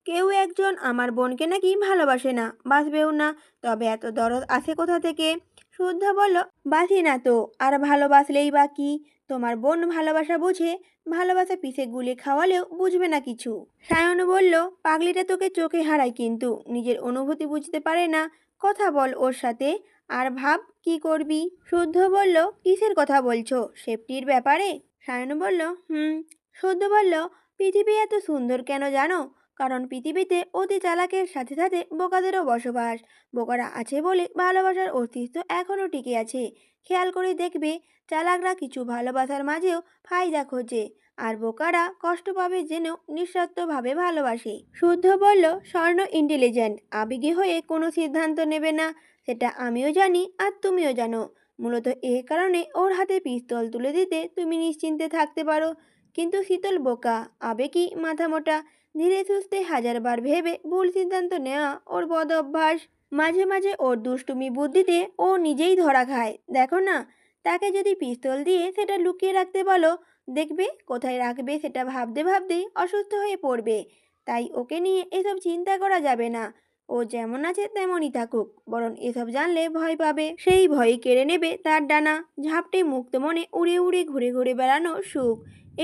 কেউ একজন আমার বোনকে নাকি ভালোবাসে না, বাঁচবেও না। তবে এত দরদ আসে কোথা থেকে? শুদ্ধ বলল, বাঁচি না তো, আর ভালোবাসলেই বা কি? তোমার বোন ভালোবাসা বুঝে? ভালোবাসা পিছে গুলি খাওয়ালেও বুঝবে না কিছু। সায়ন বলল, পাগলিটা তোকে চোখে হারায় কিন্তু নিজের অনুভূতি বুঝতে পারে না। কথা বল ওর সাথে, আর ভাব কি করবি। শুদ্ধ বলল, কিসের কথা বলছো? সেফটির ব্যাপারে? সায়ন বলল, হুম। শুদ্ধ বলল, পৃথিবী এত সুন্দর কেন জানো? কারণ পৃথিবীতে অতি চালাকের সাথে সাথে বোকাদেরও বসবাস। বোকারা আছে বলে ভালোবাসার অস্তিত্ব এখনও টিকে আছে। খেয়াল করে দেখবে, চালাকরা কিছু ভালোবাসার মাঝেও ফায়দা খোঁজে, আর বোকারা কষ্ট পাবে জেনেও নিঃস্বার্থভাবে ভালোবাসে। শুদ্ধ বলল, স্বর্ণ ইন্টেলিজেন্ট, আবেগী হয়ে কোনো সিদ্ধান্ত নেবে না, সেটা আমিও জানি আর তুমিও জানো। মূলত এ কারণে ওর হাতে পিস্তল তুলে দিতে তুমি নিশ্চিন্তে থাকতে পারো। কিন্তু শীতল বোকা, আবেগী, মাথামোটা। ধীরে সুস্থে হাজারবার ভেবে ভুল সিদ্ধান্ত নেওয়া ওর বদ অভ্যাস। মাঝে মাঝে ওর দুষ্টুমি বুদ্ধিতে ও নিজেই ধরা খায়। দেখো না, তাকে যদি পিস্তল দিয়ে সেটা লুকিয়ে রাখতে বলো, দেখবে কোথায় রাখবে সেটা ভাবতে ভাবতেই অসুস্থ হয়ে পড়বে। তাই ওকে নিয়ে এসব চিন্তা করা যাবে না। ও যেমন আছে তেমনই থাকুক, বরং এসব জানলে ভয় পাবে, সেই ভয় কেড়ে নেবে তার ডানা। ঝাপটে মুক্ত মনে উড়ে উড়ে ঘুরে ঘুরে বেড়ানো সুখ,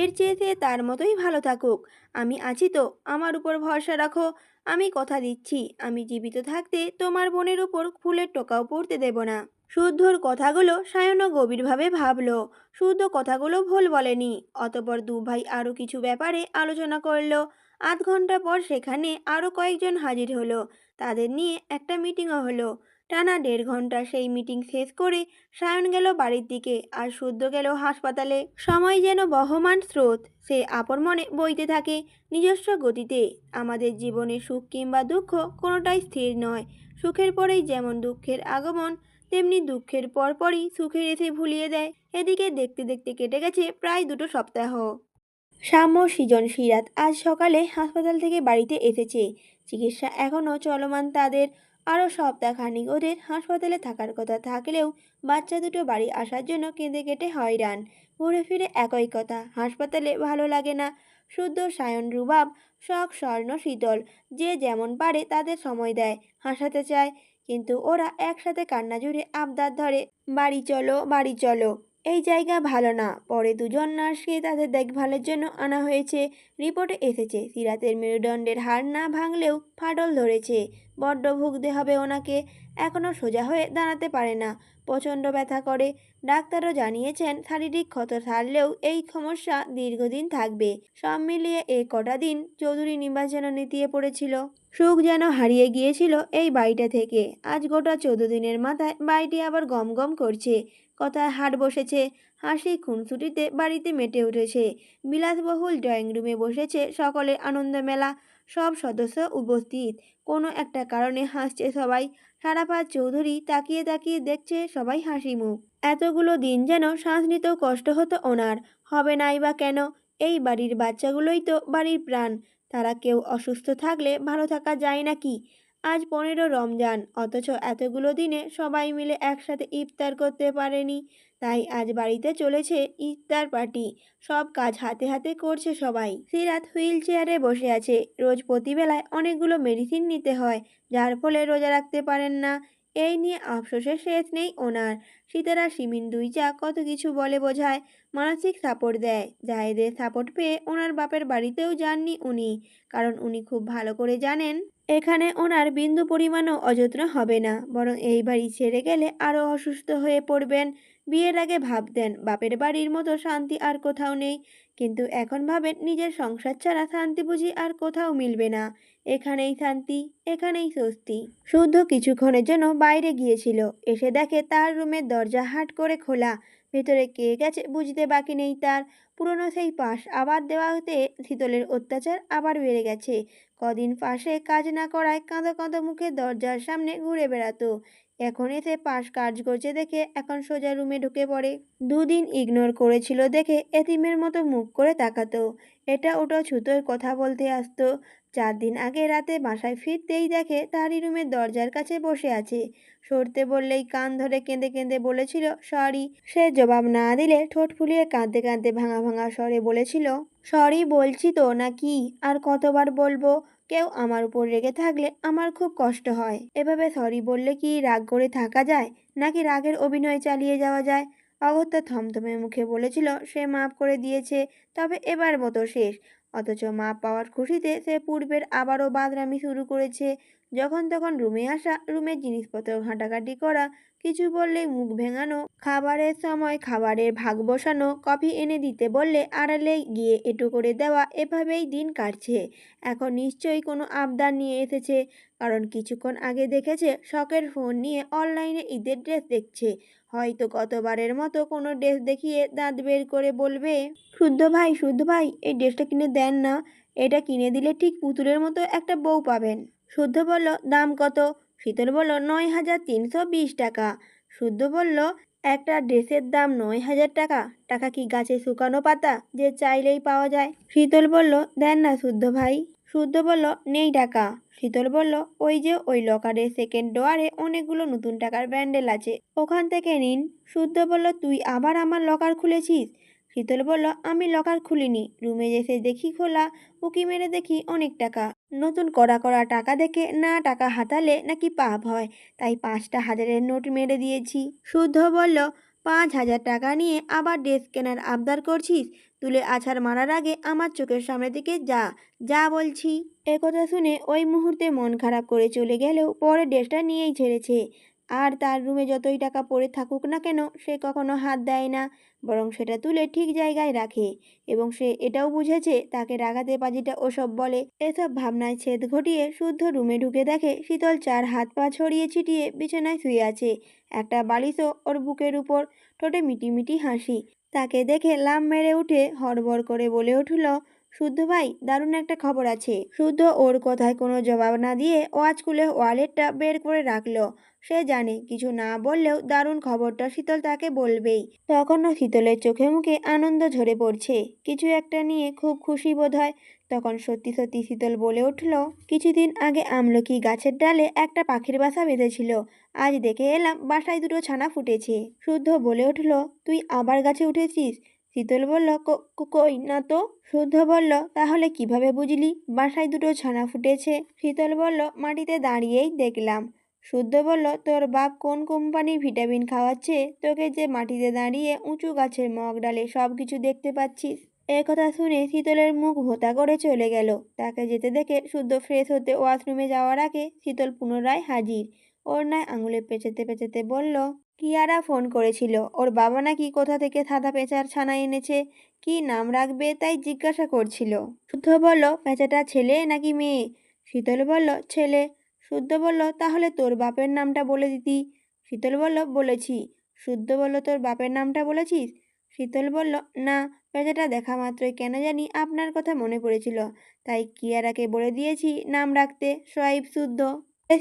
এর চেয়ে সে তার মতোই ভালো থাকুক। আমি আছি তো, আমার উপর ভরসা রাখো। আমি কথা দিচ্ছি, আমি জীবিত থাকতে তোমার বোনের উপর ফুলের টোকাও পড়তে দেব না। শুদ্ধর কথাগুলো সায়নও গভীরভাবে ভাবল। শুদ্ধ কথাগুলো ভুল বলেনি। অতঃপর দু ভাই আরও কিছু ব্যাপারে আলোচনা করলো। আধ ঘন্টা পর সেখানে আরও কয়েকজন হাজির হলো। তাদের নিয়ে একটা মিটিংও হলো। টানা 1.5 ঘন্টা সেই মিটিং শেষ করে সায়ন গেল বাড়ির দিকে, আর শুদ্ধ গেল হাসপাতালে। সময় যেন বহমান স্রোত, সে আপন মনে বইতে থাকে নিজস্ব গতিতে। আমাদের জীবনে সুখ কিংবা দুঃখ কোনোটাই স্থির নয়। সুখের পরেই যেমন দুঃখের আগমন, তেমনি দুঃখের পরপরই সুখের এসে ভুলিয়ে দেয়। এদিকে দেখতে দেখতে কেটে গেছে প্রায় 2 সপ্তাহ। সাম্য, সৃজন, সিরাত আজ সকালে হাসপাতাল থেকে বাড়িতে এসেছে। চিকিৎসা এখনও চলমান তাদের। আরও সপ্তাহখানিক ওদের হাসপাতালে থাকার কথা থাকলেও বাচ্চা দুটো বাড়ি আসার জন্য কেঁদে কেটে হয়রান। ঘুরে ফিরে একই কথা, হাসপাতালে ভালো লাগে না। শুদ্ধ, সায়ন, রুবাব, শখ, স্বর্ণ, শীতল, যে যেমন পারে তাদের সময় দেয়, হাসাতে চায়। কিন্তু ওরা একসাথে কান্না জুড়ে আবদার ধরে, বাড়ি চলো, বাড়ি চলো। এই জায়গা ভালো না। পরে দুজন নার্সকে তাদের দেখভালের জন্য আনা হয়েছে। রিপোর্টে এসেছে সিরাতের মেরুদণ্ডের হাড় না ভাঙলেও ফাটল ধরেছে। বড্ড ভুগতে হবে ওনাকে। এখনও সোজা হয়ে দাঁড়াতে পারে না, প্রচণ্ড ব্যথা করে। ডাক্তারও জানিয়েছেন শারীরিক ক্ষত সারলেও এই সমস্যা দীর্ঘদিন থাকবে। সব মিলিয়ে কটা দিন চৌধুরী নিবাস যেন নেতিয়ে পড়েছিল। সুখ যেন হারিয়ে গিয়েছিল এই বাড়িটা থেকে। আজ গোটা 14 দিনের মাথায় বাড়িটি আবার গম গম করছে। কথায় হাট বসেছে, হাসি খুনসুটিতে বাড়িতে মেতে উঠেছে। বিলাসবহুল ড্রয়িং রুমে বসেছে সকলের আনন্দ মেলা। সব সদস্য উপস্থিত। কোনো একটা কারণে হাসছে সবাই। সারাপাত চৌধুরী তাকিয়ে তাকিয়ে দেখছে সবাই হাসি মুখ। এতগুলো দিন যেন শ্বাস নিতেও কষ্ট হতো ওনার। হবে নাই বা কেন? এই বাড়ির বাচ্চাগুলোই তো বাড়ির প্রাণ। তারা কেউ অসুস্থ থাকলে ভালো থাকা যায় নাকি? আজ 15 রমজান, অথচ এতগুলো দিনে সবাই মিলে একসাথে ইফতার করতে পারেনি। তাই আজ বাড়িতে চলেছে ইফতার পার্টি। সব কাজ হাতে হাতে করছে সবাই। সিরাত হুইল চেয়ারে বসে আছে। রোজ প্রতিবেলায় অনেকগুলো মেডিসিন নিতে হয়, যার ফলে রোজা রাখতে পারেন না। এই নিয়ে আফসোসের শেষ নেই ওনার। সীতারা, সিমিন, দুই চা কত কিছু বলে বোঝায়, মানসিক সাপোর্ট দেয়। জাহেদের সাপোর্ট পেয়ে ওনার বাপের বাড়িতেও যাননি উনি, কারণ উনি খুব ভালো করে জানেন এখানে ওনার বিন্দু পরিমাণও অযত্ন হবে না, বরং এই বাড়ি ছেড়ে গেলে আরও অসুস্থ হয়ে পড়বেন। বিয়ের আগে ভাবতেন বাপের বাড়ির মতো শান্তি আর কোথাও নেই, কিন্তু এখন ভাবেন নিজের সংসার ছাড়া শান্তি বুঝি আর কোথাও মিলবে না। এখানেই শান্তি, এখানেই স্বস্তি। শুদ্ধ কিছুক্ষণের জন্য বাইরে গিয়েছিল, এসে দেখে তার রুমের দরজা হাট করে খোলা। ভেতরে কে গেছে বুঝতে বাকি নেই তার। পুরনো সেই পাশ আবার দেওয়া হতে শীতলের অত্যাচার আবার বেড়ে গেছে। কদিন পাশে কাজ না করায় কাঁদো কাঁদো মুখে দরজার সামনে ঘুরে বেড়াতো। এখন এসে পাশ কাজ করছে দেখে এখন সোজা রুমে ঢুকে পড়ে। দুদিন ইগনোর করেছিল দেখে এতিমের মতো মুখ করে তাকাতো। এটা ওটা ছুতোয় কথা বলতে আসতো। 4 দিন আগে রাতে বাসায় ফিরতেই দেখে তারই রুমের দরজার কাছে বসে আছে। সরতে বললেই কান ধরে কেঁদে কেঁদে বলেছিল সরি। সে জবাব না দিলে ঠোঁট ফুলিয়ে কাঁদতে কাঁদতে ভাঙা ভাঙা স্বরে বলেছিল, সরি বলছি তো নাকি, আর কতবার বলবো? কেউ আমার উপর রেগে থাকলে আমার খুব কষ্ট হয়। এভাবে সরি বললে কি রাগ করে থাকা যায়, নাকি রাগের অভিনয় চালিয়ে যাওয়া যায়? অগত্যা থমথমে মুখে বলেছিল সে মাফ করে দিয়েছে, তবে এবার মতো শেষ। অথচ মাপ পাওয়ার খুশিতে সে পূর্বের আবারও বাদরামি শুরু করেছে। যখন তখন রুমে আসা, রুমের জিনিসপত্র ঘাঁটাঘাঁটি করা, কিছু বললেই মুখ ভেঙানো, খাবারের সময় খাবারের ভাগ বসানো, কফি এনে দিতে বললে আড়ালে গিয়ে এঁটো করে দেওয়া, এভাবেই দিন কাটছে। এখন নিশ্চয়ই কোনো আবদার নিয়ে এসেছে, কারণ কিছুক্ষণ আগে দেখেছে শখের ফোন নিয়ে অনলাইনে ঈদের ড্রেস দেখছে। হয়তো গতবারের মতো কোনো ড্রেস দেখিয়ে দাঁত বের করে বলবে, শুদ্ধ ভাই, শুদ্ধ ভাই, এই ড্রেসটা কিনে দেন না। এটা কিনে দিলে ঠিক পুতুলের মতো একটা বউ পাবেন। শুদ্ধ বলল, দাম কত? শীতল বলল, 9,320 টাকা। শুদ্ধ বলল, একটা ড্রেসের দাম 9,000 টাকা? টাকা কি গাছে শুকানো পাতা যে চাইলেই পাওয়া যায়? শীতল বলল, দেন না শুদ্ধ ভাই। শুদ্ধ বলল, নেই টাকা। শীতল বলল, ওই যে ওই লকারের সেকেন্ড ডোয়ারে অনেকগুলো নতুন টাকার ব্যান্ডেল আছে, ওখান থেকে নিন। শুদ্ধ বলল, তুই আবার আমার লকার খুলেছিস? শীতল বলল, আমি লকার খুলিনি, রুমে এসে দেখি খোলা, উকি মেরে দেখি অনেক টাকা। নতুন কড়া কড়া টাকা দেখে না টাকা হাতালে নাকি পাপ হয়, তাই 5টা হাজারের নোট মেরে দিয়েছি। শুদ্ধ বলল, 5,000 টাকা নিয়ে আবার ড্রেস কেনার আবদার করছিস? তুলে আছাড় মারার আগে আমার চোখের সামনে থেকে যা, যা বলছি। একথা শুনে ওই মুহূর্তে মন খারাপ করে চলে গেলেও পরে ড্রেসটা নিয়েই ছেড়েছে। আর তার রুমে যতই টাকা পড়ে থাকুক না কেন, সে কখনো হাত দেয় না, বরং সেটা তুলে ঠিক জায়গায় রাখে। এবং সে এটাও বুঝেছে তাকে রাগাতে পাজিটা ওসব বলে। এসব ভাবনায় ছেদ ঘটিয়ে শুদ্ধ রুমে ঢুকে দেখে শীতল 4 হাত পা ছড়িয়ে ছিটিয়ে বিছানায় শুয়ে আছে। একটা বালিশও ওর বুকের উপর, ঠোঁটে মিটিমিটি হাসি। তাকে দেখে লাফ মেরে উঠে হড়বড় করে বলে উঠল, শুদ্ধ ভাই, দারুণ একটা খবর আছে। শুদ্ধ ওর কথায় কোনো জবাব না দিয়ে ওয়াচ খুলে ওয়ালেটটা বের করে রাখলো। সে জানে কিছু না বললেও দারুণ খবরটা শীতল তাকে বলবেই। তখনও শীতলের চোখে মুখে আনন্দ ঝরে পড়ছে, কিছু একটা নিয়ে খুব খুশি বোধ হয়। তখন সত্যি সত্যি শীতল বলে উঠল, কিছুদিন আগে আমলকি গাছের ডালে একটা পাখির বাসা বেঁধেছিল, আজ দেখে এলাম বাসায় 2টো ছানা ফুটেছে। শুদ্ধ বলে উঠল, তুই আবার গাছে উঠেছিস? শীতল বলল, কই না তো। শুদ্ধ বলল, তাহলে কিভাবে বুঝলি বাসায় 2টো ছানা ফুটেছে? শীতল বলল, মাটিতে দাঁড়িয়েই দেখলাম। শুদ্ধ বলল, তোর বাপ কোন কোম্পানির ভিটামিন খাওয়াচ্ছে তোকে যে মাটিতে দাঁড়িয়ে উঁচু গাছের মগ ডালে সব কিছু দেখতে পাচ্ছিস? কথা শুনে শীতলের মুখ ভোঁতা করে চলে গেল। তাকে যেতে দেখে শুদ্ধ ফ্রেশ হতে ওয়াশরুমে যাওয়ার আগে শীতল পুনরায় হাজির। ওড়নায় আঙুলে পেঁচাতে পেঁচাতে বলল, কিয়ারা ফোন করেছিল, ওর বাবা নাকি কোথা থেকে সাদা পেঁচার ছানা এনেছে, কি নাম রাখবে তাই জিজ্ঞাসা করছিল। শুদ্ধ বলল, পেঁচাটা ছেলে নাকি মেয়ে? শীতল বলল, ছেলে। শুদ্ধ বলল, তাহলে তোর বাপের নামটা বলে দিতি। শীতল বলল, বলেছি। শুদ্ধ বলল, তোর বাপের নামটা বলেছিস? শীতল বলল, না, পেঁচাটা দেখা মাত্রই কেন জানি আপনার কথা মনে পড়েছিল, তাই কিয়ারাকে বলে দিয়েছি নাম রাখতে, সোয়াইব শুদ্ধ।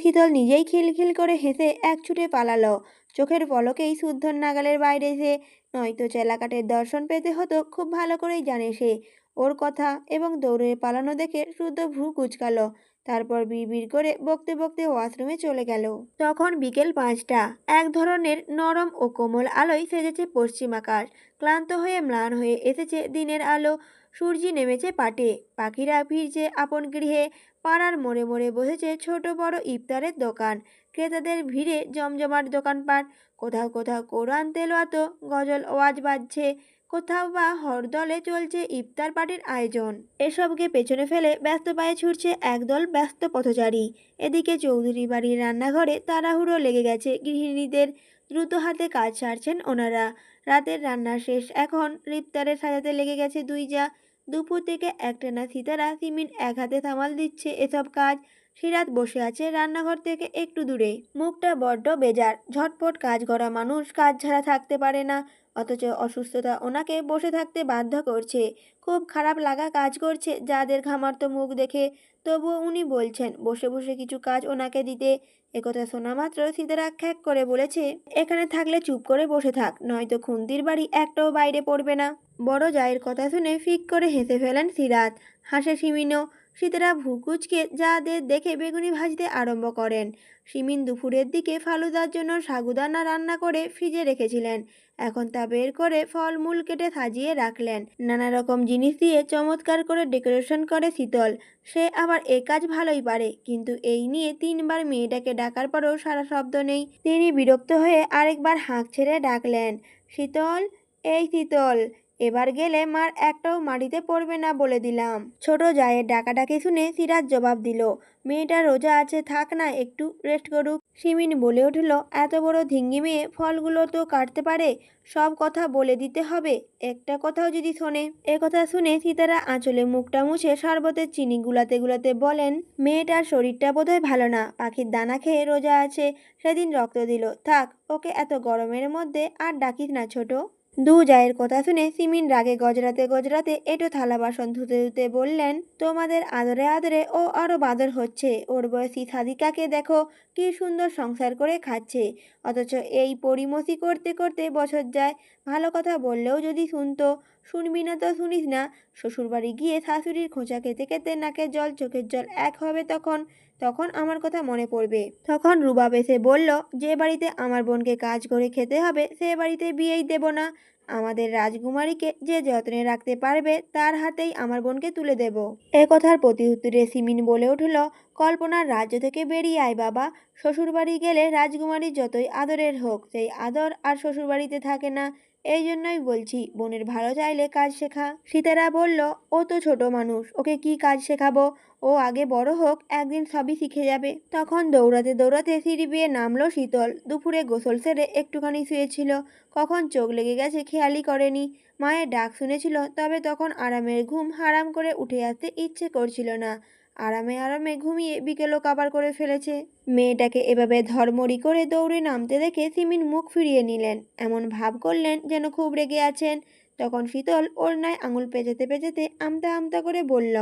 শীতল নিজেই খিলখিল করে হেসে এক ছুটে পালালো। চোখের পলকেই শুদ্ধর নাগালের বাইরে সে, নয়তো চেলাকাটের দর্শন পেতে হতো, খুব ভালো করেই জানে সে। ওর কথা এবং দৌড়ে পালানো দেখে শুদ্ধ ভ্রু কুঁচকালো। তারপর বিড়বিড় করে বকতে বকতে ওয়াশরুমে চলে গেল। তখন বিকেল 5টা। এক ধরনের নরম ও কোমল আলোয় সেজেছে পশ্চিম আকাশ। ক্লান্ত হয়ে ম্লান হয়ে এসেছে দিনের আলো। সূর্যি নেমেছে পাটে, পাখিরা ফিরছে আপন গৃহে। পাড়ার মোড়ে মোড়ে বসেছে ছোট বড় ইফতারের দোকান। ক্রেতাদের ভিড়ে জমজমাট দোকানপাট। কোথাও কোথাও কোরআন তেলাওয়াত, গজল ওয়াজ বাজছে, কোথাও বা হরদলে চলছে ইফতার পার্টির আয়োজন। এসবকে পেছনে ফেলে ব্যস্ত পায়ে ছুটছে একদল ব্যস্ত পথচারী। এদিকে চৌধুরী বাড়ির রান্নাঘরে তাড়াহুড়ো লেগে গেছে গৃহিণীদের। দ্রুত হাতে কাজ সারছেন ওনারা। রাতের রান্না শেষ এখন, ইফতারে সাজাতে লেগে গেছে দুই যা। দুপুর থেকে একটানা সিতারা সিমিন এক হাতে সামাল দিচ্ছে এসব কাজ। সিরাত বসে আছে রান্নাঘর থেকে একটু দূরে, মুখটা বড্ড বেজার। ঝটপট কাজ করা মানুষ কাজ ছাড়া থাকতে পারে না, অথচ অসুস্থতা ওনাকে বসে থাকতে বাধ্য করছে। খুব খারাপ লাগা কাজ করছে যাদের ঘামার্ত মুখ দেখে। তবুও উনি বলছেন বসে বসে কিছু কাজ ওনাকে দিতে। একথা শোনা মাত্র সিতারা খ্যাক করে বলেছে, এখানে থাকলে চুপ করে বসে থাক, নয়তো খুন্তির বাড়ি একটাও বাইরে পড়বে না। বড় জায়ের কথা শুনে ফিক করে হেসে ফেলেন সিরাত। হাসে সিমিনও। সিতারা ভুকুচকে যাদের দেখে বেগুনি ভাজতে আরম্ভ করেন। সিমিন দুপুরের দিকে ফালুদার জন্য সাগুদানা রান্না করে ফ্রিজে রেখেছিলেন। এখন তা বের করে ফলমূল কেটে সাজিয়ে রাখলেন। নানা রকম জিনিস দিয়ে চমৎকার করে ডেকোরেশন করে শীতল। সে আবার এ কাজ ভালোই পারে, কিন্তু এই নিয়ে 3বার মেয়েটাকে ডাকার পরও সারা শব্দ নেই। তিনি বিরক্ত হয়ে আরেকবার হাঁক ছেড়ে ডাকলেন, শীতল, এই শীতল, এবার গেলে মার একটাও মাটিতে পড়বে না বলে দিলাম। ছোট জায়ের ডাকাডাকি শুনে সিরাজ জবাব দিল, মেয়েটা রোজা আছে, থাক না, একটু রেস্ট করুক। সিমিন বলে উঠল, এত বড় ধিঙ্গি মেয়ে, ফলগুলো তো কাটতে পারে, সব কথা বলে দিতে হবে, একটা কথাও যদি শোনে। কথা শুনে সিতারা আঁচলে মুখটা মুছে শরবতের চিনি গুলাতে গুলাতে বলেন, মেয়েটার শরীরটা বোধহয় ভালো না, পাখির দানা খেয়ে রোজা আছে, সেদিন রক্ত দিল, থাক, ওকে এত গরমের মধ্যে আর ডাকিস না ছোট। দু জায়ের কথা শুনে সিমিন রাগে গজরাতে গজরাতে এটো থালা বাসন ধুতে ধুতে বললেন, তোমাদের আদরে আদরে ও আরো বাদর হচ্ছে, ওর বয়সী সাদিকাকে দেখো কি সুন্দর সংসার করে খাচ্ছে, অথচ এই পরিমসি করতে করতে বছর যায়। ভালো কথা বললেও যদি শুনতো। শুনবি না তো শুনিস না, শ্বশুরবাড়ি গিয়ে শাশুড়ির খোঁচা খেতে খেতে নাকের জল চোখের জল এক হবে, তখন তখন আমার কথা মনে পড়বে। তখন রুবাব এসে বলল, যে বাড়িতে আমার বোনকে কাজ করে খেতে হবে সে বাড়িতে বিয়েই দেব না। আমাদের রাজকুমারীকে যে যত্নে রাখতে পারবে তার হাতেই আমার বোনকে তুলে দেব। এ কথার প্রতি উত্তরে সিমিন বলে উঠল, কল্পনার রাজ্য থেকে বেরিয়ে আয় বাবা। শ্বশুরবাড়ি গেলে রাজকুমারী যতই আদরের হোক সেই আদর আর শ্বশুরবাড়িতে থাকে না। এই জন্যই বলছি বোনের ভালো চাইলে কাজ শেখা। সীতারা বলল, ও তো ছোট মানুষ, ওকে কি কাজ শেখাবো? ও আগে বড় হোক, একদিন সবই শিখে যাবে। তখন দৌড়াতে দৌড়াতে সিঁড়ি বেয়ে নামলো শীতল। দুপুরে গোসল সেরে একটুখানি শুয়েছিল, কখন চোখ লেগে গেছে খেয়ালই করেনি। মায়ের ডাক শুনেছিল, তবে তখন আরামের ঘুম হারাম করে উঠে আসতে ইচ্ছে করছিল না। আরামে আরামে ঘুমিয়ে বিকেলও কাবার করে ফেলেছে। মেয়েটাকে এভাবে ধড়মড়ি করে দৌড়ে নামতে দেখে সিমিন মুখ ফিরিয়ে নিলেন, এমন ভাব করলেন যেন খুব রেগে আছেন। তখন শীতল ওড়নায় আঙুল পেঁচাতে পেঁচাতে আমতা আমতা করে বলল,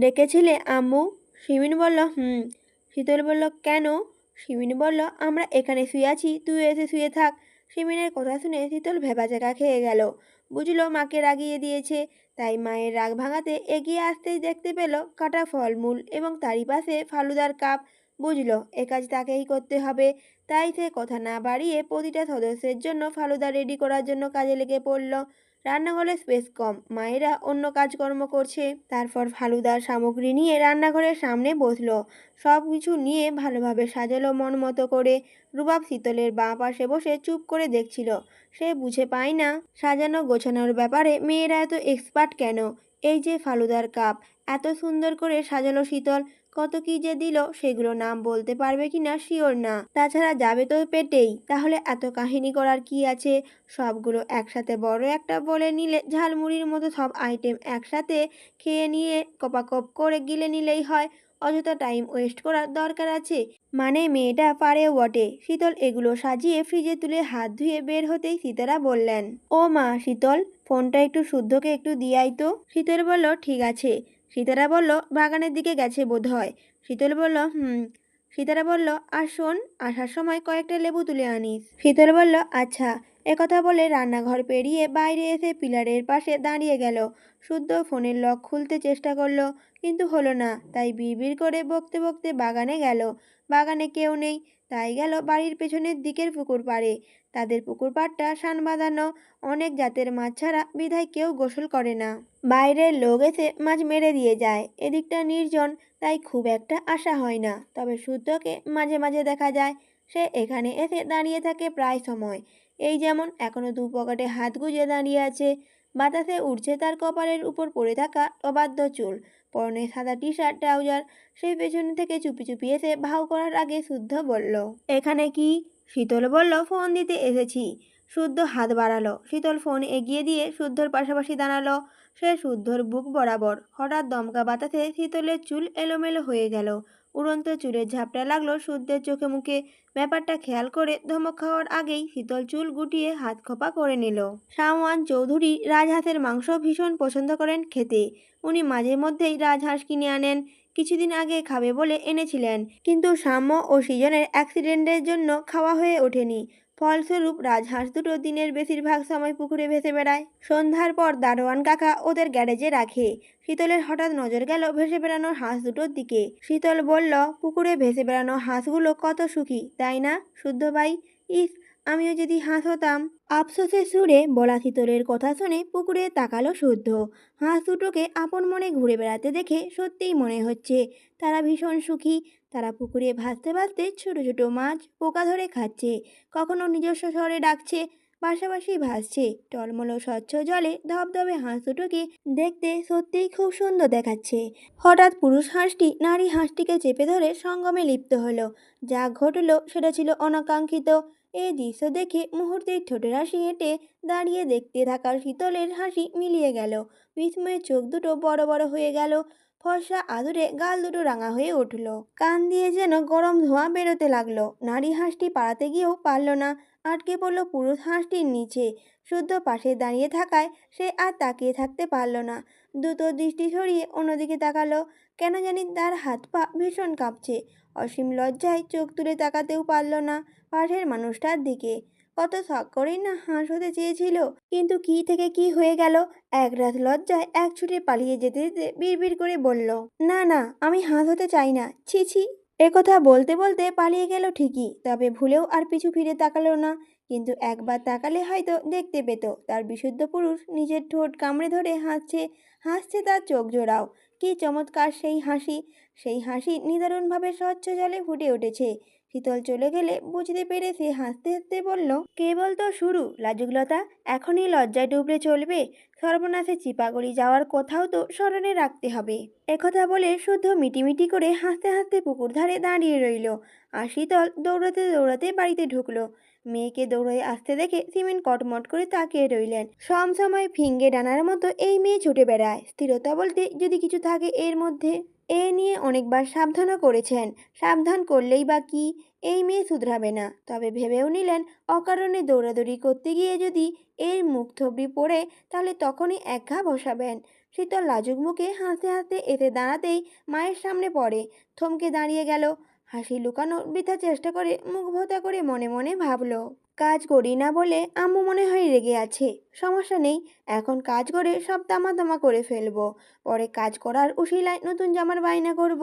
ডেকেছিলে আম্মু? সিমিন বলল, হুম। শীতল বলল, কেন? সিমিন বলল, আমরা এখানে শুয়ে আছি, তুই এসে শুয়ে থাক। সিমিনের কথা শুনে শীতল ভেবাচাকা খেয়ে গেল। বুঝলো মাকে রাগিয়ে দিয়েছে, তাই মায়ের রাগ ভাঙাতে এগিয়ে আসতেই দেখতে পেল কাটা ফলমূল এবং তারই পাশে ফালুদার কাপ। বুঝলো এ কাজ তাকেই করতে হবে, তাই সে কথা না বাড়িয়ে প্রতিটা সদস্যের জন্য ফালুদা রেডি করার জন্য কাজে লেগে পড়ল। রান্নাঘরে স্পেস কম, মায়েরা অন্য কাজকর্ম করছে। তারপর ফালুদার সামগ্রী নিয়ে রান্নাঘরের সামনে বসলো, সব কিছু নিয়ে ভালোভাবে সাজালো মন মতো করে। রুবাব শীতলের বাঁ পাশে বসে চুপ করে দেখছিল। সে বুঝে পায় না সাজানো গোছানোর ব্যাপারে মেয়েরা এত এক্সপার্ট কেন। এই যে ফালুদার কাপ এত সুন্দর করে সাজালো শীতল, কত কি যে দিল সেগুলো নাম বলতে পারবে কিনা শিওর না। তাছাড়া যাবে তো পেটেই, তাহলে এত কাহিনী করার কি আছে? সবগুলো একসাথে বড় একটা বলে নিলে ঝালমুড়ির মতো সব আইটেম একসাথে খেয়ে নিয়ে কপাকপ করে গিলে নিলেই হয়। অযথা টাইম ওয়েস্ট করার দরকার আছে? মানে মেয়েটা পারেও বটে। শীতল এগুলো সাজিয়ে ফ্রিজে তুলে হাত ধুয়ে বের হতেই সীতারা বললেন, ও মা শীতল, ফোনটা একটু শুদ্ধকে একটু দিয়াই তো। শীতল বলল, ঠিক আছে। সীতারা বলল, বাগানের দিকে গেছে বোধ হয়। শীতল বলল, হুম। সীতারা বলল, আর শোন, আসার সময় কয়েকটা লেবু তুলে আনিস। শীতল বলল, আচ্ছা। একথা বলে রান্নাঘর পেরিয়ে বাইরে এসে পিলারের পাশে দাঁড়িয়ে গেল। শুদ্ধ ফোনের লক খুলতে চেষ্টা করলো, কিন্তু হলো না। তাই বিড়বিড় করে বকতে বকতে বাগানে গেল। বাগানে কেউ নেই, তাই গেল বাড়ির পেছনের দিকের পুকুর পাড়ে। তাদের পুকুর পাড়টা শান বাঁধানো, অনেক জাতের মাছ ছাড়া বিধায় কেউ গোসল করে না। বাইরের লোক এসে মাছ মেরে দিয়ে যায়। এদিকটা নির্জন, তাই খুব একটা আশা হয় না। তবে শুদ্ধকে মাঝে মাঝে দেখা যায়। সে এখানে এসে দাঁড়িয়ে থাকে প্রায় সময়। এই যেমন এখনো দু পকেটে হাত গুজে দাঁড়িয়ে আছে। বাতাসে উড়ছে তার কপালের উপর পড়ে থাকা অবাধ্য চুল। পরনে সাদা টি শার্ট ট্রাউজার। সে পেছন থেকে চুপি চুপি এসে ভাও করার আগে শুদ্ধ বলল, এখানে কি? শীতল বলল, ফোন দিতে এসেছি। শুদ্ধ হাত বাড়ালো। শীতল ফোন এগিয়ে দিয়ে শুদ্ধর পাশাপাশি দাঁড়ালো। সে শুদ্ধর বুক বরাবর। হঠাৎ দমকা বাতাসে শীতলের চুল এলোমেলো হয়ে গেল। উড়ন্ত চুলের ঝাপটা লাগলো শুদ্ধের চোখে মুখে। ব্যাপারটা খেয়াল করে ধমক খাওয়ার আগেই শীতল চুল গুটিয়ে হাত খোপা করে নিল। শাওয়ান চৌধুরী রাজহাঁসের মাংস ভীষণ পছন্দ করেন খেতে। উনি মাঝে মধ্যেই রাজহাঁস কিনে আনেন। কিছুদিন আগে খাবে বলে এনেছিলেন, কিন্তু সাম্য ও সৃজনের অ্যাক্সিডেন্টের জন্য খাওয়া হয়ে ওঠেনি। ফলস্বরূপ রাজহাঁস দুটো দিনের বেশিরভাগ সময় পুকুরে ভেসে বেড়ায়। সন্ধ্যার পর দারোয়ান কাকা ওদের গ্যারেজে রাখে। শীতলের হঠাৎ নজর গেল ভেসে বেড়ানো হাঁস দুটোর দিকে। শীতল বলল, পুকুরে ভেসে বেড়ানো হাঁসগুলো কত সুখী, তাই না শুদ্ধ ভাই? ইস, আমিও যদি হাঁস হতাম। আফসোসের সুরে বলা শীতলের কথা শুনে পুকুরে তাকালো শুদ্ধ। হাঁস দুটোকে আপন মনে ঘুরে বেড়াতে দেখে সত্যিই মনে হচ্ছে তারা ভীষণ সুখী। তারা পুকুরে ভাসতে ভাসতে ছোট ছোট মাছ পোকা ধরে খাচ্ছে, কখনো নিজস্ব স্বরে ডাকছে, পাশাপাশি ভাসছে। টলমলো স্বচ্ছ জলে ধবধবে হাঁস দুটোকে দেখতে সত্যিই খুব সুন্দর দেখাচ্ছে। হঠাৎ পুরুষ হাঁসটি নারী হাঁসটিকে চেপে ধরে সঙ্গমে লিপ্ত হলো। যা ঘটলো সেটা ছিল অনাকাঙ্ক্ষিত। এই দৃশ্য দেখে মুহূর্তেই ঠোঁটের হাসি হেঁটে দাঁড়িয়ে দেখতে থাকা শীতলের হাসি মিলিয়ে গেল। বিস্ময়ে চোখ দুটো বড় বড় হয়ে গেল। ফর্সা আদুরে গাল দুটো রাঙা হয়ে উঠল। কান দিয়ে যেন গরম ধোঁয়া বেরোতে লাগলো। নারী হাঁসটি পালাতে গিয়েও পারল না, আটকে পড়ল পুরুষ হাঁসটির নিচে। শুদ্ধ পাশে দাঁড়িয়ে থাকায় সে আর তাকিয়ে থাকতে পারল না। দ্রুত দৃষ্টি সরিয়ে অন্যদিকে তাকালো। কেন জানি তার হাত পা ভীষণ কাঁপছে। অসীম লজ্জায় চোখ তুলে তাকাতেও পারল না পাশের মানুষটার দিকে। কত শখ করেই না হাঁস হতে চেয়েছিল, কিন্তু কি থেকে কি হয়ে গেল। এক রাত লজ্জায় এক ছুটে পালিয়ে যেতে যেতে বিড়বিড় করে বলল, না না, আমি হাঁস হতে চাই না, ছি ছি। একথা বলতে বলতে পালিয়ে গেল ঠিকই, তবে ভুলেও আর পিছু ফিরে তাকালো না। কিন্তু একবার তাকালে হয়তো দেখতে পেত তার বিশুদ্ধ পুরুষ নিজের ঠোঁট কামড়ে ধরে হাসছে, হাসছে তার চোখ জোড়াও। কি চমৎকার সেই হাসি! সেই হাসি নিদারুণভাবে স্বচ্ছ জলে ফুটে উঠেছে। শীতল চলে গেলে বুঝতে পেরে সে হাসতে হাসতে বলল, কেবল তো শুরু লাজুকলতা, এখনই লজ্জায় ডুবলে চলবে? সর্বনাশে চিপাগড়ি যাওয়ার কথাও তো স্মরণে রাখতে হবে। একথা বলে শুদ্ধ মিটিমিটি করে হাসতে হাসতে পুকুর ধারে দাঁড়িয়ে রইল। আর শীতল দৌড়াতে দৌড়াতে বাড়িতে ঢুকলো। মেয়েকে দৌড়ে আসতে দেখে সিমেন কটমট করে তাকিয়ে রইলেন। সব সময় ফিঙ্গে ডানার মতো এই মেয়ে ছুটে বেড়ায়, স্থিরতা বলতে যদি কিছু থাকে এর মধ্যে। এ নিয়ে অনেকবার সাবধানও করেছেন, সাবধান করলেই বা কি, এই মেয়ে শুধরাবে না। তবে ভেবেও নিলেন অকারণে দৌড়াদৌড়ি করতে গিয়ে যদি এর মুখ থবড়ি পড়ে তাহলে তখনই এক ঘা বসাবেন। শীতল লাজুক মুখে হাসতে হাসতে এসে দাঁড়াতেই মায়ের সামনে পড়ে, থমকে দাঁড়িয়ে গেল। হাসি লুকানোর বৃথা চেষ্টা করে মুখ ভোঁতা করে মনে মনে ভাবল, কাজ করি না বলে আম্মু মনে হয় রেগে আছে। সমস্যা নেই, এখন কাজ করে সব তামা তামা করে ফেলবো, পরে কাজ করার উশিলায় নতুন জামার বায়না করব।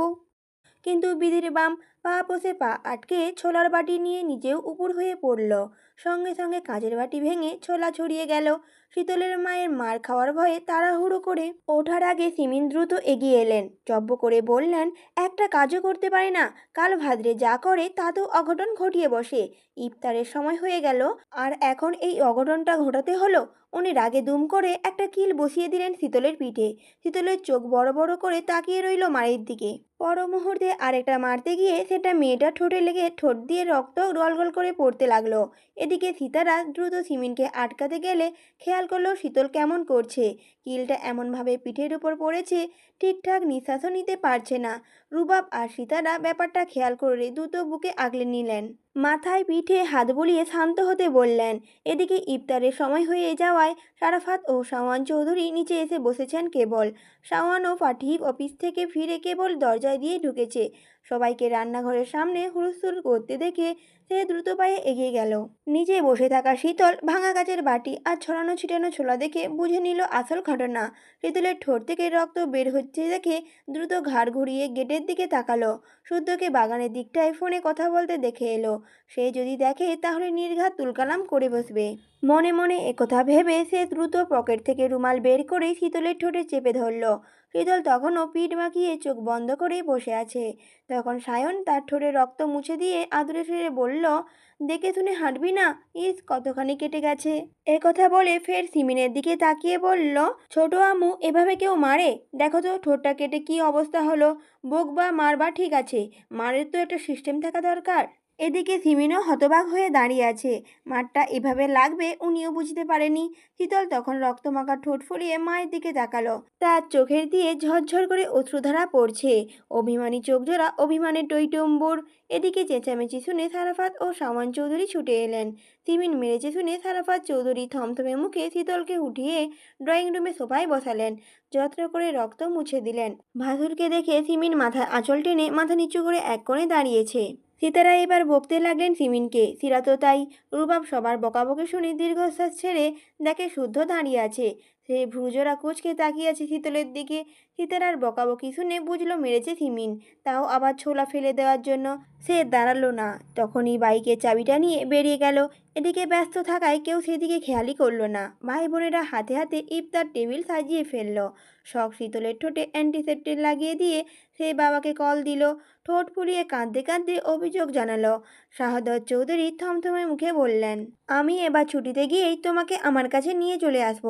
কিন্তু বিধির বাম পা পসে পা আটকে ছোলার বাটি নিয়ে নিজেও উপুর হয়ে পড়ল। সঙ্গে সঙ্গে কাঁচের বাটি ভেঙে ছোলা ছড়িয়ে গেল। শীতলের মায়ের মার খাওয়ার ভয়ে তাড়াহুড়ো করে ওঠার আগে সিমিন দ্রুত এগিয়ে এলেন, চব্য করে বললেন, একটা কাজও করতে পারে না, কাল ভাদ্রে যা করে তাতেও অঘটন ঘটিয়ে বসে। ইফতারের সময় হয়ে গেল আর এখন এই অঘটনটা ঘটাতে হলো। উনি রাগে দুম করে একটা কিল বসিয়ে দিলেন শীতলের পিঠে। শীতলের চোখ বড় বড় করে তাকিয়ে রইল মায়ের দিকে। পর মুহূর্তে আরেকটা মারতে গিয়ে সেটা মেয়েটার ঠোঁটে লেগে ঠোঁট দিয়ে রক্ত গলগল করে পড়তে লাগলো। এদিকে সীতারা দ্রুত সিমিনকে আটকাতে গেলে খেয়াল করলো শীতল কেমন করছে। কিলটা এমনভাবে পিঠের উপর পড়েছে ঠিকঠাক নিঃশ্বাসও নিতে পারছে না। রুবাব আর সীতারা ব্যাপারটা খেয়াল করে দ্রুত বুকে আগলে নিলেন, মাথায় পিঠে হাত বুলিয়ে শান্ত হতে বললেন। এদিকে ইফতারের সময় হয়ে যাওয়ায় সারাফাত ও শাওয়ান চৌধুরী নিচে এসে বসেছেন কেবল। শাওয়ান ও ফাটিহ অফিস থেকে ফিরে কেবল দরজায় দিয়ে ঢুকেছে। সবাইকে রান্নাঘরের সামনে হুড়স্থুল করতে দেখে সে দ্রুত পায়ে এগিয়ে গেল। নিচে বসে থাকা শীতল ভাঙা কাচের বাটি আর ছড়ানো ছিটানো ছোলা দেখে বুঝে নিল আসল ঘটনা। শীতলের ঠোঁট থেকে রক্ত বের হচ্ছে দেখে দ্রুত ঘাড় ঘুরিয়ে গেটের দিকে তাকালো। শুদ্ধকে বাগানের দিকটায় ফোনে কথা বলতে দেখে এলো। সে যদি দেখে তাহলে নির্ঘাত তুলকালাম করে বসবে। মনে মনে একথা ভেবে সে দ্রুত পকেট থেকে রুমাল বের করে শীতলের ঠোঁটে চেপে ধরল। শীতল তখনও পিঠ মাখিয়ে চোখ বন্ধ করেই বসে আছে। তখন সায়ন তার ঠোঁটে রক্ত মুছে দিয়ে আদুরে সুরে বলল, দেখে শুনে হাঁটবি না, ইস কতখানি কেটে গেছে। কথা বলে ফের সিমিনের দিকে তাকিয়ে বলল, ছোট আম্মু এভাবে কেউ মারে? দেখো তো ঠোঁটটা কেটে কি অবস্থা হলো। বকবা মারবা ঠিক আছে, মারের তো একটা সিস্টেম থাকা দরকার। এদিকে সিমিনও হতবাক হয়ে দাঁড়িয়ে আছে। মারটা এভাবে লাগবে উনিও বুঝতে পারেনি। শীতল তখন রক্তমাখা ঠোঁট ফুলিয়ে মায়ের দিকে তাকালো। তার চোখের দিয়ে ঝরঝর করে অশ্রুধারা পড়ছে। অভিমানী চোখ জোড়া অভিমানের টইটম্বুর। এদিকে চেঁচামেচি শুনে সারাফাত ও শাওয়ান চৌধুরী ছুটে এলেন। সিমিন মেরেছে শুনে সারাফাত চৌধুরী থমথমে মুখে শীতলকে উঠিয়ে ড্রয়িং রুমে সোফায় বসালেন। যত্ন করে রক্ত মুছে দিলেন। ভাসুরকে দেখে সিমিন মাথায় আঁচল টেনে মাথা নিচু করে এক কোণে দাঁড়িয়েছে। সীতারা এবার বকতে লাগলেন সিমিনকে, সিরা তো তাই। রুবাব সবার বকাবকি শুনে দীর্ঘশ্বাস ছেড়ে দেখে শুদ্ধ দাঁড়িয়ে আছে। সে ভ্রুজোড়া কুঁচকে তাকিয়ে আছে শীতলের দিকে। সীতারার বকাবকি শুনে বুঝলো মেরেছে সিমিন, তাও আবার ছোলা ফেলে দেওয়ার জন্য। সে দাঁড়ালো না, তখনই বাইকের চাবিটা নিয়ে বেরিয়ে গেল। এদিকে ব্যস্ত থাকায় কেউ সেদিকে খেয়ালই করলো না। ভাই বোনেরা হাতে হাতে ইফতার টেবিল সাজিয়ে ফেললো। শখ শীতলের ঠোঁটে অ্যান্টিসেপ্টিক লাগিয়ে দিয়ে সে বাবাকে কল দিল। ঠোঁট ফুলিয়ে কাঁদতে কাঁদতে অভিযোগ জানালো। শাহাদত চৌধুরী থমথমে মুখে বললেন, আমি এবার ছুটিতে গিয়েই তোমাকে আমার কাছে নিয়ে চলে আসব।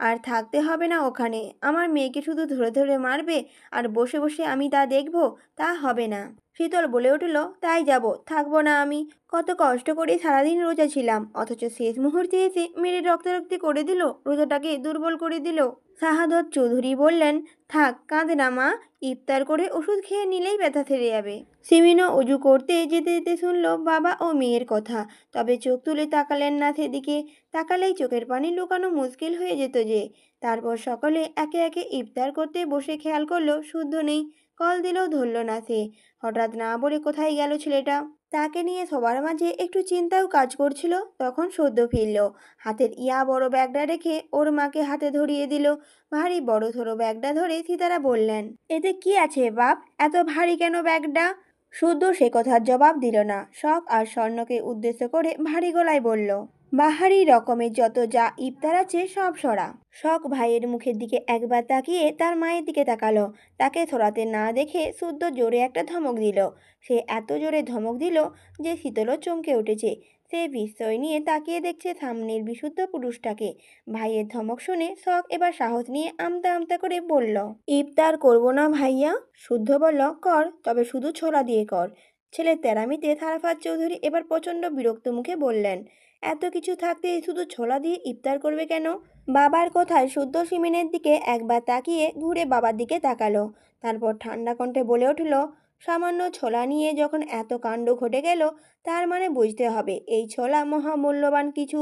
আর থাকতে হবে না ওখানে। আমার মেয়েকে শুধু ধরে ধরে মারবে আর বসে বসে আমি তা দেখব, তা হবে না। শীতল বলে উঠল, তাই যাব, থাকবো না আমি? কত কষ্ট করে সারাদিন রোজা ছিলাম, অথচ শেষ মুহূর্তে এসে মেরে রক্তারক্তি করে দিল, রোজাটাকে দুর্বল করে দিল। শাহাদত চৌধুরী বললেন, থাক কাঁদে না মা, ইফতার করে ওষুধ খেয়ে নিলেই ব্যথা সেরে যাবে। সিমিনও অজু করতে যেতে যেতে শুনল বাবা ও মেয়ের কথা, তবে চোখ তুলে তাকালেন না সেদিকে। তাকালেই চোখের পানি লুকানো মুশকিল হয়ে যেত যে। তারপর সকলে একে একে ইফতার করতে বসে খেয়াল করলো শুদ্ধ নেই। কল দিলেও ধরল না সে। হঠাৎ না বলে কোথায় গেল ছেলেটা। তাকে নিয়ে সবার মাঝে একটু চিন্তাও কাজ করছিল। তখন সদ্য ফিরল। হাতের ইয়া বড় ব্যাগটা রেখে ওর মাকে হাতে ধরিয়ে দিল। ভারী বড় সড়ো ব্যাগটা ধরে সীতারা বললেন, এতে কি আছে বাপ, এত ভারী কেন ব্যাগটা? শুদ্ধ সে কথার জবাব দিল না। শখ আর স্বর্ণকে উদ্দেশ্য করে ভারী গলায় বলল, বাহারি রকমের যত যা ইফতার আছে সব সরা। শখ ভাইয়ের মুখের দিকে একবার তাকিয়ে তার মায়ের দিকে তাকালো। তাকে সরাতে না দেখে শুদ্ধ জোরে একটা ধমক দিল। সে এত জোরে ধমক দিল যে শীতলও চমকে উঠেছে। সে বিস্ময় নিয়ে তাকিয়ে দেখছে সামনের বিশুদ্ধ পুরুষটাকে। ভাইয়ের ধমক শুনে শখ এবার সাহস নিয়ে আমতা আমতা করে বলল, ইফতার করবো না ভাইয়া? শুদ্ধ বলল, কর, তবে শুধু ছোলা দিয়ে কর। ছেলের তেরামিতে সারাফাত চৌধুরী এবার প্রচণ্ড বিরক্ত মুখে বললেন, এত কিছু থাকতে শুধু ছোলা দিয়ে ইফতার করবে কেন? বাবার কথায় শুদ্ধ সিমিনের দিকে একবার তাকিয়ে ঘুরে বাবার দিকে তাকালো। তারপর ঠান্ডা কণ্ঠে বলে উঠল, সামান্য ছোলা নিয়ে যখন এত কাণ্ড ঘটে গেল, তার মানে বুঝতে হবে এই ছোলা মহামূল্যবান কিছু।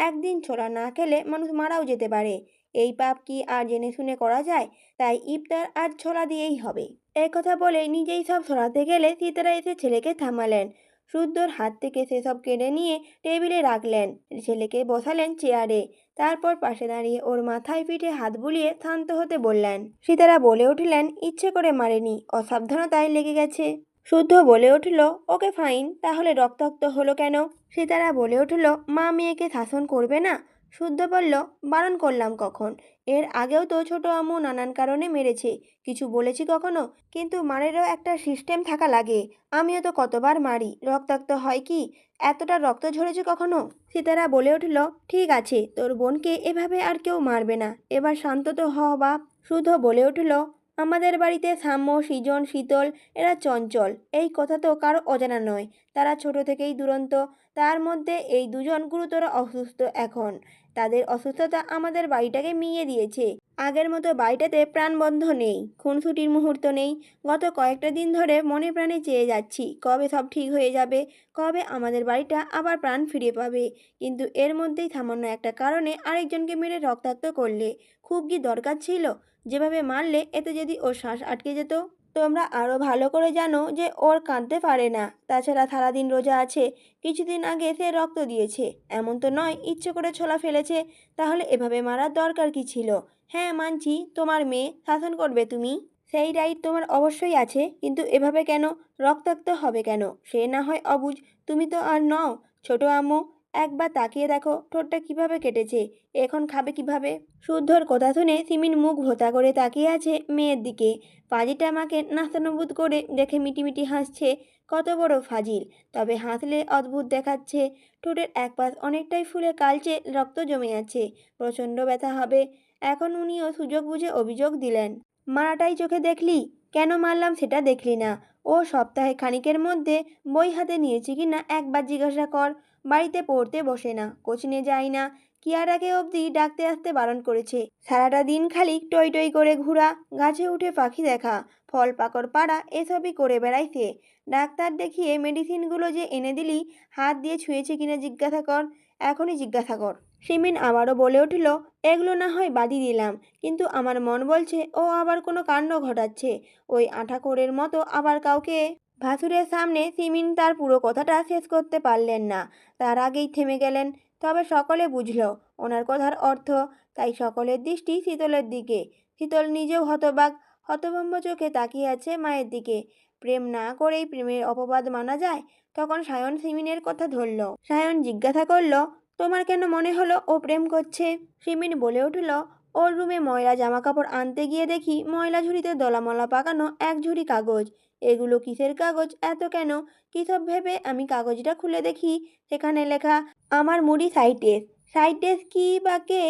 একদিন ছোলা না খেলে মানুষ মারাও যেতে পারে। এই পাপ কি আর জেনে শুনে করা যায়? তাই ইফতার আজ ছোলা দিয়েই হবে। এই কথা বলে নিজেই সব সরাতে গেলে সীতারা এসে ছেলেকে থামালেন। শুদ্ধর হাত থেকে সেসব কেড়ে নিয়ে টেবিলে রাখলেন। ছেলেকে বসালেন চেয়ারে। তারপর পাশে দাঁড়িয়ে ওর মাথায় পিঠে হাত বুলিয়ে শান্ত হতে বললেন। সীতারা বলে উঠলেন, ইচ্ছে করে মারেনি, অসাবধানতায় লেগে গেছে। শুদ্ধ বলে উঠল, ওকে ফাইন, তাহলে রক্তাক্ত হলো কেন? সীতারা বলে উঠল, মা মেয়েকে শাসন করবে না? শুদ্ধ বলল, বারণ করলাম কখন? এর আগেও তো ছোট আম্মু নানান কারণে মেরেছে, কিছু বলেছি কখনো? কিন্তু মারেরও একটা সিস্টেম থাকা লাগে। আমিও তো কতবার মারি, রক্তাক্ত হয় কি? এতটা রক্ত ঝরেছে কখনো? সীতারা বলে উঠল, ঠিক আছে, তোর বোনকে এভাবে আর কেউ মারবে না, এবার শান্ত তো হ বাপ। শুদ্ধ বলে উঠল, আমাদের বাড়িতে সাম্য, সৃজন, শীতল এরা চঞ্চল, এই কথা তো কারো অজানা নয়। তারা ছোট থেকেই দুরন্ত। তার মধ্যে এই দুজন গুরুতর অসুস্থ এখন। তাদের অসুস্থতা আমাদের বাড়িটাকে মিইয়ে দিয়েছে। আগের মতো বাড়িটাতে প্রাণবন্ধ নেই, খুনসুটির মুহূর্ত নেই। গত কয়েকটা দিন ধরে মনে প্রাণে চেয়ে যাচ্ছি কবে সব ঠিক হয়ে যাবে, কবে আমাদের বাড়িটা আবার প্রাণ ফিরে পাবে। কিন্তু এর মধ্যেই সামান্য একটা কারণে আরেকজনকে মেরে রক্তাক্ত করলে। খুব কি দরকার ছিল? যেভাবে মারলে এতে যদি ওর শ্বাস আটকে যেত। তোমরা আরও ভালো করে জানো যে ওর কাঁদতে পারে না, তাছাড়া সারাদিন রোজা আছে। কিছুদিন আগে সে রক্ত দিয়েছে, এমন তো নয় ইচ্ছে করে ছোলা ফেলেছে। তাহলে এভাবে মারার দরকার কি ছিল? হ্যাঁ মানছি তোমার মেয়ে, শাসন করবে তুমি, সেই রাইট তোমার অবশ্যই আছে, কিন্তু এভাবে কেন? রক্তাক্ত হবে কেন? সে না হয় অবুঝ, তুমি তো আর নও। ছোট আম্মু, একবার তাকিয়ে দেখো ঠোঁটটা কিভাবে কেটেছে, এখন খাবে কিভাবে? শুদ্ধর কথা শুনে সিমিন মুখ ভোতা করে তাকিয়ে আছে মেয়ের দিকে। পাজিটা মাকে নাস্তানুবুদ করে দেখে মিটিমিটি হাসছে। কত বড় ফাজিল, তবে হাসলে অদ্ভুত দেখাচ্ছে। ঠোঁটের এক পাশ অনেকটাই ফুলে কালচে রক্ত জমে আছে, প্রচণ্ড ব্যথা হবে। এখন উনিও সুযোগ বুঝে অভিযোগ দিলেন, মারাটাই চোখে দেখলি, কেন মারলাম সেটা দেখলি না? ও সপ্তাহে খানিকের মধ্যে বই হাতে নিয়েছি কি না একবার জিজ্ঞাসা কর। বাড়িতে পড়তে বসে না, কোচিনে যায় না, কিয়ারাকে অবধি ডাকতে আসতে বারণ করেছে। সারাটা দিন খালি টই টই করে ঘোরা, গাছে উঠে পাখি দেখা, ফল পাকড় পাড়া, এসবই করে বেড়াইছে। ডাক্তার দেখিয়ে মেডিসিনগুলো যে এনে দিলি, হাত দিয়ে ছুঁয়েছে কিনা জিজ্ঞাসা কর, এখনই জিজ্ঞাসা কর। সিমিন আবারও বলে উঠল, এগুলো না হয় বাদই দিলাম, কিন্তু আমার মন বলছে ও আবার কোনো কাণ্ড ঘটাচ্ছে, ওই আঁঠাখোরের মতো আবার কাউকে। ভাসুরের সামনে সিমিন তার পুরো কথাটা শেষ করতে পারলেন না, তার আগেই থেমে গেলেন। তবে সকলে বুঝল ওনার কথার অর্থ, তাই সকলের দৃষ্টি শীতলের দিকে। শীতল নিজেও হতবাক, হতভম্ব চোখে তাকিয়ে আছে মায়ের দিকে। প্রেম না করেই প্রেমের অপবাদ মানা যায়? তখন সায়ন সিমিনের কথা ধরল। সায়ন জিজ্ঞাসা করল, তোমার কেন মনে হলো ও প্রেম করছে? সিমিন বলে উঠল, ওর রুমে ময়লা জামাকাপড় আনতে গিয়ে দেখি ময়লা ঝুড়িতে দলামলা পাকানো এক ঝুড়ি কাগজ। এগুলো কিসের কাগজ, এত কেন? কিসব ভেবে আমি কাগজটা খুলে দেখি, সেখানে লেখা, আমার মুড়ি সাইটেস। সাইটেস কি বা কে,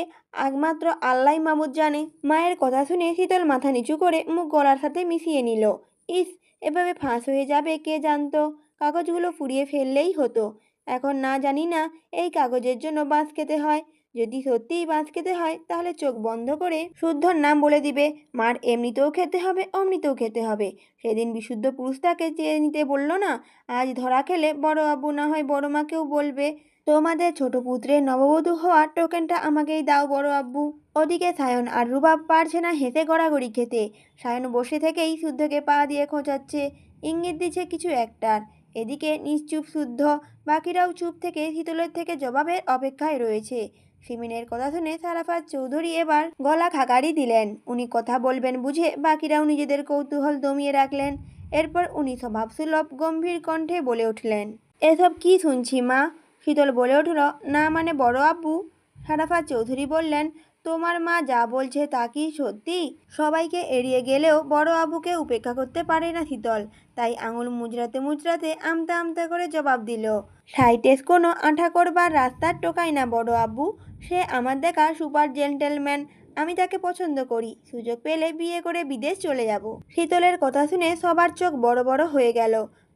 একমাত্র আল্লাহ মাবুদ জানে। মায়ের কথা শুনে শীতল মাথা নিচু করে মুখ গলার সাথে মিশিয়ে নিল। ইস, এভাবে ফাঁস হয়ে যাবে কে জানতো? কাগজগুলো পুড়িয়ে ফেললেই হতো। এখন না জানি না এই কাগজের জন্য বাঁশ খেতে হয়। যদি সত্যিই বাঁশ খেতে হয় তাহলে চোখ বন্ধ করে শুদ্ধর নাম বলে দিবে। মার এমনিতেও খেতে হবে, অমনিতেও খেতে হবে। সেদিন বিশুদ্ধ পুরুষটাকে চেয়ে নিতে বলল না, আজ ধরা খেলে বড় আব্বু না হয় বড় মাকেও বলবে, তোমাদের ছোট পুত্রের নববধূ হওয়ার টোকেনটা আমাকেই দাও বড় আব্বু। ওদিকে সায়ন আর রুবাব পারছে না হেসে গড়াগড়ি খেতে। সায়ন বসে থেকেই শুদ্ধকে পা দিয়ে খোঁচাচ্ছে, ইঙ্গিত দিচ্ছে কিছু একটার। এদিকে নিশ্চুপ শুদ্ধ, বাকিরাও চুপ থেকে শীতলের থেকে জবাবের অপেক্ষায় রয়েছে। সিমিনের কথা শুনে সারাফাত চৌধুরী এবার গলা খাকারি দিলেন। উনি কথা বলবেন বুঝে বাকিরাও নিজেদের কৌতূহল দমিয়ে রাখলেন। এরপর উনি স্বভাবসুলভ গম্ভীর কণ্ঠে বলে উঠলেন, এসব কি শুনছি মা? শীতল বলে উঠল, না মানে বড় আব্বু? সারাফাত চৌধুরী বললেন, তোমার মা যা বলছে তা কি সত্যি? সবাইকে এড়িয়ে গেলেও বড় আব্বুকে উপেক্ষা করতে পারে না শীতল, তাই আঙুল মুচড়াতে মুচড়াতে আমতা আমতা করে জবাব দিল, সাইটেস কোনো আঠা করবার রাস্তার টোকায় না বড় আব্বু। সে আমার দেখা সুপার জেন্টেলম্যান। আমি তাকে পছন্দ করি। সুযোগ পেলে বিয়ে করে বিদেশ চলে যাব। শীতলের কথা শুনে সবার চোখ বড় বড় হয়ে গেল।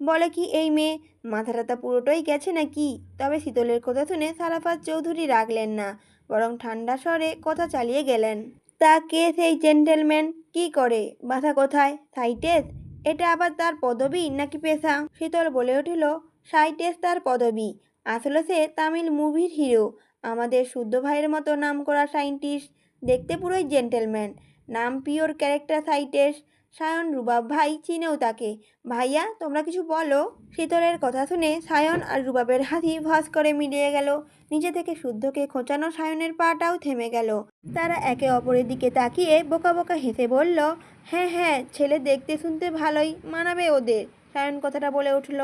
বলে কি এই মেয়ে, মাথাটাতা পুরোটাই গেছে নাকি? তবে শীতলের কথা শুনে সারাফাত চৌধুরী রাগলেন না, বরং ঠান্ডা স্বরে কথা চালিয়ে গেলেন। তা কে সেই জেন্টেলম্যান? কি করে? বাসা কোথায়? সাইটেস? এটা আবার তার পদবি নাকি পেশা? শীতল বলে উঠল, সাইটেস তার পদবি। আসলে সে তামিল মুভির হিরো। আমাদের শুদ্ধ ভাইয়ের মতো নামকরা সায়েন্টিস্ট। দেখতে পুরোই জেন্টেলম্যান। নাম পিওর ক্যারেক্টার সাইটেস। সায়ন রুবাব ভাই চিনেও তাকে। ভাইয়া তোমরা কিছু বলো। শীতলের কথা শুনে সায়ন আর রুবাবের হাসি ভস করে মিলিয়ে গেল। নিচে থেকে শুদ্ধকে খোঁচানো সায়নের পাটাও থেমে গেল। তারা একে অপরের দিকে তাকিয়ে বোকা বোকা হেসে বলল, হ্যাঁ হ্যাঁ, ছেলে দেখতে শুনতে ভালোই, মানাবে ওদের। সায়ন কথাটা বলে উঠল।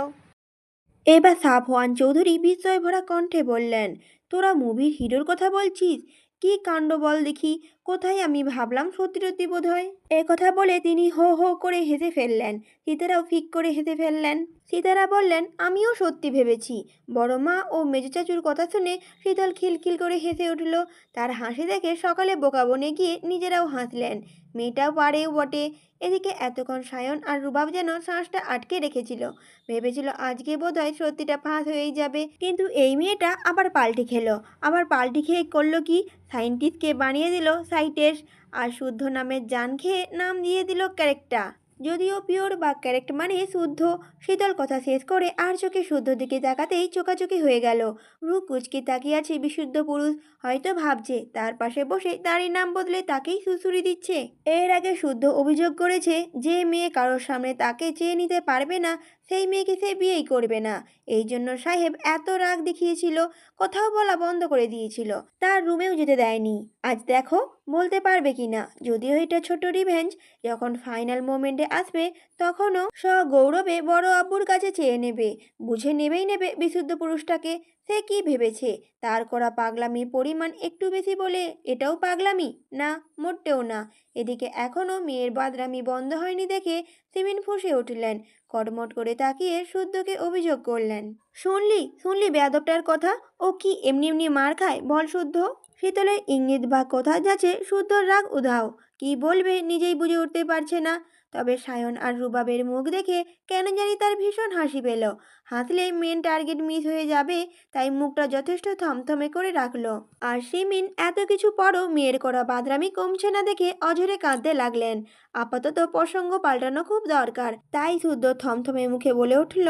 এবার সাফওয়ান চৌধুরী বিস্ময় ভরা কণ্ঠে বললেন, তোরা মুভির হিরোর কথা বলছিস? কি কাণ্ড বল দেখি। কোথায় আমি ভাবলাম সত্যি সত্যি বোধ হয়। এ কথা বলে তিনি হো হো করে হেসে ফেললেন। সীতারাও ফিক করে হেসে ফেললেন। সীতারা বললেন, আমিও সত্যি ভেবেছি। বড় মা ও মেজো চাচুর কথা শুনে শীতল খিলখিল করে হেসে উঠল। তার হাসি দেখে সকালে বোকা বনে গিয়ে নিজেরাও হাসলেন। মেয়েটাও পারেও বটে। এদিকে এতক্ষণ সায়ন আর রুবাব যেন শ্বাসটা আটকে রেখেছিল। ভেবেছিল আজকে বোধহয় সত্যিটা ফাঁস হয়েই যাবে, কিন্তু এই মেয়েটা আবার পাল্টি খেলো। আবার পাল্টি খেয়ে করলো কি, সায়েন্টিস্টকে বানিয়ে দিল সাইটেস, আর শুদ্ধ নামের জান খেয়ে নাম দিয়ে দিল ক্যারেক্টার। যদিও পিওর বা ক্যারেক্ট মানে শুদ্ধ। শীতল কথা শেষ করে আর চোখে শুদ্ধ দিকে তাকাতেই চোখাচোখি হয়ে গেল। রু কুচকি তাকিয়ে আছে বিশুদ্ধ পুরুষ। হয়তো ভাবছে তার পাশে বসে তারই নাম বদলে তাকেই সুসুরি দিচ্ছে। এর আগে শুদ্ধ অভিযোগ করেছে, যে মেয়ে কারোর সামনে তাকে চেয়ে নিতে পারবে না সেই মেয়েকে সে বিয়েই করবে না। এই জন্য সাহেব এত রাগ দেখিয়েছিল, কোথাও বলা বন্ধ করে দিয়েছিল, তার রুমেও যেতে দেয়নি। আজ দেখো বলতে পারবে কিনা। যদিও এটা ছোট রিভেঞ্জ, যখন ফাইনাল মোমেন্টে আসবে তখনও সগৌরবে বড় আব্বুর কাছে চেয়ে নেবে। বুঝে নেবেই নেবে বিশুদ্ধ পুরুষটাকে। সে কি ভেবেছে তার করা পাগলামির পরিমাণ একটু বেশি বলে এটাও পাগলামি? না, মোটেও না। এদিকে এখনও মেয়ের বাদরামি বন্ধ হয়নি দেখে সিমিন ফুঁসে উঠলেন। কটমট করে তাকিয়ে শুদ্ধকে অভিযোগ করলেন, শুনলি শুনলি বেয়াদবটার কথা? ও কি এমনি এমনি মার খায় বল শুদ্ধ? শীতলের ইঙ্গিত বা কথা যাচ্ছে শুদ্ধর রাগ উধাও। কি বলবে নিজেই বুঝে উঠতে পারছে না। তবে সায়ন আর রুবাবের মুখ দেখে কেন জানি তার ভীষণ হাসি পেল। হাসলে মেন টার্গেট মিস হয়ে যাবে, তাই মুখটা যথেষ্ট থমথমে করে রাখলো। আর সিমিন এত কিছু পরও মেয়ের করা বাদরামি কমছে না দেখে অঝরে কাঁদতে লাগলেন। আপাতত প্রসঙ্গ পাল্টানো খুব দরকার, তাই শুদ্ধ থমথমে মুখে বলে উঠল,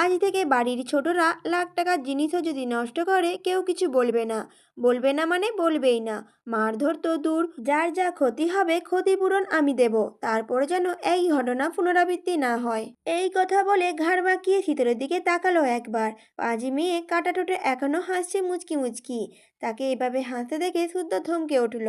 আজ থেকে বাড়ির ছোটরা লাখ টাকার জিনিসও যদি নষ্ট করে কেউ কিছু বলবে না। বলবে না মানে বলবেই না। মারধর তো দূর, যার যা ক্ষতি হবে ক্ষতিপূরণ আমি দেব। তারপরে যেন এই ঘটনা পুনরাবৃত্তি না হয়। এই কথা বলে ঘাড় বাঁকিয়ে শীতলের দিকে তাকালো একবার। পাজি মেয়ে কাটা ঠোঁটে এখনো হাসছে মুচকি মুচকি। তাকে এভাবে হাসতে দেখে শুদ্ধ থমকে উঠল।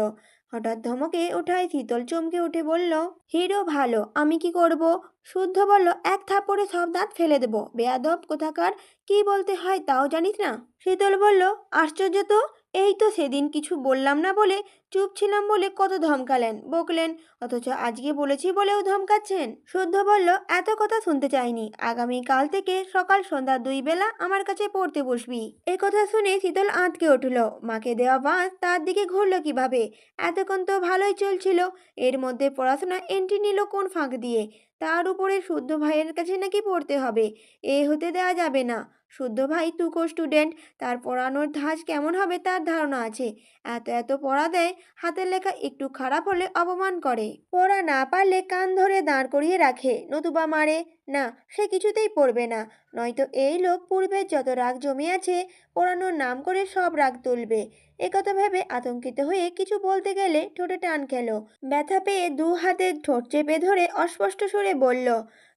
হঠাৎ ধমকে ওঠায় শীতল চমকে উঠে বলল, হিরো ভালো, আমি কি করব? শুদ্ধ বলল, এক থাপ্পড়ে সব দাঁত ফেলে দেব, বেয়াদব কোথাকার। কি বলতে হয় তাও জানিস না? শীতল বলল, আশ্চর্য তো। এই তো সেদিন কিছু বললাম না বলে চুপ ছিলাম বলে কত ধমকালেন বকলেন, অথচ আজকে বলেছি বলেও ধমকাচ্ছেন। শুদ্ধ বলল, এত কথা শুনতে চাইনি। আগামী কাল থেকে সকাল সন্ধ্যা 2 বেলা আমার কাছে পড়তে বসবি। এ কথা শুনে শীতল আঁতকে উঠল। মাকে দেওয়া বাঁশ তার দিকে ঘুরল কিভাবে? এতক্ষণ তো ভালোই চলছিল, এর মধ্যে পড়াশোনা এন্ট্রি নিল কোন ফাঁক দিয়ে? তার উপরে শুদ্ধ ভাইয়ের কাছে নাকি পড়তে হবে। এ হতে দেওয়া যাবে না। শুদ্ধ ভাই তুখো স্টুডেন্ট, তার পড়ানোর ধাঁচ কেমন হবে তার ধারণা আছে। এত এত পড়া দেয়, হাতের লেখা একটু খারাপ হলে অপমান করে, পড়া না পারলে কান ধরে দাঁড় করিয়ে রাখে, নতুবা মারে। না, সে কিছুতেই পড়বে না। নয়তো এই লোক পূর্বের যত রাগ জমে আছে পড়ানোর নাম করে সব রাগ তুলবে। একথা ভেবে আতঙ্কিত হয়ে কিছু বলতে গেলে ঠোঁটে টান খেল। ব্যথা পেয়ে দু হাতে ঠোঁট চেপে ধরে অস্পষ্ট সুরে বলল,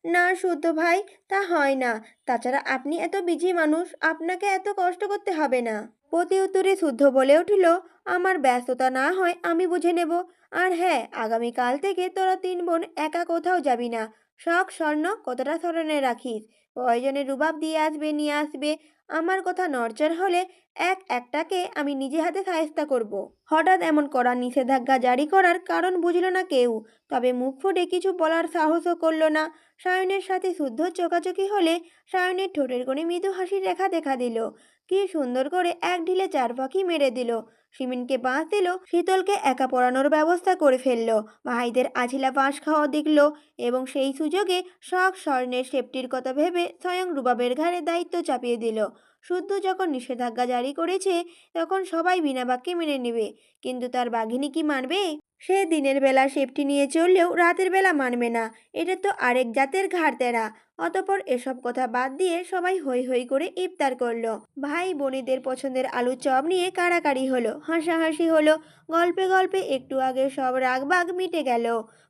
না শুদ্ধ ভাই, তা হয় না। তাছাড়া আপনি এত বিজি মানুষ, আপনাকে এত কষ্ট করতে হবে না। প্রতি উত্তরে শুদ্ধ বলে উঠল, আমার ব্যস্ততা না হয় আমি বুঝে নেব। আর হ্যাঁ, আগামীকাল থেকে তোরা 3 বোন একা কোথাও যাবি না। শখ স্বর্ণ কতটা স্মরণে রাখিস। প্রয়োজনে রুবাব দিয়ে আসবে, নিয়ে আসবে। আমার কথা নড়চড় হলে এক একটাকে আমি নিজে হাতে শায়েস্তা করব। হঠাৎ এমন কড়া নিষেধাজ্ঞা জারি করার কারণ বুঝল না কেউ। তবে মুখ ফুটে কিছু বলার সাহসও করল না। সায়নের সাথে শুদ্ধ চোখাচোখি হলে সায়নের ঠোঁটের কোণে মৃদু হাসির রেখা দেখা দিল। কি সুন্দর করে এক ঢিলে চার পাখি মেরে দিল। সিমিনকে বাঁশ দিল, শীতলকে একা পড়ানোর ব্যবস্থা করে ফেললো। ভাইদের আছিলা বাঁশ খাওয়া দেখল এবং সেই সুযোগে শখ স্বর্ণের সেফটির কথা ভেবে স্বয়ং রুবাবের ঘাড়ে দায়িত্ব চাপিয়ে দিল। শুদ্ধ যখন নিষেধাজ্ঞা জারি করেছে তখন সবাই বিনা বাক্যে মেনে নেবে, কিন্তু তার বাঘিনী কি মানবে? সে দিনের বেলা সেফটি নিয়ে চললেও রাতের বেলা মানবে না। এটা তো আরেক জাতের ঘাড়তেরা। অতপর এসব কথা বাদ দিয়ে সবাই হৈ হৈ করে ইফতার করলো। ভাই বোনেদের পছন্দের আলুর চপ নিয়ে কাড়াকাড়ি হলো, হাসাহাসি হলো। গল্পে গল্পে একটু আগে সব রাগবাগ মিটে গেল।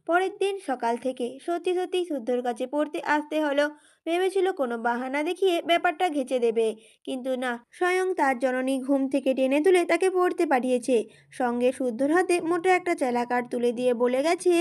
পরের দিন সকাল থেকে সত্যি সত্যি শুদ্ধর কাছে পড়তে আসতে হলো। ভেবেছিল কোনো বাহানা দেখিয়ে ব্যাপারটা ঘেঁচে দেবে, কিন্তু না, স্বয়ং তার জননী ঘুম থেকে টেনে তুলে তাকে পড়তে পাঠিয়েছে। সঙ্গে শুদ্ধর হাতে মোটা একটা চেলা কাঠ তুলে দিয়ে বলে গেছে,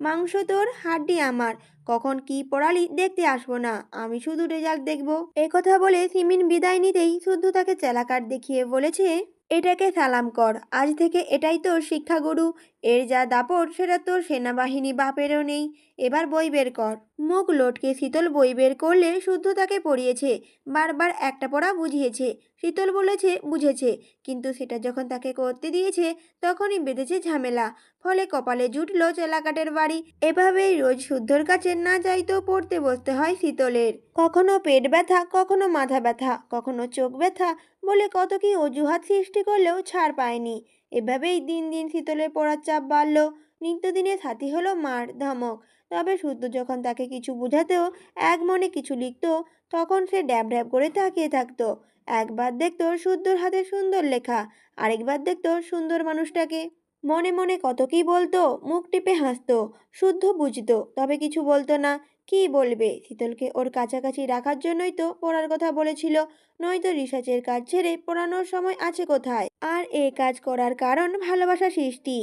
মাংস তোর, হাড্ডি আমার। কখন কি পড়ালি দেখতে আসবো না, আমি শুধু রেজাল্ট দেখবো। কথা বলে সিমিন বিদায় নিতেই শুদ্ধ তাকে চেলা কাঠ দেখিয়ে বলেছে, এটাকে সালাম কর, আজ থেকে এটাই তোর শিক্ষাগুরু। এর যা দাপট সেটা তোর সেনাবাহিনী বাপেরও নেই। এবার বই বের কর। মুখ লটকে শীতল বই বের করলে শুদ্ধ তাকে পড়িয়েছে, বারবার একটা পড়া বুঝিয়েছে। শীতল বলেছে বুঝেছে, কিন্তু সেটা যখন তাকে করতে দিয়েছে তখনই বেঁধেছে ঝামেলা। ফলে কপালে জুটলো চেলাকাটের বাড়ি। এভাবেই রোজ শুদ্ধর কাছে না চাইতেও পড়তে বসতে হয় শীতলের। কখনো পেট ব্যথা, কখনো মাথা ব্যথা, কখনো চোখ ব্যথা বলে কত কি অজুহাত সৃষ্টি করলেও ছাড় পায়নি। এভাবেই দিন দিন শীতলের পড়ার চাপ বাড়ল। নিত্যদিনের সাথী হলো মার ধমক। তবে শুদ্ধ যখন তাকে কিছু বোঝাতেও এক মনে কিছু লিখত, তখন সে ড্যাব ড্যাব করে তাকিয়ে থাকতো। একবার দেখতো শুদ্ধর হাতে সুন্দর লেখা, আরেকবার দেখতো সুন্দর মানুষটাকে। মনে মনে কত কি বলতো, মুখ টিপে হাসতো। শুদ্ধ বুঝতো, তবে কিছু বলতো না। কি বলবে? শীতলকে ওর কাছাকাছি রাখার জন্যই তো পড়ার কথা বলেছিল, নয়তো রিসার্চের কাজ ছেড়ে পড়ানোর সময় আছে কোথায়? আর এ কাজ করার কারণ ভালোবাসা সৃষ্টি,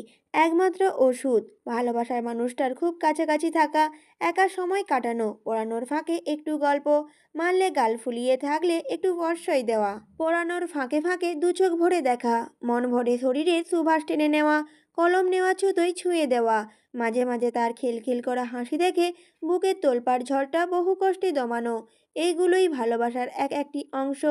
একমাত্র ওষুধ ভালোবাসার মানুষটার খুব কাছাকাছি থাকা, একা সময় কাটানো, পড়ানোর ফাঁকে একটু গল্প, মারলে গাল ফুলিয়ে থাকলে একটু প্রশ্রয় দেওয়া, পড়ানোর ফাঁকে ফাঁকে দু চোখ ভরে দেখা, মন ভরে শরীরে সুবাস টেনে নেওয়া, কলম নেওয়া ছুতোয় ছুঁয়ে দেওয়া। মাঝে মাঝে তার খিলখিল করা হাসি দেখে বুকের তোলপাড় ঝড়টা বহু কষ্টে দমানো। এইগুলোই ভালোবাসার এক একটি অংশ।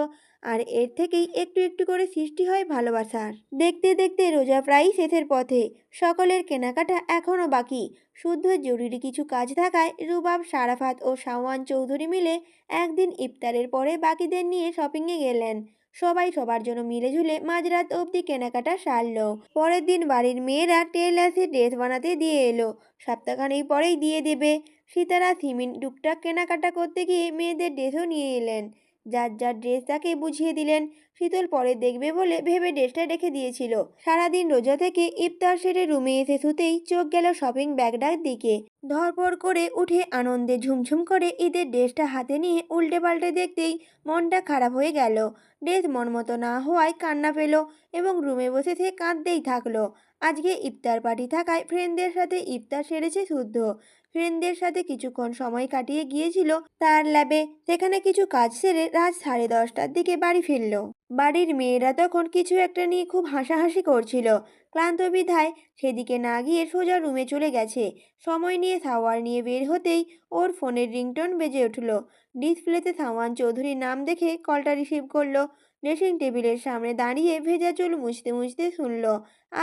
আর এর থেকেই একটু একটু করে সৃষ্টি হয় ভালোবাসার। দেখতে দেখতে রোজা প্রায়ই শেষের পথে। সকলের কেনাকাটা এখনও বাকি। শুদ্ধ জরুরি কিছু কাজ থাকায় রুবাব, সারাফাত ও শাওয়ান চৌধুরী মিলে একদিন ইফতারের পরে বাকিদের নিয়ে শপিংয়ে গেলেন। সবাই সবার জন্য মিলেঝুলে মাঝরাত অবধি কেনাকাটা সারল। পরের দিন বাড়ির মেয়েরা টেলার্সে ড্রেস বানাতে দিয়ে এলো। সপ্তাহখানেক পরেই দিয়ে দেবে। সীতারা সিমিন টুকটাক কেনাকাটা করতে গিয়ে মেয়েদের ড্রেসও নিয়ে এলেন। যার যার ড্রেস তাকে বুঝিয়ে দিলেন। শীতল পরে দেখবে বলে ভেবে ড্রেসটা রেখে দিয়েছিল। সারাদিন রোজা থেকে ইফতার সেরে রুমে এসে শুতেই চোখ গেল শপিং ব্যাগটার দিকে। ধরপড় করে উঠে আনন্দে ঝুমঝুম করে ঈদের ড্রেসটা হাতে নিয়ে উল্টে পাল্টে দেখতেই মনটা খারাপ হয়ে গেল। ড্রেস মনমতো না হওয়ায় কান্না পেল এবং রুমে বসে সে কাঁদতেই থাকলো। আজকে ইফতার পার্টি থাকায় ফ্রেন্ডদের সাথে ইফতার সেরেছে শুদ্ধ। ফ্রেন্ডদের সাথে কিছুক্ষণ সময় কাটিয়ে গিয়েছিল তার ল্যাবে। সেখানে কিছু কাজ সেরে রাত 10:30টার দিকে বাড়ি ফিরল। বাড়ির মেয়েরা তখন কিছু একটা নিয়ে খুব হাসাহাসি করছিল। ক্লান্ত বিধায় সেদিকে না গিয়ে সোজা রুমে চলে গেছে। সময় নিয়ে সাওয়ার নিয়ে বের হতেই ওর ফোনের রিংটোন বেজে উঠল। ডিসপ্লেতে সাওয়ান চৌধুরীর নাম দেখে কলটা রিসিভ করলো। ড্রেসিং টেবিলের সামনে দাঁড়িয়ে ভেজা চুল মুছতে মুছতে শুনল,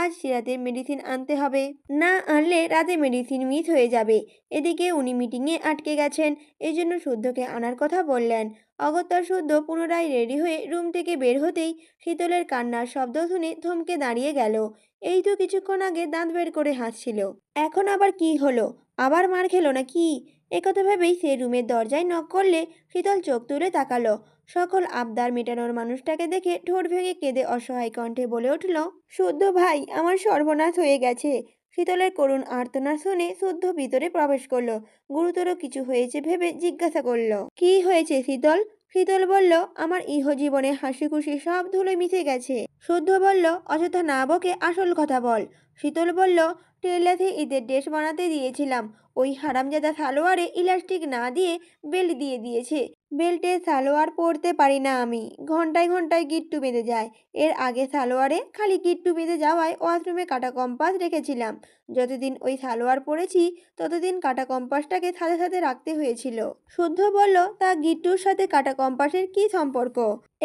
আজ রাতে মেডিসিন আনতে হবে, না আনলে রাতে মেডিসিন মিস হয়ে যাবে। এদিকে উনি মিটিংয়ে আটকে গেছেন, এজন্য শুদ্ধকে আনার কথা বললেন। অগত্যা শুদ্ধ পুনরায় রেডি হয়ে রুম থেকে বের হতেই শীতলের কান্নার শব্দ শুনে থমকে দাঁড়িয়ে গেল। এই তো কিছুক্ষণ আগে দাঁত বের করে হাসছিল, এখন আবার কি হলো? আবার মার খেলো না কি? একথা ভেবেই সে রুমের দরজায় নক করলে শীতল চোখ তুলে তাকালো। সকল আবদার মেটানোর মানুষটাকে দেখে ঠোঁট ভেঙে কেঁদে অসহায় কণ্ঠে বলে উঠল, শুদ্ধ ভাই, আমার সর্বনাশ হয়ে গেছে। শীতলের করুণ আর্তনাদ শুনে শুদ্ধ ভিতরে প্রবেশ করলো। গুরুতর কিছু হয়েছে ভেবে জিজ্ঞাসা করলো, কি হয়েছে শীতল? শীতল বলল, আমার ইহজীবনে হাসি খুশি সব ধুলোয় মিশে গেছে। শুদ্ধ বলল, অযথা না বকে আসল কথা বল। শীতল বলল, টেলার্সে ঈদের ড্রেস বানাতে দিয়েছিলাম, ওই হারামজাদা সালোয়ারে ইলাস্টিক না দিয়ে বেল্ট দিয়ে দিয়েছে। বেল্টে সালোয়ার পরতে পারি না আমি, ঘন্টায় ঘন্টায় গিট্টু বেঁধে যায়। এর আগে সালোয়ারে খালি গিট্টু বেঁধে যাওয়ায় ওয়াশরুমে কাটা কম্পাস রেখেছিলাম। যতদিন ওই সালোয়ার পরেছি ততদিন কাটা কম্পাসটাকে সাথে সাথে রাখতে হয়েছিল। শুদ্ধ বলল, তা গিট্টুর সাথে কাটা কম্পাসের কি সম্পর্ক?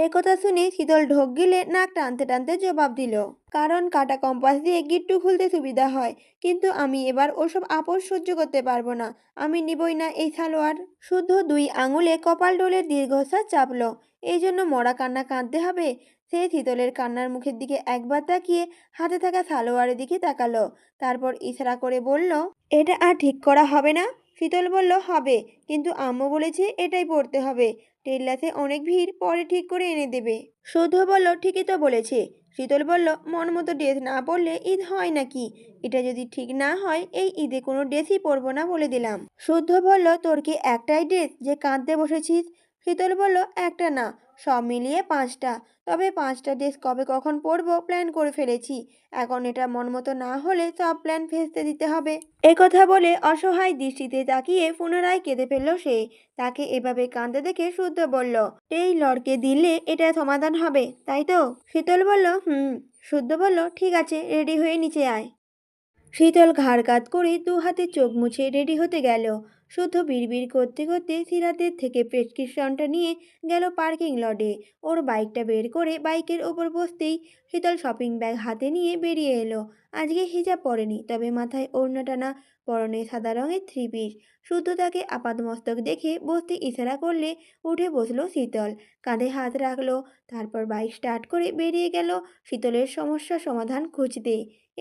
একথা শুনে শীতল ঢোক গিলে নাক টানতে টানতে জবাব দিল, কারণ কাটা কম্পাস দিয়ে গিট্টু খুলতে সুবিধা হয়, কিন্তু আমি এবার ওসব আপোষ সহ্য করতে পারবো না। আমি নিবই না এই সালোয়ার। শুদ্ধ দুই আঙুলে কপাল ডোলের দীর্ঘশ্বাস চাপল। এই জন্য মরা কান্না কাঁদতে হবে? সে শীতলের কান্নার মুখের দিকে একবার তাকিয়ে হাতে থাকা সালোয়ারের দিকে তাকালো, তারপর ইশারা করে বলল, এটা আর ঠিক করা হবে না? শীতল বলল, হবে, কিন্তু আম্মু বলেছে এটাই পড়তে হবে। টেলার্সে অনেক ভিড়, পরে ঠিক করে এনে দেবে। শুদ্ধ বলল, ঠিকই তো বলেছে। শীতল বলল, মন মতো ড্রেস না পরলে ঈদ হয় নাকি? এটা যদি ঠিক না হয় এই ঈদে কোনো ড্রেসই পরবো না বলে দিলাম। শুদ্ধ বলল, তোর কি একটাই ড্রেস যে কাঁদতে বসেছিস? শীতল বলল, একটা না, সব মিলিয়ে 5টা। তবে 5টা ড্রেস কবে কখন পরবো প্ল্যান করে ফেলেছি। এখন এটা মন মতো না হলে সব প্ল্যান ভেস্তে দিতে হবে। একথা বলে অসহায় দৃষ্টিতে তাকিয়ে পুনরায় কেঁদে ফেলল সে। তাকে এভাবে কাঁদতে দেখে শুদ্ধ বলল, টেইলরকে দিলে এটা সমাধান হবে, তাই তো? শীতল বলল, হুম। শুদ্ধ বলল, ঠিক আছে, রেডি হয়ে নিচে আয়। শীতল ঘাড় কাত করে দু হাতে চোখ মুছে রেডি হতে গেল। শুদ্ধ বিড়বিড় করতে করতে সিরাতের থেকে প্রেসক্রিপশনটা নিয়ে গেল পার্কিং লটে। ওর বাইকটা বের করে বাইকের ওপর বসতেই শীতল শপিং ব্যাগ হাতে নিয়ে বেরিয়ে এলো। আজকে হিজাব পরেনি, তবে মাথায় ওড়না টানা, পরনে সাদা রঙের 3 পিস। শুদ্ধ তাকে আপাদমস্তক দেখে বসতে ইশারা করলে উঠে বসলো শীতল, কাঁধে হাত রাখলো। তারপর বাইক স্টার্ট করে বেরিয়ে গেল শীতলের সমস্যা সমাধান খুঁজতে।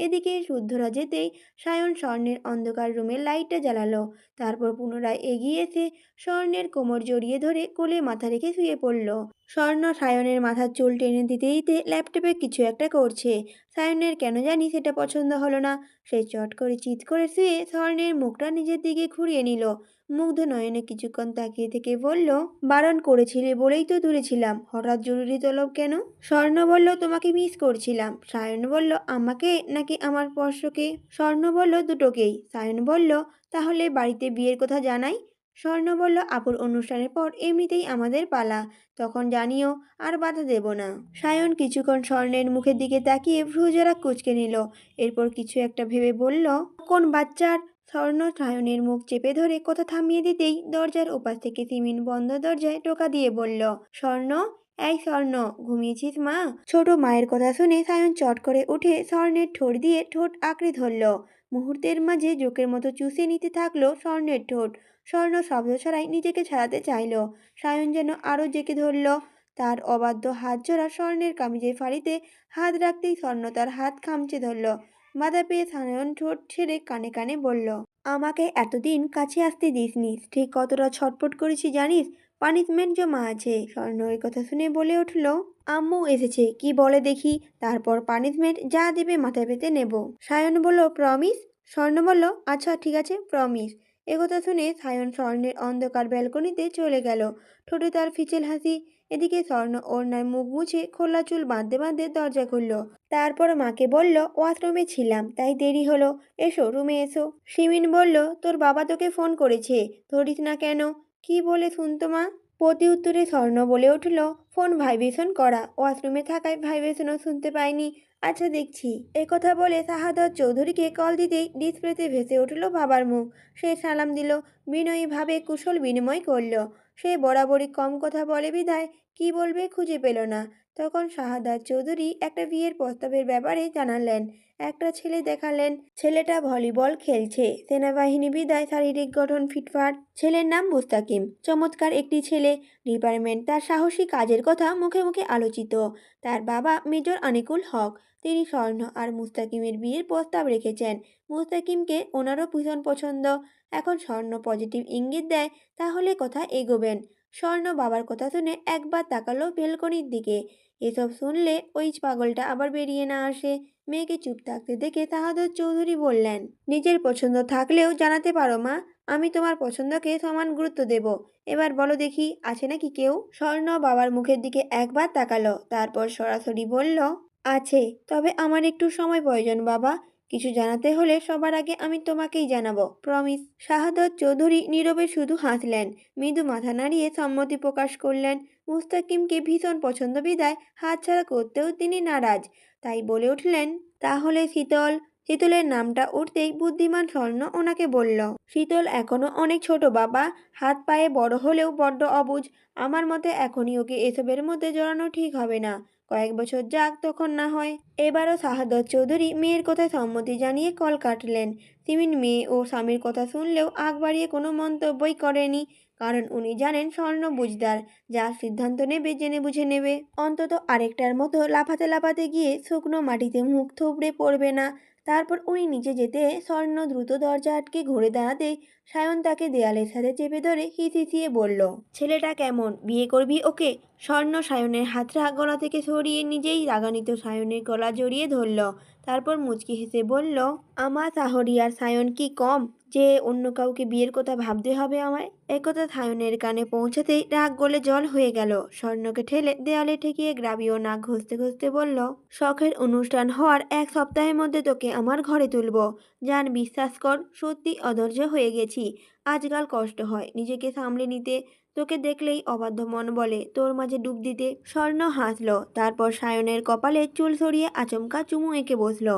এদিকে শুদ্ধরা যেতেই সায়ন স্বর্ণের অন্ধকার রুমের লাইটটা জ্বালালো। তারপর পুনরায় এগিয়ে এসে স্বর্ণের কোমর জড়িয়ে ধরে কোলে মাথা রেখে শুয়ে পড়ল। স্বর্ণ সায়নের মাথার চুল টেনে দিতে দিতে ল্যাপটপে কিছু একটা করছে। সায়নের কেন জানি সেটা পছন্দ হলো না। সে চট করে চিৎ করে শুয়ে স্বর্ণের মুখটা নিজের দিকে ঘুরিয়ে নিল। মুগ্ধ নয়নে কিছুক্ষণ তাকিয়ে থেকে বলল, বারণ করেছিলে বলেই তো তুলেছিলাম, হঠাৎ জরুরি তলব কেন? স্বর্ণ বলল, তোমাকে মিস করছিলাম। সায়ন বলল, আমাকে নাকি আমার স্পর্শকে? স্বর্ণ বলল, দুটোকেই। সায়ন বলল, তাহলে বাড়িতে বিয়ের কথা জানাই? স্বর্ণ বলল, আপুর অনুষ্ঠানের পর এমনিতেই আমাদের পালা, তখন জানিও, আর বাধা দেব না। সায়ন কিছুক্ষণ স্বর্ণের মুখের দিকে তাকিয়ে ভ্রুজোড়া কুঁচকে নিল। এরপর কিছু একটা ভেবে বলল, কোন বাচ্চার? স্বর্ণ সায়নের মুখ চেপে ধরে কথা থামিয়ে দিতেই দরজার ওপাশ থেকে সিমিন বন্ধ দরজায় টোকা দিয়ে বলল, স্বর্ণ, এই স্বর্ণ, ঘুমিয়েছিস মা? ছোট মায়ের কথা শুনে সায়ন চট করে উঠে স্বর্ণের ঠোঁট দিয়ে ঠোঁট আঁকড়ে ধরল। মুহূর্তের মাঝে জোকের মতো চুষে নিতে থাকলো স্বর্ণের ঠোঁট। স্বর্ণ শব্দ ছাড়াই নিজেকে ছাড়াতে চাইল। সায়ন যেন আরও জেঁকে ধরল। তার অবাধ্য হাত জোড়া স্বর্ণের কামিজের ফাড়িতে হাত রাখতেই স্বর্ণ তার হাত খামচে ধরল। বাধা পেয়ে সায়ন ঠোঁট ছেড়ে কানে কানে বলল, আমাকে এতদিন কাছে আসতে দিসনি, ঠিক কতটা ছটফট করেছি জানিস? পানিশমেন্ট জমা আছে। স্বর্ণ এই কথা শুনে বলে উঠল, আম্মু এসেছে, কি বলে দেখি, তারপর পানিশমেন্ট যা দেবে মাথায় পেতে নেব। সায়ন বলল, প্রমিস? স্বর্ণ বলল, আচ্ছা ঠিক আছে, প্রমিস। একথা শুনে সায়ন স্বর্ণের অন্ধকার ব্যালকনিতে চলে গেল। ঠোঁটে তার ফিচেল হাসি। এদিকে স্বর্ণ ওড়নায় মুখ মুছে খোলা চুল বাঁধতে বাঁধতে দরজা খুলল। তারপর মাকে বলল, ওয়াশরুমে ছিলাম তাই দেরি হলো, এসো রুমে এসো। সিমিন বলল, তোর বাবা তোকে ফোন করেছে, ধরিস না কেন? কি বলে শুনতো মা? প্রতি উত্তরে স্বর্ণ বলে উঠল, ফোন ভাইব্রেশন করা, ওয়াশরুমে থাকায় ভাইব্রেশনও শুনতে পাইনি। আচ্ছা দেখছি। একথা বলে শাহাদত চৌধুরীকে কল দিতেই ডিসপ্লেতে ভেসে উঠল বাবার মুখ। সে সালাম দিল, বিনয়ীভাবে কুশল বিনিময় করল। সে বরাবরই কম কথা বলে বিধায় কি বলবে খুঁজে পেল না। তখন শাহাদাত চৌধুরী একটা বিয়ের প্রস্তাবের ব্যাপারে জানালেন। একটা ছেলে দেখালেন। ছেলেটা ভলিবল খেলছে, সেনাবাহিনী বিদায় শারীরিক গঠন ফিটফাট। ছেলের নাম মুস্তাকিম, চমৎকার একটি ছেলে। ডিপার্টমেন্ট তার সাহসী কাজের কথা মুখে মুখে আলোচিত। তার বাবা মেজর আনিকুল হক, তিনি স্বর্ণ আর মুস্তাকিমের বিয়ের প্রস্তাব রেখেছেন। মুস্তাকিমকে ওনারও ভীষণ পছন্দ। এখন স্বর্ণ পজিটিভ ইঙ্গিত দেয়, তাহলে কথা এগোবেন। স্বর্ণ বাবার কথা শুনে একবার তাকালো বেলকনির দিকে। এসব শুনলে ওই পাগলটা আবার বেরিয়ে না আসে। মেয়েকে চুপ থাকতে দেখে শাহাদত চৌধুরী বললেন, নিজের পছন্দ থাকলেও জানাতে পারো মা, আমি তোমার পছন্দকে সমান গুরুত্ব দেব। এবার বলো দেখি, আছে নাকি কেউ? স্বর্ণ বাবার মুখের দিকে একবার তাকালো, তারপর সরাসরি বলল, আছে, তবে আমার একটু সময় প্রয়োজন বাবা। কিছু জানাতে হলে সবার আগে আমি তোমাকেই জানাবো, প্রমিস। শাহাদত চৌধুরী নীরবে শুধু হাসলেন, মৃদু মাথা নাড়িয়ে সম্মতি প্রকাশ করলেন। মুস্তাকিমকে ভীষণ পছন্দ বিদায় হাতছাড়া করতেও তিনি নারাজ, তাই বলে উঠলেন, তাহলে শীতল। শীতলের নামটা উঠতেই বুদ্ধিমান স্বর্ণ ওনাকে বলল, শীতল এখনো অনেক ছোট বাবা, হাত পায়ে বড় হলেও বড্ড অবুঝ। আমার মতে এখনই ওকে এসবের মধ্যে জড়ানো ঠিক হবে না, কয়েক বছর যাক তখন না হয়। এবারও শাহাদত চৌধুরী মেয়ের কথায় সম্মতি জানিয়ে কল কাটলেন। সিমিন মেয়ে ও স্বামীর কথা শুনলেও আগ বাড়িয়ে কোনো মন্তব্যই করেনি, কারণ উনি জানেন স্বর্ণ বুঝদার, যা সিদ্ধান্ত নেবে জেনে বুঝে নেবে। অন্তত আরেকটার মতো লাফাতে লাফাতে গিয়ে শুকনো মাটিতে মুখ থুবড়ে পড়বে না। তারপর উনি নিচে যেতে স্বর্ণ দ্রুত দরজা আটকে ঘুরে দাঁড়াতেই সায়ন তাকে দেয়ালের সাথে চেপে ধরে হিসিয়ে বলল, ছেলেটা কেমন, বিয়ে করবি ওকে? স্বর্ণ সায়নের হাতটা গলা থেকে সরিয়ে নিজেই রাগান্বিত সায়নের গলা জড়িয়ে ধরল। তারপর মুচকি হেসে বলল, আমার শাহরিয়ার সায়ন কি কম, যে অন্য কাউকে বিয়ের কথা ভাবতে হবে আমায়? একথা সায়নের কানে পৌঁছাতেই রাগ গলে জল হয়ে গেল। স্বর্ণকে ঠেলে দেয়ালে ঠেকিয়ে গ্রাবিও নাক ঘষতে ঘষতে বলল, শখের অনুষ্ঠান হওয়ার এক সপ্তাহের মধ্যে তোকে আমার ঘরে তুলব। জান, বিশ্বাস কর, সত্যি অধৈর্য হয়ে গেছি। আজকাল কষ্ট হয় নিজেকে সামলে নিতে। তোকে দেখলেই অবাধ্য মন বলে তোর মাঝে ডুব দিতে। স্বর্ণ হাসল, তারপর সায়নের কপালে চুল সরিয়ে আচমকা চুমু এঁকে বসল।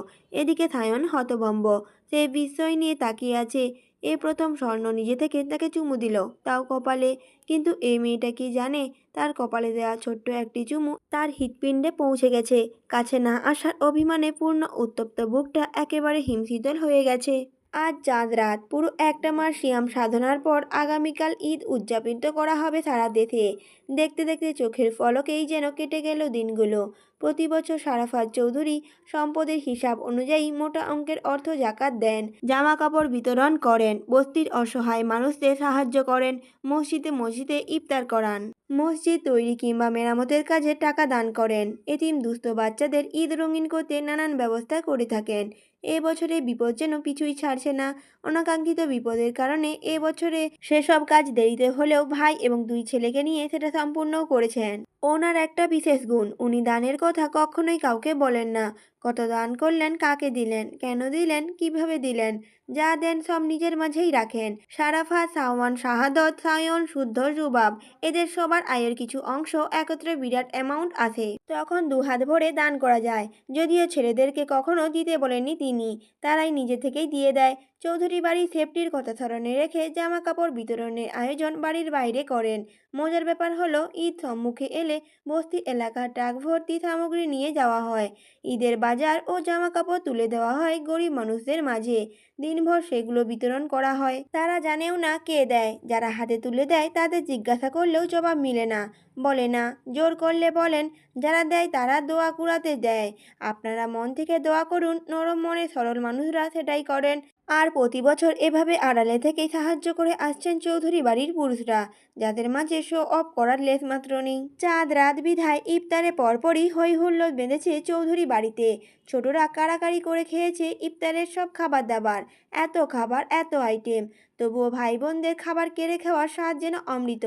এদিকে সায়ন হতভম্ব, সে বিস্ময় নিয়ে তাকিয়ে আছে। এ প্রথম স্বর্ণ নিজে থেকে তাকে চুমু দিল, তাও কপালে। কিন্তু এই মেয়েটা কি জানে, তার কপালে দেওয়া ছোট্ট একটি চুমু তার হৃৎপিণ্ডে পৌঁছে গেছে। কাছে না আসার অভিমানে পূর্ণ উত্তপ্ত বুকটা একেবারে হিমশীতল হয়ে গেছে। আজ চাঁদ রাত, পুরো একটা মাস সিয়াম সাধনার পর আগামীকাল ঈদ উদযাপিত করা হবে সারা দেশে। দেখতে দেখতে চোখের পলকেই যেন কেটে গেল দিনগুলো। প্রতি বছর শারাফাত চৌধুরী সম্পদের হিসাব অনুযায়ী মোটা অঙ্কের অর্থ জাকাত দেন, জামা কাপড় বিতরণ করেন, বস্তির অসহায় মানুষদের সাহায্য করেন, মসজিদে মসজিদে ইফতার করান, মসজিদ তৈরি কিংবা মেরামতের কাজে টাকা দান করেন, এতিম দুস্থ বাচ্চাদের ঈদ রঙিন করতে নানান ব্যবস্থা করে থাকেন। এবছরে বিপদ যেন পিছুই ছাড়ছে না। অনাকাঙ্ক্ষিত বিপদের কারণে এবছরে সেসব কাজ দেরিতে হলেও ভাই এবং দুই ছেলেকে নিয়ে সেটা সম্পূর্ণও করেছেন। ওনার একটা বিশেষ গুণ, উনি দানের কথা কখনোই কাউকে বলেন না। কত দান করলেন, কাকে দিলেন, কেন দিলেন, কিভাবে দিলেন, যা দেন সব নিজের মাঝেই রাখেন। শারাফা, সাওয়ান, শাহাদত, সায়ন, শুদ্ধ, রুবাব, এদের সবার আয়ের কিছু অংশ একত্রে বিরাট অ্যামাউন্ট আসে, তখন দুহাত ভরে দান করা যায়। যদিও ছেলেদেরকে কখনো দিতে বলেননি তিনি, তারাই নিজে থেকেই দিয়ে দেয়। চৌধুরী বাড়ির সেফটির কথা স্মরণে রেখে জামা কাপড় বিতরণের আয়োজন বাড়ির বাইরে করেন। মজার ব্যাপার হলো, ঈদ সম্মুখে এলে বস্তি এলাকার ট্রাক ভর্তি সামগ্রী নিয়ে যাওয়া হয়। ঈদের বাজার ও জামা কাপড় তুলে দেওয়া হয় গরিব মানুষদের মাঝে। দিনভর সেগুলো বিতরণ করা হয়। তারা জানেও না কে দেয়। যারা হাতে তুলে দেয় তাদের জিজ্ঞাসা করলেও জবাব মিলে না, বলে না। জোর করলে বলেন, যারা দেয় তারা দোয়া কুড়াতে দেয়। আপনারা মন থেকে দোয়া করুন, নরম মনে সরল মানুষরা সেটাই করেন। আর প্রতি বছর এভাবে আড়ালে থেকেই সাহায্য করে আসছেন চৌধুরী বাড়ির পুরুষরা, যাদের মাঝে শো অফ করার লেশমাত্র নেই। চাঁদ রাত বিধায় ইফতারে পরপরই হই হুল্লোড় বেঁধেছে চৌধুরী বাড়িতে। ছোটরা কাড়াকাড়ি করে খেয়েছে ইফতারের সব খাবার দাবার। এত খাবার, এত আইটেম, তবুও ভাই বোনদের খাবার কেড়ে খাওয়ার স্বাদ যেন অমৃত।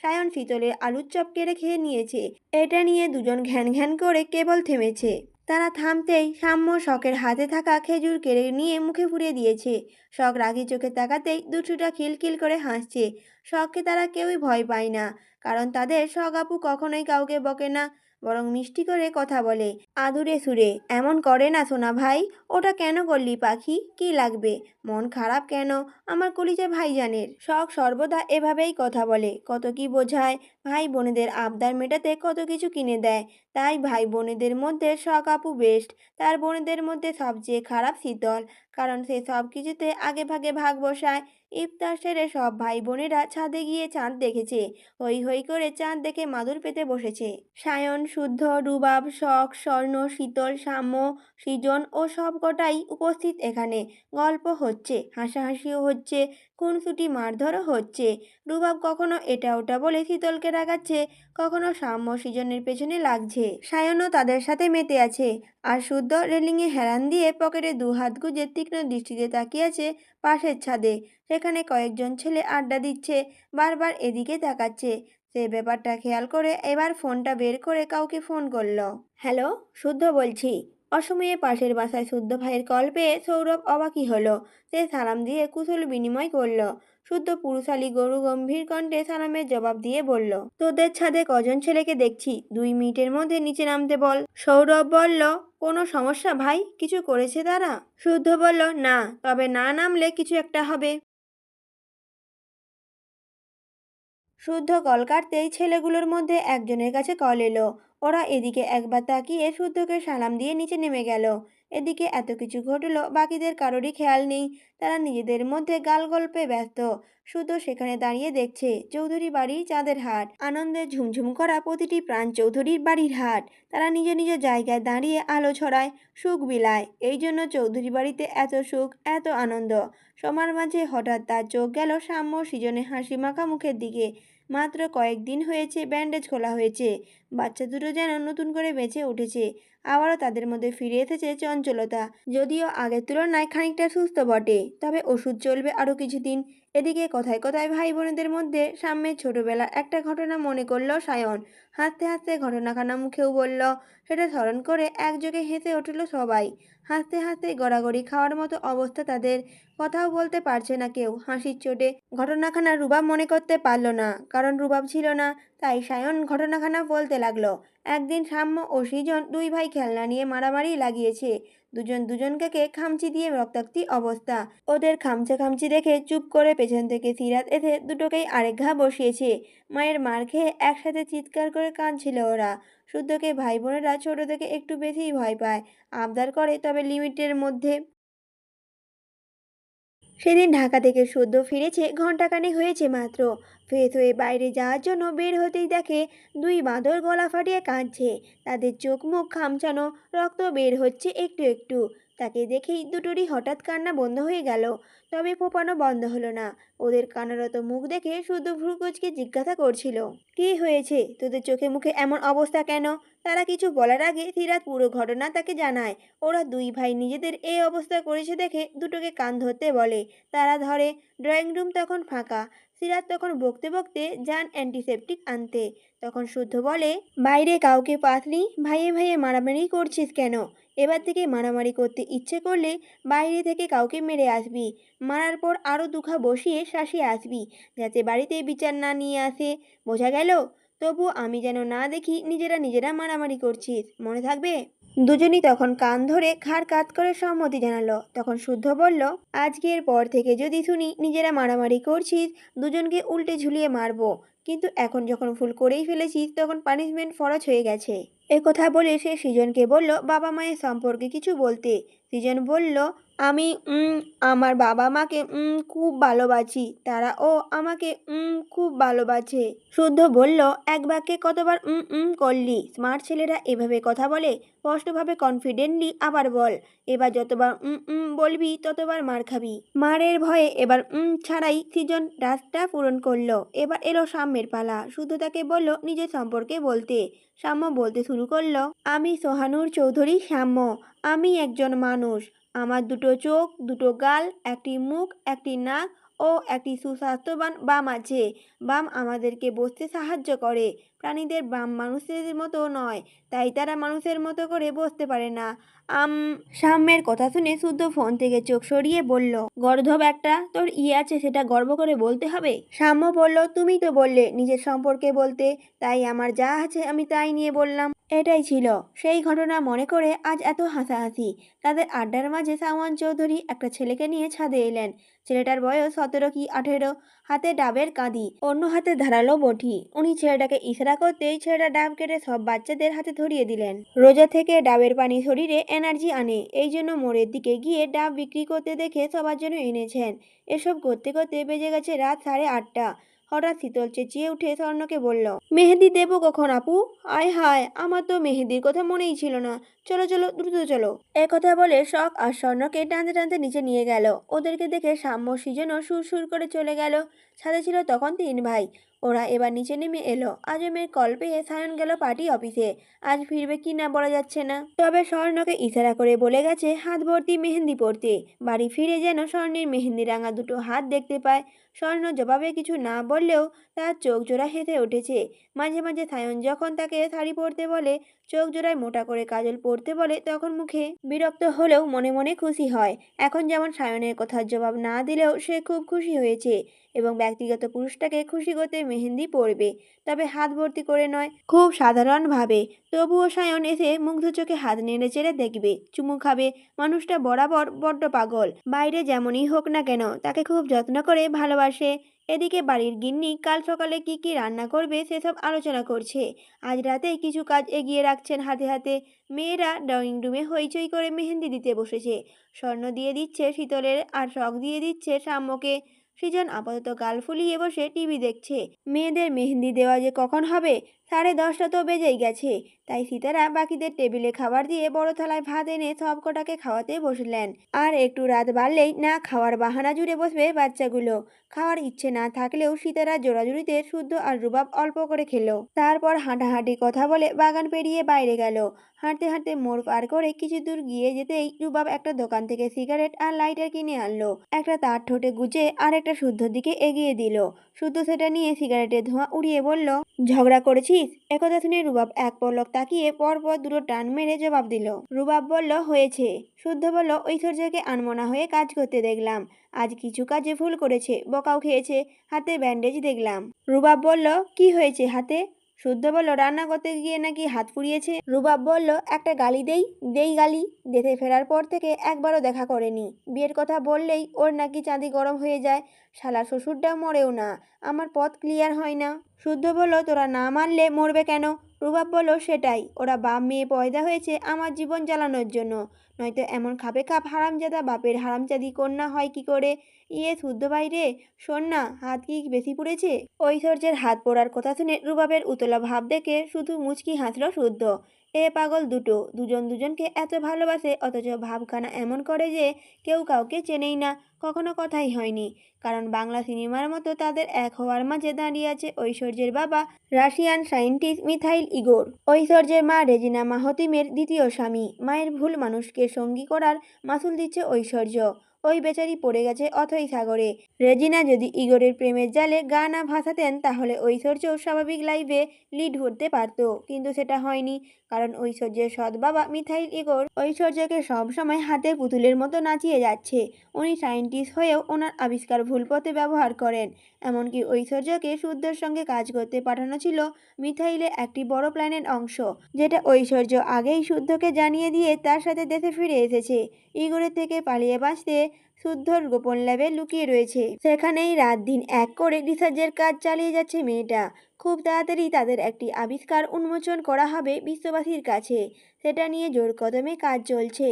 সায়ন শীতলের আলুর চপ কেড়ে খেয়ে নিয়েছে, এটা নিয়ে দুজন ঘ্যান ঘ্যান করে কেবল থেমেছে। তারা থামতেই সাম্য শখের হাতে থাকা খেজুর কেড়ে নিয়ে মুখে পুড়িয়ে দিয়েছে। শখ রাগি চোখে তাকাতেই দুষ্টুটা খিলখিল করে হাসছে। শখকে তারা কেউই ভয় পায় না, কারণ তাদের শখ আপু কখনোই কাউকে বকে না, বরং মিষ্টি করে কথা বলে আদুরে সুরে। এমন করে না সোনা ভাই, ওটা কেন করলি পাখি, কি লাগবে, মন খারাপ কেন? আমার কলিজা ভাইজানের শখ সর্বদা এভাবেই কথা বলে, কত কি বোঝায়। ভাই বোনেদের আবদার মেটাতে কত কিছু কিনে দেয়। তাই ভাই বোনেদের মধ্যে শখ আপু বেস্ট। তার বোনেদের মধ্যে সবচেয়ে খারাপ শীতল, কারণ সে সব কিছুতে আগে ভাগে ভাগ বসায়। ইফতার সেরে সব ভাই বোনেরা ছাদে গিয়ে চাঁদ দেখেছে। হই হই করে চাঁদ দেখে মাদুর পেতে বসেছে। সায়ন, শুদ্ধ, রুবাব, শখ, স্বর্ণ, শীতল, সাম্য, সৃজন ও সব কটাই উপস্থিত এখানে। গল্প হচ্ছে, হাসাহাসিও হচ্ছে, খুনসুটি মারধরও হচ্ছে। রুবাব কখনো এটা ওটা বলে শীতলকে রাগাচ্ছে, কখনো সাম্য সৃজনের পেছনে লাগছে। সায়নও তাদের সাথে মেতে আছে। আর শুদ্ধ রেলিংয়ে হেলান দিয়ে পকেটে দুহাত গুজে তীক্ষ্ণ দৃষ্টিতে তাকিয়ে আছে পাশের ছাদে। সেখানে কয়েকজন ছেলে আড্ডা দিচ্ছে, বারবার এদিকে তাকাচ্ছে। সে ব্যাপারটা খেয়াল করে এবার ফোনটা বের করে কাউকে ফোন করলো। হ্যালো, শুদ্ধ বলছি। অসময়ে পাশের বাসায় শুদ্ধ ভাইয়ের কল পেয়ে সৌরভ অবাকই হলো। সে সালাম দিয়ে কুশল বিনিময় করলো। শুদ্ধ পুরুষালী গরু গম্ভীর কণ্ঠে সালামের জবাব দিয়ে বলল, তোদের ছাদে কজন ছেলেকে দেখছি, 2 মিনিটের মধ্যে নিচে নামতে বল। সৌরভ বলল, কোনো সমস্যা ভাই, কিছু করেছে তারা? শুদ্ধ বলল, না, তবে না নামলে কিছু একটা হবে। শুদ্ধ কল কাটতেই ছেলেগুলোর মধ্যে একজনের কাছে কল এলো। ওরা এদিকে একবার তাকিয়ে শুদ্ধকে সালাম দিয়ে নিচে নেমে গেল। এদিকে এত কিছু ঘটলো, বাকিদের কারোরই খেয়াল নেই। তারা নিজেদের মধ্যে গালগল্পে ব্যস্ত। শুদ্ধ সেখানে দাঁড়িয়ে দেখছে চৌধুরী বাড়ির চাঁদের হাট, আনন্দে ঝুমঝুম করা প্রতিটি প্রাণ চৌধুরীর বাড়ির হাট। তারা নিজ নিজ জায়গায় দাঁড়িয়ে আলো ছড়ায়, সুখ বিলায়। এই জন্য চৌধুরী বাড়িতে এত সুখ, এত আনন্দ। সবার মাঝে হঠাৎ তার চোখ গেল সাম্য সৃজনে হাসি মাখা মুখের দিকে। মাত্র কয়েকদিন হয়েছে ব্যান্ডেজ খোলা হয়েছে। বাচ্চা দুটো যেন নতুন করে বেঁচে উঠেছে। আবারও তাদের মধ্যে ফিরে এসেছে চঞ্চলতা। যদিও আগের তুলনায় খানিকটা সুস্থ বটে, তবে ওষুধ চলবে আরও কিছুদিন। এদিকে কথায় কথায় ভাই বোনেদের মধ্যে সাম্যের ছোটবেলার একটা ঘটনা মনে করল সায়ন। হাসতে হাসতে ঘটনাখানা মুখেও বলল। সেটা স্মরণ করে একযোগে হেসে উঠল সবাই। হাসতে হাসতে গড়াগড়ি খাওয়ার মতো অবস্থা তাদের। কথাও বলতে পারছে না কেউ হাসির চোটে। ঘটনাখানা রুবাব মনে করতে পারল না, কারণ রুবাব ছিল না। তাই সায়ন ঘটনাখানা বলতে লাগলো। একদিন সাম্য ও সৃজন 2 ভাই খেলনা নিয়ে মারামারি লাগিয়েছে। দুজন দুজনকে খামচি দিয়ে রক্তাক্তি অবস্থা। ওদের খামচা খামচি দেখে চুপ করে পেছন থেকে সিরাত এসে দুটোকেই আরেক ঘা বসিয়েছে। মায়ের মার খেয়ে একসাথে চিৎকার করে কাঁদছিল ওরা। শুদ্ধকে ভাই বোনেরা ছোট থেকে একটু বেশিই ভয় পায়। আবদার করে, তবে লিমিটের মধ্যে। সেদিন ঢাকা থেকে সদ্য ফিরেছে, ঘণ্টাখানেক হয়েছে মাত্র। ফ্রেশ হয়ে বাইরে যাওয়ার জন্য বের হতেই দেখে 2 বাঁদর গলা ফাটিয়ে কাঁদছে। তাদের চোখ মুখ খামচানো, রক্ত বের হচ্ছে একটু একটু। তাকে দেখেই দুটোরই হঠাৎ কান্না বন্ধ হয়ে গেল। তবে ফোপানো বন্ধ হলো না। ওদের কান্নারত মুখ দেখে শুদ্ধ ভ্রুকুচকে জিজ্ঞাসা করছিল, কি হয়েছে তোদের, চোখে মুখে এমন অবস্থা কেন? তারা কিছু বলার আগে সিরাত পুরো ঘটনা তাকে জানায়। ওরা 2 ভাই নিজেদের এই অবস্থা করেছে দেখে দুটোকে কান ধরতে বলে। তারা ধরে। ড্রয়িং রুম তখন ফাঁকা। সিরাত তখন বকতে বকতে যান অ্যান্টিসেপটিক আনতে। তখন শুদ্ধ বলে, বাইরে কাউকে পাতলি, ভাইয়ে ভাইয়ে মারামারি করছিস কেন? এবার থেকে মারামারি করতে ইচ্ছে করলে বাইরে থেকে কাউকে মেরে আসবি। মারার পর আরও 2 ঘা বসিয়ে শাসিয়ে আসবি, যাতে বাড়িতে বিচার না নিয়ে আসে। বোঝা গেল? তবু আমি যেন না দেখি নিজেরা নিজেরা মারামারি করছিস, মনে থাকবে? দুজনই তখন কান ধরে ঘাড় কাত করে সম্মতি জানালো। তখন শুদ্ধ বলল, আজকের পর থেকে যদি শুনি নিজেরা মারামারি করছিস, দুজনকে উল্টে ঝুলিয়ে মারবো। কিন্তু এখন যখন ভুল করেই ফেলেছিস, তখন পানিশমেন্ট ফরজ হয়ে গেছে। কথা বলে সে সৃজনকে বলল বাবা মায়ের সম্পর্কে কিছু বলতে। সৃজন বলল, আমি আমার বাবা মাকে খুব ভালোবাসি, তারাও আমাকে খুব ভালোবাসে। শুদ্ধ বলল, এক বাক্যে কতবার করলি? স্মার্ট ছেলেরা এভাবে কথা বলে? স্পষ্টভাবে কনফিডেন্টলি আবার বল। এবার যতবার বলবি ততবার মার খাবি। মারের ভয়ে এবার ছাড়াই সৃজন টাস্কটা পূরণ করলো। এবার এলো সাম্যের পালা। শুদ্ধ তাকে বলল নিজের সম্পর্কে বলতে। সাম্য বলতে শুরু করলো, আমি সোহানুর চৌধুরী সাম্য। আমি একজন মানুষ। আমার 2 চোখ, 2 গাল, একটি মুখ, একটি নাক ও একটি সুস্বাস্থ্যবান বাম আছে। বাম আমাদেরকে বসতে সাহায্য করে। প্রাণীদের বাম মানুষের মতো নয়, তাই তারা মানুষের মতো করে বসতে পারে না। আম সাম্যের কথা শুনে শুদ্ধ ফোন থেকে চোখ সরিয়ে বলল, গর্ধব একটা, তোর আছে সেটা গর্ব করে বলতে হবে? সাম্য বলল, তুমি তো বললে নিজের সম্পর্কে বলতে, তাই আমার যা আছে আমি তাই নিয়ে বললাম। এটাই ছিল সেই ঘটনা মনে করে আজ এত হাসাহাসি। তাদের আড্ডার মাঝে সাওয়ান চৌধুরী একটা ছেলেকে নিয়ে ছাদে এলেন। ছেলেটার বয়স 17 কি 18। হাতে ডাবের কাঁদি, অন্য হাতে ধারালো বটি। উনি ছেলেটাকে ইশারা করতেই ছেলেটা ডাব কেটে সব বাচ্চাদের হাতে ধরিয়ে দিলেন। রোজা থেকে ডাবের পানি শরীরে এনার্জি আনে, এই জন্য মোড়ের দিকে গিয়ে ডাব বিক্রি করতে দেখে সবার জন্য এনেছেন। এসব করতে করতে বেজে গেছে রাত 8:30। হঠাৎ শীতল চেঁচিয়ে উঠে স্বর্ণকে বলল, মেহেদি দেবো কখন আপু? আয় হায়, আমার তো মেহেদির কথা মনেই ছিল না। চলো চলো, দ্রুত চলো। কথা বলে শখ আর স্বর্ণকে টানতে টানতে নিচে নিয়ে গেল। ওদেরকে দেখে সাম্য সৃজনও সুর সুর করে চলে গেল। ছাদে ছিল তখন 3 ভাই। ওরা এবার নিচে নেমে এলো। আজমের কল পেয়ে সায়ন গেল পার্টি অফিসে। আজ ফিরবে কি না বলা যাচ্ছে না, তবে স্বর্ণকে ইশারা করে বলে গেছে হাত ভর্তি মেহেন্দি পরতে। বাড়ি ফিরে যেন স্বর্ণের মেহেন্দি রাঙা দুটো হাত দেখতে পায়। স্বর্ণ জবাবে কিছু না বললেও তার চোখ জোড়া হেসে উঠেছে। মাঝে মাঝে সায়ন যখন তাকে শাড়ি পরতে বলে, চোখ জোড়ায় মোটা করে কাজল পরতে বলে, তখন মুখে বিরক্ত হলেও মনে মনে খুশি হয়। এখন যেমন সায়নের কথার জবাব না দিলেও সে খুব খুশি হয়েছে এবং ব্যক্তিগত পুরুষটাকে খুশি করতে মেহেন্দি পরবে, তবে হাত ভর্তি করে নয়, খুব সাধারণভাবে। তবুও সায়ন এসে মুগ্ধ চোখে হাত নেড়ে চেড়ে দেখবে, চুমু খাবে। মানুষটা বরাবর বড্ড পাগল, বাইরে যেমনই হোক না কেন তাকে খুব যত্ন করে ভালোবাসে। এদিকে বাড়ির গিন্নি কাল সকালে কি কি রান্না করবে সেসব আলোচনা করছে। আজ রাতেই কিছু কাজ এগিয়ে রাখছেন হাতে হাতে। মেয়েরা ড্রয়িং রুমে হইচই করে মেহেন্দি দিতে বসেছে। স্বর্ণ দিয়ে দিচ্ছে শীতলের আর শখ দিয়ে দিচ্ছে সাম্যকে। সৃজন আপাতত গাল ফুলিয়ে বসে টিভি দেখছে। মেয়েদের মেহেন্দি দেওয়া যে কখন হবে, 10:30 তো বেজেই গেছে। তাই সীতারা বাকিদের টেবিলে খাবার দিয়ে বড় থালায় ভাত এনে সব কটাকে খাওয়াতে বসলেন। আর একটু রাত বাড়লেই না খাওয়ার বাহানা জুড়ে বসবে বাচ্চাগুলো। খাওয়ার ইচ্ছে না থাকলেও সীতারা জোড়াজুড়িতে শুদ্ধ আর রুবাব অল্প করে খেলো। তারপর হাঁটাহাঁটি কথা বলে বাগান পেরিয়ে বাইরে গেল। হাঁটতে হাঁটতে মোড় পার করে কিছু দূর গিয়ে যেতেই রুবাব একটা দোকান থেকে সিগারেট আর লাইটার কিনে আনলো। একটা তার ঠোঁটে গুজে আর একটা শুদ্ধর দিকে এগিয়ে দিল। শুদ্ধ সেটা নিয়ে সিগারেটের ধোঁয়া উড়িয়ে বলল, ঝগড়া করেছিস? একথা শুনে রুবাব এক পলক তাকিয়ে পরপর দুটো টান মেরে জবাব দিল। রুবাব বলল, হয়েছে। শুদ্ধ বলল, ঐশ্বর্যকে আনমনা হয়ে কাজ করতে দেখলাম। আজ কিছু কাজে ভুল করেছে, বকাও খেয়েছে। হাতে ব্যান্ডেজ দেখলাম। রুবাব বলল, কি হয়েছে হাতে? শুদ্ধ বলল, রান্না করতে গিয়ে নাকি হাত পুড়িয়েছে। রুবাব বলল, একটা গালি দেই? দেই গালি? দেশে ফেরার পর থেকে একবারও দেখা করেনি। বিয়ের কথা বললেই ওর নাকি চাঁদি গরম হয়ে যায়। শালা শ্বশুরটা মরেও না, আমার পথ ক্লিয়ার হয় না। শুদ্ধ বলল, তোরা না মানলে মরবে কেন? রুবাব বলল, সেটাই, ওরা বাপ মেয়ে পয়দা হয়েছে আমার জীবন জ্বালানোর জন্য, নয়তো এমন খাপে খাপ হারামজাদা বাপের হারামজাদি কন্যা হয় কি করে? ইয়ে শুদ্ধ ভাই রে, শোন না, হাত কি বেশি পুড়েছে? ঐশ্বর্যের হাত পোড়ার কথা শুনে রুবাবের উতলা ভাব দেখে শুধু মুচকি হাসল শুদ্ধ। এ পাগল দুটো, দুজন দুজনকে এত ভালোবাসে, অথচ ভাবখানা এমন করে যে কেউ কাউকে চেনেই না, কখনো কথাই হয়নি। কারণ বাংলা সিনেমার মতো তাদের এক হওয়ার মাঝে দাঁড়িয়ে আছে ঐশ্বর্যের বাবা রাশিয়ান সায়েন্টিস্ট মিথাইল ইগোর, ঐশ্বর্যের মা রেজিনা মাহতিমের দ্বিতীয় স্বামী। মায়ের ভুল মানুষকে সঙ্গী করার মাসুল দিচ্ছে ঐশ্বর্য। ওই বেচারি পড়ে গেছে অথই সাগরে। রেজিনা যদি ইগোরের প্রেমের জালে গা না ভাসাতেন তাহলে ঐশ্বর্যও স্বাভাবিক লাইফে লিড করতে পারত, কিন্তু সেটা হয়নি। কারণ ঐশ্বর্যের সৎ বাবা মিথাইল ইগোর ঐশ্বর্যকে সবসময় হাতের পুতুলের মতো নাচিয়ে যাচ্ছে। উনি সায়েন্টিস্ট হয়েও ওনার আবিষ্কার ভুল পথে ব্যবহার করেন। এমনকি ঐশ্বর্যকে শুদ্ধর সঙ্গে কাজ করতে পাঠানো ছিল মিথাইলের একটি বড় প্ল্যানের অংশ, যেটা ঐশ্বর্য আগেই শুদ্ধকে জানিয়ে দিয়ে তার সাথে দেশে ফিরে এসেছে। ইগোরের থেকে পালিয়ে বাঁচতে শুদ্ধর গোপন ল্যাবে লুকিয়ে রয়েছে। সেখানেই রাত দিন এক করে রিসার্চের কাজ চালিয়ে যাচ্ছে মেয়েটা। খুব তাড়াতাড়ি তাদের একটি আবিষ্কার উন্মোচন করা হবে বিশ্ববাসীর কাছে। সেটা নিয়ে জোর কদমে কাজ চলছে।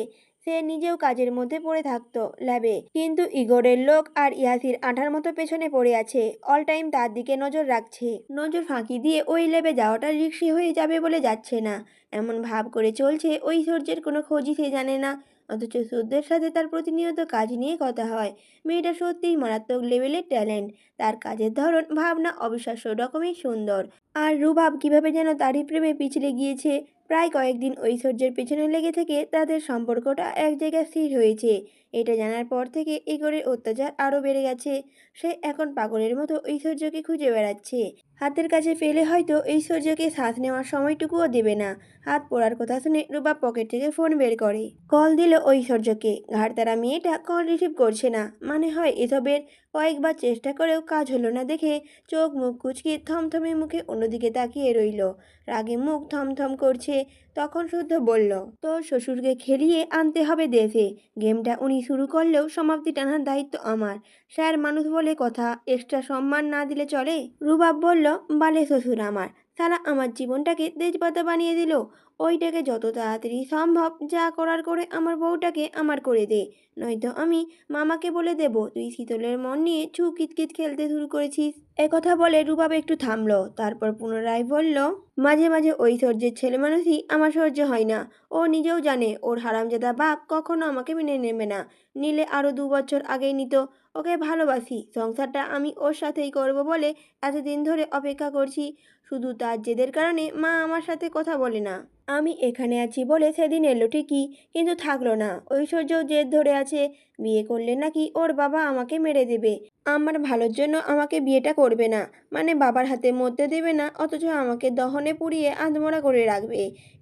সে নিজেও কাজের মধ্যে পড়ে থাকতো ল্যাবে, কিন্তু ইগোরের লোক আর ইয়াসির আঠার মতো পেছনে পড়ে আছে, অল টাইম তার দিকে নজর রাখছে। নজর ফাঁকি দিয়ে ওই ল্যাবে যাওয়াটা রিস্কি হয়ে যাবে বলে যাচ্ছে না, এমন ভাব করে চলছে। ঐশ্বর্যের কোনো খোঁজই সে জানে না, অথচ শুদ্ধের সাথে তার প্রতিনিয়ত কাজ নিয়ে কথা হয়। মেয়েটা সত্যিই মারাত্মক লেভেলের ট্যালেন্ট। তার কাজের ধরন, ভাবনা অবিশ্বাস্য রকমের সুন্দর। আর রুবাব কিভাবে যেন তারই প্রেমে পিছলে গিয়েছে। প্রায় কয়েকদিন ঐশ্বর্যের পেছনে লেগে থেকে তাদের সম্পর্কটা এক জায়গায় স্থির হয়েছে। এটা জানার পর থেকে ইগোরের অত্যাচার আরও বেড়ে গেছে। সে এখন পাগলের মতো ঐশ্বর্যকে খুঁজে বেড়াচ্ছে। হাতের কাছে পেলে হয়তো ঐশ্বর্যকে শ্বাস নেওয়ার সময়টুকুও দেবে না। হাত পোড়ার কথা শুনে রুবাব পকেট থেকে ফোন বের করে কল দিল ঐশ্বর্যকে। ঘাড়তারা মেয়েটা কল রিসিভ করছে না। মানে হয় এসবের। কয়েকবার চেষ্টা করেও কাজ হলো না দেখে চোখ মুখ কুঁচকে থমথমে মুখে অন্যদিকে তাকিয়ে রইল। রাগে মুখ থমথম করছে। তখন শুদ্ধ বলল, তোর শ্বশুরকে খেলিয়ে আনতে হবে দেশে। গেমটা উনি শুরু করলেও সমাপ্তি টানার দায়িত্ব আমার। স্যার মানুষ বলে কথা, এক্সট্রা সম্মান না দিলে চলে? রুবাব বলল, বালে শ্বশুর আমার, সারা আমার জীবনটাকে তেজপাতা বানিয়ে দিল। ওইটাকে যত তাড়াতাড়ি সম্ভব যা করার করে আমার বউটাকে আমার করে দে, নয়তো আমি মামাকে বলে দেব তুই শীতলের মন নিয়ে ছু কিতকিত খেলতে শুরু করেছিস। একথা বলে রুবাব একটু থামলো, তারপর পুনরায় বলল, মাঝে মাঝে ঐশ্বর্যের ছেলে মানুষই আমার সহ্য হয় না। ও নিজেও জানে ওর হারামজাদা বাপ কখনো আমাকে মেনে নেবে না। নিলে আরও 2 বছর আগেই নিত। ওকে ভালোবাসি, সংসারটা আমি ওর সাথেই করব বলে এতদিন ধরে অপেক্ষা করছি। শুধু তার জেদের কারণে মা আমার সাথে কথা বলে না। আমি এখানে আছি বলে সেদিন এলো ঠিকই, কিন্তু থাকলো না। ঐশ্বর্যও জেদ ধরে আছে, বিয়ে করলে নাকি ওর বাবা আমাকে মেরে দেবে। আমার ভালোর জন্য আমাকে বিয়েটা করবে না, মানে বাবার হাতে মরতে দেবে না, অথচ আমাকে দহনে পুড়িয়ে আধমরা করে রাখবে।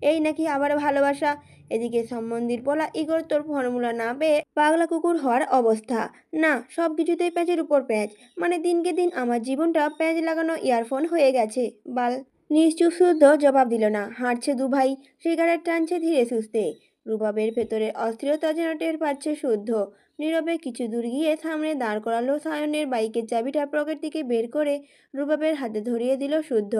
এই নাকি আবার ভালোবাসা। এদিকে সম্বন্ধীর বলা ইগোর তোর ফর্মুলা না পেয়ে পাগলা কুকুর হওয়ার অবস্থা। না, সব কিছুতেই প্যাচের উপর প্যাচ, মানে দিনকে দিন আমার জীবনটা প্যাচ লাগানো ইয়ারফোন হয়ে গেছে। বাল। নিশ্চুপ শুদ্ধ জবাব দিল না। হাঁটছে দুভাই, সিগারেট টানছে ধীরে সুস্থে। রুবাবের ভেতরে অস্থিরতা যেন টের পাচ্ছে শুদ্ধ। নীরবে কিছু দূর গিয়ে সামনে দাঁড় করালো সায়নের বাইকের চাবিটা পকেট থেকে বের করে রুবাবের হাতে ধরিয়ে দিল শুদ্ধ।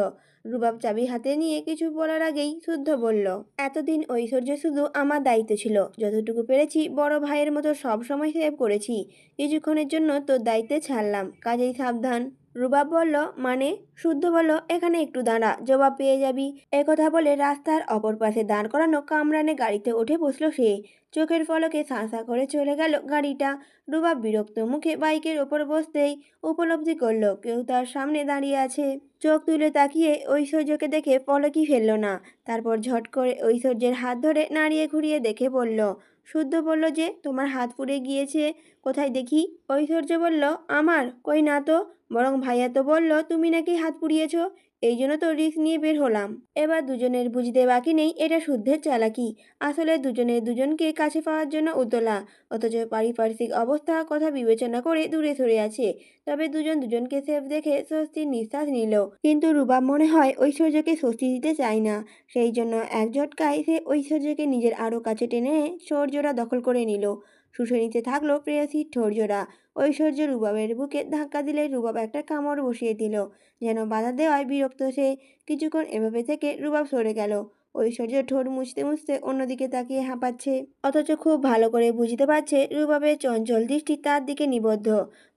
রুবাব চাবি হাতে নিয়ে কিছু বলার আগেই শুদ্ধ বলল, এতদিন ঐশ্বর্য শুধু আমার দায়িত্ব ছিল। যতটুকু পেরেছি বড় ভাইয়ের মতো সব সময় সেভ করেছি। কিছুক্ষণের জন্য তোর দায়িত্বে ছাড়লাম, কাজেই সাবধান। রুবাব বলল, মানে? শুদ্ধ বলল, এখানে একটু দাঁড়া, জবাব পেয়ে যাবি। একথা বলে রাস্তার অপর পাশে দাঁড় করানো কামরানে গাড়িতে উঠে বসলো সে। চোখের পলকে সাঁ করে চলে গেল গাড়িটা। রুবাব বিরক্ত মুখে বাইকের ওপর বসতেই উপলব্ধি করলো কেউ তার সামনে দাঁড়িয়ে আছে। চোখ তুলে তাকিয়ে ঐশ্বর্যকে দেখে পলকই ফেলল না। তারপর ঝট করে ঐশ্বর্যের হাত ধরে নাড়িয়ে ঘুরিয়ে দেখে বলল, শুদ্ধ বলল যে তোমার হাত পুড়ে গিয়েছে, কোথায় দেখি? ঐশ্বর্য বলল, আমার কই না তো, বরং ভাইয়া তো বলল তুমি নাকি হাত পুড়িয়েছ। এই জন্য তো রিস্ক নিয়ে বের হলাম। এবার দুজনের বুঝতে বাকি নেই এটা শুদ্ধের চালাকি। আসলে দুজনে দুজনকে কাছে পাওয়ার জন্য উতলা, অথচ পারিপার্শ্বিক অবস্থা কথা বিবেচনা করে দূরে সরে আছে। তবে দুজন দুজনকে সেফ দেখে স্বস্তির নিঃশ্বাস নিল। কিন্তু রুবাব মনে হয় ঐশ্বর্যকে স্বস্তি দিতে চায় না। সেই জন্য এক ঝটকায় সে ঐশ্বর্যকে নিজের আরও কাছে টেনে ঠোঁটজোড়া দখল করে নিল। শুষে নিতে থাকলো প্রেয়সীর ঠোঁটজোড়া। ঐশ্বর্য রুবাবের বুকে ধাক্কা দিলে রুবাব একটা কামড় বসিয়ে দিল। যেন বাধা দেওয়ায় বিরক্ত সে। কিছুক্ষণ এভাবে থেকে রুবাব সরে গেল। ঐশ্বর্য ঠোঁট মুছতে মুছতে অন্যদিকে তাকিয়ে হাঁপাচ্ছে, অথচ খুব ভালো করে বুঝতে পারছে রুবাবের চঞ্চল দৃষ্টি তার দিকে নিবদ্ধ।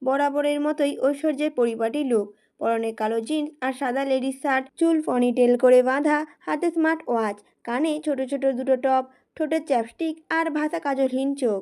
বরাবরের মতোই ঐশ্বর্যের পরিপাটি লুক, পরনে কালো জিন্স আর সাদা লেডিস শার্ট, চুল পনিটেল করে বাঁধা, হাতে স্মার্ট ওয়াচ, কানে ছোট ছোট দুটো টপ, ঠোঁটের চ্যাপস্টিক আর ভাসা কাজলহীন চোখ।